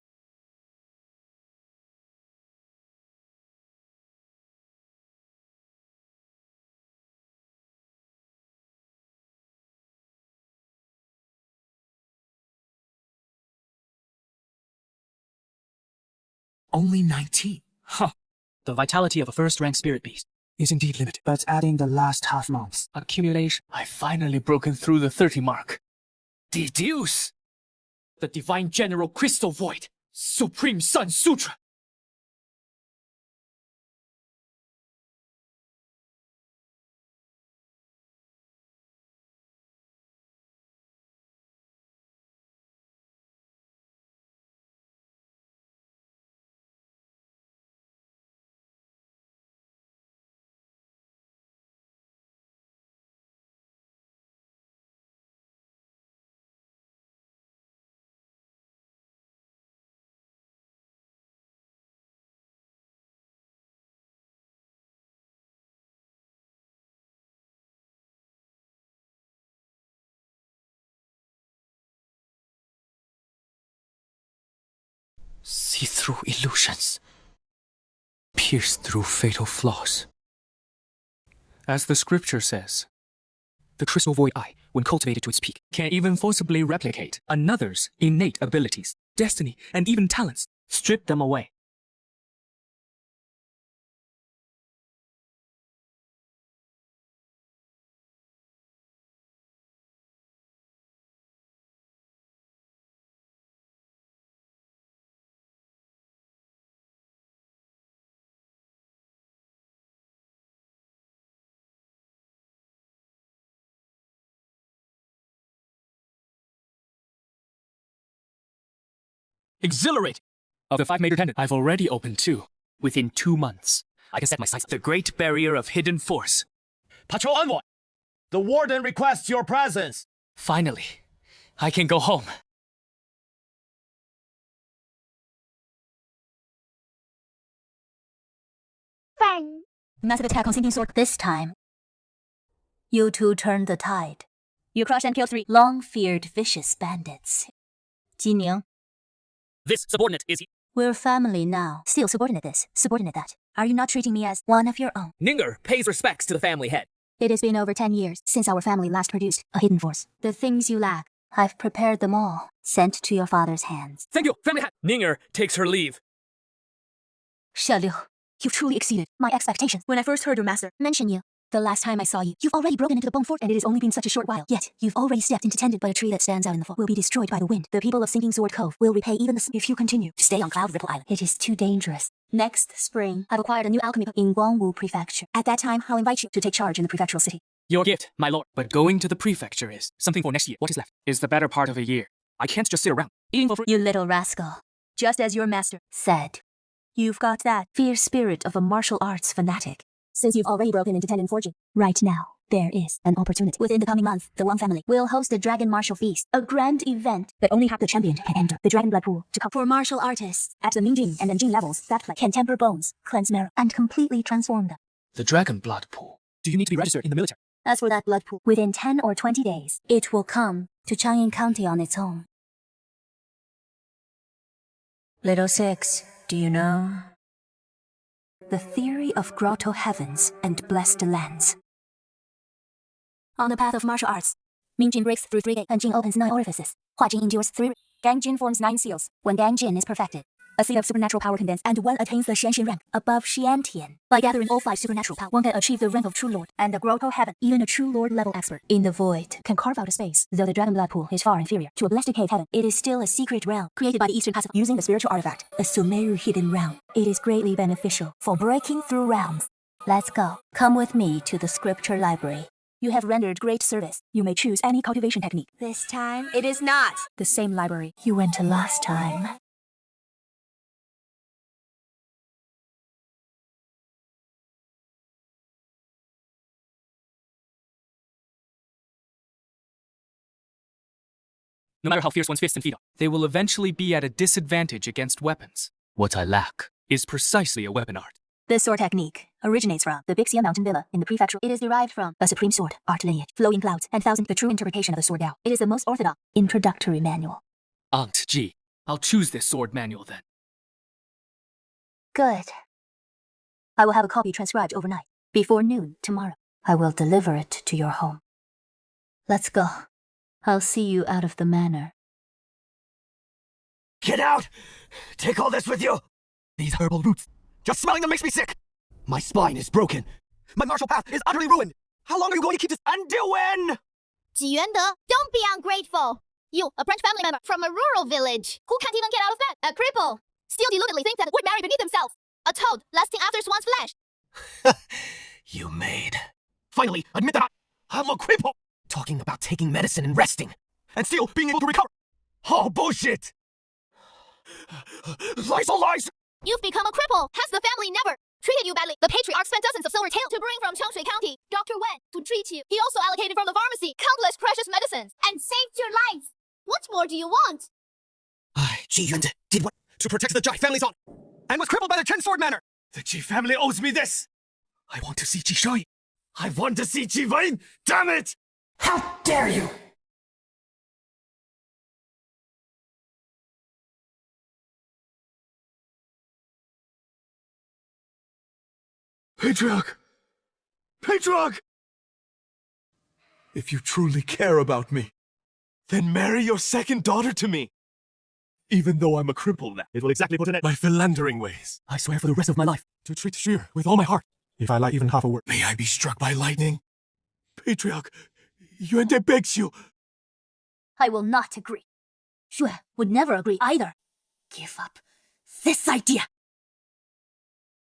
Only 19. Huh. The vitality of a first-rank spirit beast is indeed limited. But adding the last half month's accumulation, I've finally broken through the 30 mark. Deduce! The Divine General Crystal Void, Supreme Sun Sutra. See through illusions. Pierce through fatal flaws. As the scripture says, the crystal void eye, when cultivated to its peak, can even forcibly replicate another's innate abilities, destiny, and even talents. Strip them away. Exhilarate! Of the 5 major tendons, I've already opened 2. Within 2 months, I can set my sights on the Great Barrier of Hidden Force. Patrol Envoy! The Warden requests your presence! Finally, I can go home. Bang! Massive attack on sinking sword. This time, you two turned the tide. You crush and kill 3 long-feared vicious bandits. Jining, This subordinate is we're family now. Still subordinate this, subordinate that. Are you not treating me as one of your own? Ninger pays respects to the family head. It has been over 10 years since our family last produced a hidden force. The things you lack, I've prepared them all, sent to your father's hands. Thank you, family head. Ninger takes her leave. Xiaoliu, you truly exceeded my expectations. When I first heard your master mention you, the last time I saw you, you've already broken into the Bone Fort, and it has only been such a short while. Yet, you've already stepped into tendon, but a tree that stands out in the fall will be destroyed by the wind. The people of Sinking Sword Cove will repay even the if you continue to stay on Cloud Ripple Island. It is too dangerous. Next spring, I've acquired a new alchemy in Guangwu Prefecture. At that time, I'll invite you to take charge in the prefectural city. Your gift, my lord. But going to the prefecture is something for next year. What is left is the better part of a year. I can't just sit around, eating for free. You little rascal. Just as your master said, you've got that fierce spirit of a martial arts fanatic. Since you've already broken into tendon forging, right now, there is an opportunity. Within the coming month, the Wang family will host a Dragon Martial Feast, a grand event that only half the champion can enter. The Dragon Blood Pool to come for martial artists at the Mingjing and Nanjing levels that play can temper bones, cleanse marrow, and completely transform them. The Dragon Blood Pool. Do you need to be registered in the military? As for that blood pool, within 10 or 20 days, it will come to Chang'an County on its own. Little Six, do you know? The theory of grotto heavens and blessed lands. On the path of martial arts, Mingjin breaks through 3 gates, and Jin opens 9 orifices. Huajin endures 3 Gangjin forms 9 seals. When Gangjin is perfected, a seed of supernatural power condensed, and one attains the Xianxin rank above Xiantian. By gathering all 5 supernatural power, one can achieve the rank of True Lord and the Grotto Heaven. Even a True Lord level expert in the void can carve out a space. Though the Dragon Blood Pool is far inferior to a Blessed Cave Heaven, it is still a secret realm created by the Eastern Pacific using the spiritual artifact, a Sumeru hidden realm. It is greatly beneficial for breaking through realms. Let's go. Come with me to the scripture library. You have rendered great service. You may choose any cultivation technique. This time, it is not the same library you went to last time. No matter how fierce one's fists and feet are, they will eventually be at a disadvantage against weapons. What I lack is precisely a weapon art. This sword technique originates from the Bixia Mountain Villa in the prefecture. It is derived from a supreme sword, art lineage, flowing clouds, and thousand. The true interpretation of the sword Dao. It is the most orthodox introductory manual. Aunt G, I'll choose this sword manual then. Good. I will have a copy transcribed overnight. Before noon tomorrow, I will deliver it to your home. Let's go. I'll see you out of the manor. Get out! Take all this with you! These herbal roots. Just smelling them makes me sick! My spine is broken. My martial path is utterly ruined. How long are you going to keep this undoing? Ji Yuande, don't be ungrateful. You, a French family member from a rural village, who can't even get out of bed, a cripple, still deludedly think that would marry beneath himself. A toad lasting after swan's flesh. You maid. Finally, admit that I'm a cripple! Talking about taking medicine and resting, and still being able to recover. Oh, bullshit! Lies, all lies! You've become a cripple. Has the family never treated you badly? The patriarch spent dozens of silver tael to bring from Changshui County Dr. Wen to treat you. He also allocated from the pharmacy countless precious medicines and saved your life. What more do you want? Ji Yuande did what to protect the Jai family's honor, and was crippled by the Chen Sword Manor. The Ji family owes me this. I want to see Ji Shui. I want to see Ji Wen. Damn it! How dare you! Patriarch! Patriarch! If you truly care about me, then marry your second daughter to me. Even though I'm a cripple now, it will exactly put an end to my philandering ways. I swear for the rest of my life to treat Shir with all my heart. If I lie even half a word, may I be struck by lightning. Patriarch, Yuande begs you. I will not agree. Xue would never agree either. Give up this idea.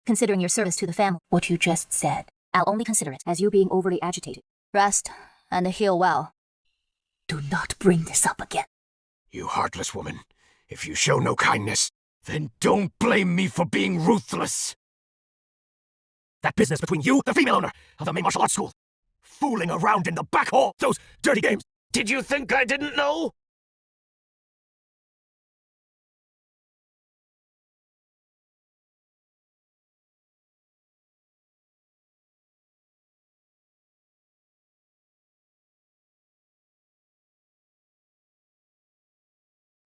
Considering your service to the family, what you just said, I'll only consider it as you being overly agitated. Rest and heal well. Do not bring this up again. You heartless woman. If you show no kindness, Then don't blame me for being ruthless. That business between you, the female owner of the main martial arts school, fooling around in the back hall, those dirty games. Did you think I didn't know?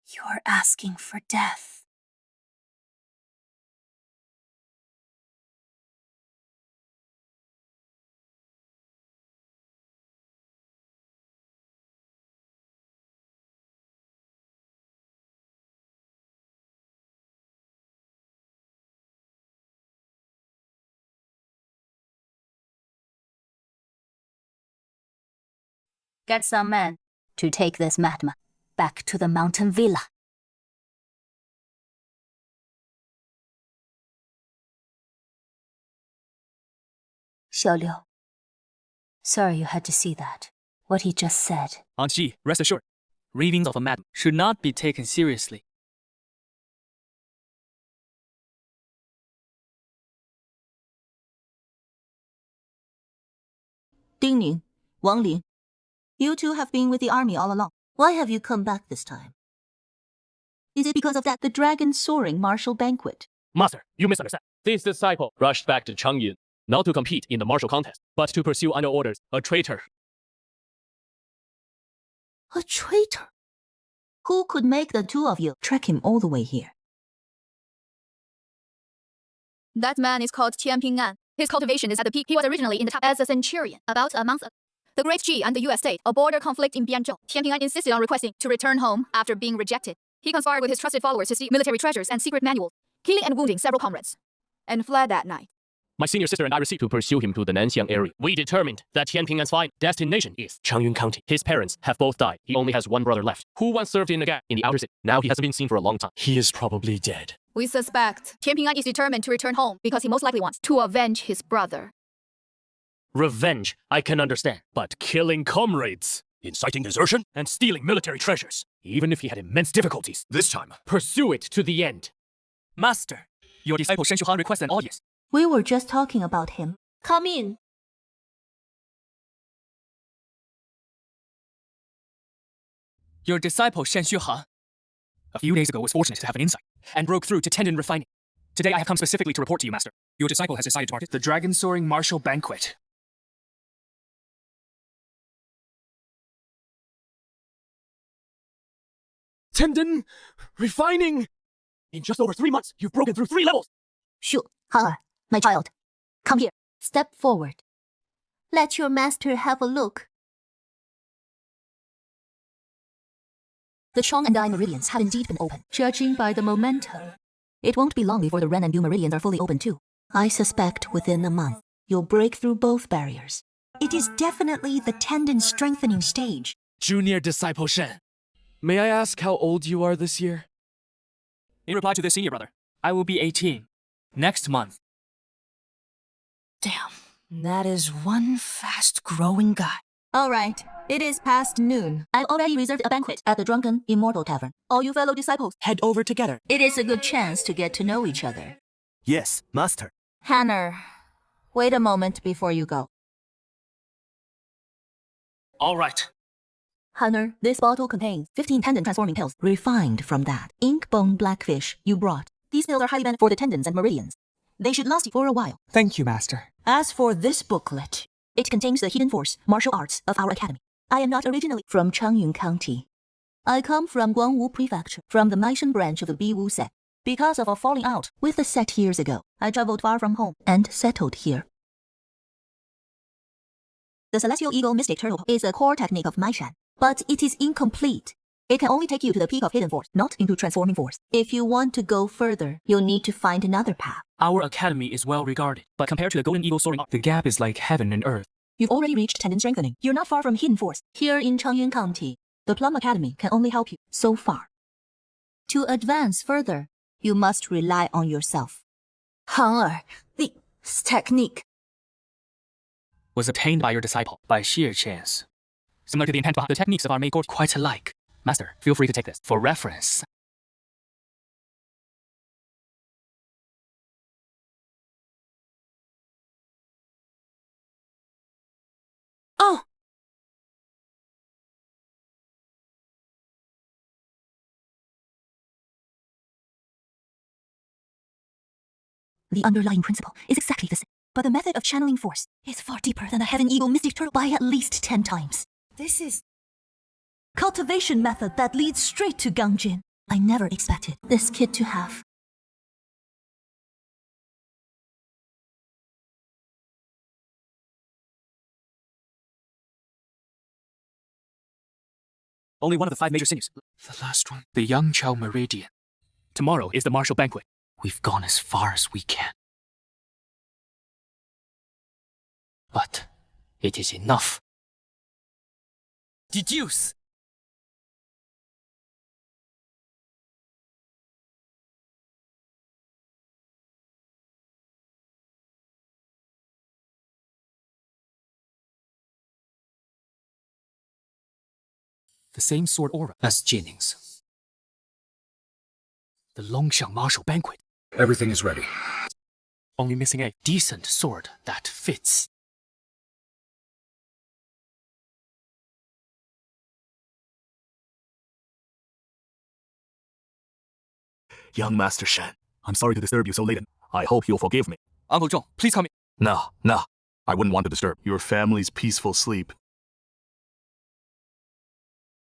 You're asking for death. Get some men to take this madman back to the mountain villa. Xiaoliu, sorry you had to see that. What he just said. Aunt Ji, rest assured, ravings of a madman should not be taken seriously. Ding Ning, Wang Ling, you two have been with the army all along. Why have you come back this time? Is it because of the dragon soaring martial banquet? Master, you misunderstand. This disciple rushed back to Changyun, not to compete in the martial contest, but to pursue under orders a traitor. A traitor? Who could make the two of you trek him all the way here? That man is called Tian Ping'an. His cultivation is at the peak. He was originally in the top as a centurion about a month ago. The Great Qi and the U.S. state, a border conflict in Bianzhou. Tian Ping'an insisted on requesting to return home after being rejected. He conspired with his trusted followers to steal military treasures and secret manuals, killing and wounding several comrades, and fled that night. My senior sister and I received to pursue him to the Nanxiang area. We determined that Tian Ping'an's final destination is Changyun County. His parents have both died. He only has one brother left, who once served in the gang in the outer city. Now he hasn't been seen for a long time. He is probably dead. We suspect Tian Ping'an is determined to return home because he most likely wants to avenge his brother. Revenge, I can understand, but killing comrades, inciting desertion, and stealing military treasures, even if he had immense difficulties, this time, pursue it to the end. Master, your disciple Shen Shuhan requests an audience. We were just talking about him. Come in. Your disciple Shen Shuhan, a few days ago, was fortunate to have an insight and broke through to tendon refining. Today I have come specifically to report to you, Master. Your disciple has decided to target the dragon soaring martial banquet. Tendon refining! In just over 3 months, you've broken through 3 levels! Shu, Hang, my child, come here. Step forward. Let your master have a look. The Chong and Dai meridians have indeed been opened. Judging by the momentum, it won't be long before the Ren and Yu meridians are fully open too. I suspect within a month, you'll break through both barriers. It is definitely the tendon strengthening stage. Junior disciple Shen, may I ask how old you are this year? In reply to this senior brother, I will be 18 next month. Damn, that is one fast-growing guy. All right, it is past noon. I've already reserved a banquet at the Drunken Immortal Tavern. All you fellow disciples, head over together. It is a good chance to get to know each other. Yes, Master. Hanner, wait a moment before you go. All right. Hanner, this bottle contains 15 tendon transforming pills, refined from that ink-bone blackfish you brought. These pills are highly beneficial for the tendons and meridians. They should last you for a while. Thank you, Master. As for this booklet, it contains the hidden force, martial arts of our academy. I am not originally from Changyun County. I come from Guangwu Prefecture, from the Maishan branch of the Biwu sect. Because of a falling out with the sect years ago, I traveled far from home and settled here. The Celestial Eagle Mystic Turtle is a core technique of Maishan, but it is incomplete. It can only take you to the peak of hidden force, not into transforming force. If you want to go further, you'll need to find another path. Our academy is well regarded, but compared to the Golden Eagle soaring up, the gap is like heaven and earth. You've already reached tendon strengthening. You're not far from hidden force. Here in Changyun County, the Plum Academy can only help you so far. To advance further, you must rely on yourself. Hang, this technique was obtained by your disciple by sheer chance. Similar to the intent behind the techniques of our main course, quite alike. Master, feel free to take this for reference. The underlying principle is exactly the same, but the method of channeling force is far deeper than the Heaven Eagle Mystic Turtle by at least 10 times. This is cultivation method that leads straight to Gangjin. I never expected this kid to have. Only one of the 5 major sinews. The last one. The Young Chow Meridian. Tomorrow is the martial banquet. We've gone as far as we can. But it is enough. Deduce! The same sword aura as Jinning's. The Longxiang martial banquet. Everything is ready. Only missing a decent sword that fits. Young Master Shen, I'm sorry to disturb you so late. I hope you'll forgive me. Uncle Zhong, please come in. No. I wouldn't want to disturb your family's peaceful sleep.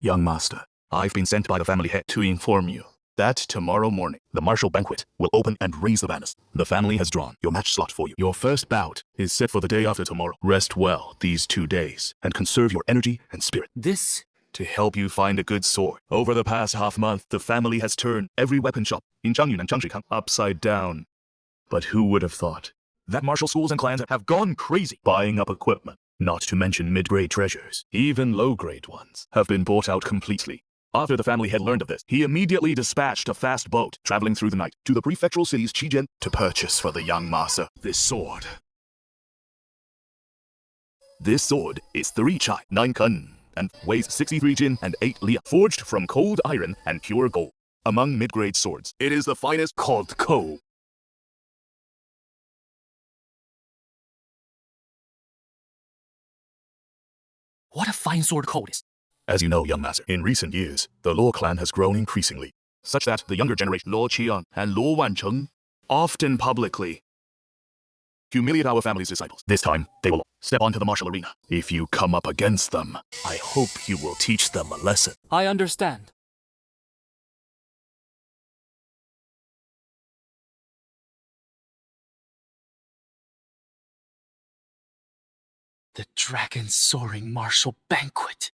Young Master, I've been sent by the family head to inform you that tomorrow morning, the martial banquet will open and raise the banners. The family has drawn your match slot for you. Your first bout is set for the day after tomorrow. Rest well these 2 days and conserve your energy and spirit. This to help you find a good sword. Over the past half-month, the family has turned every weapon shop in Zhangyun and Zhangzhikang upside down. But who would have thought that martial schools and clans have gone crazy buying up equipment, not to mention mid-grade treasures. Even low-grade ones have been bought out completely. After the family had learned of this, he immediately dispatched a fast boat traveling through the night to the prefectural city's Qijian to purchase for the young master this sword. This sword is 3 chai, 9 kun, and weighs 63 jin and 8 lia, forged from cold iron and pure gold. Among mid-grade swords, it is the finest called Ko. What a fine sword code is. As you know, young master, in recent years, the Luo clan has grown increasingly, such that the younger generation, Luo Qian and Luo Wancheng, often publicly humiliate our family's disciples. This time, they will step onto the martial arena. If you come up against them, I hope you will teach them a lesson. I understand. The dragon soaring martial banquet.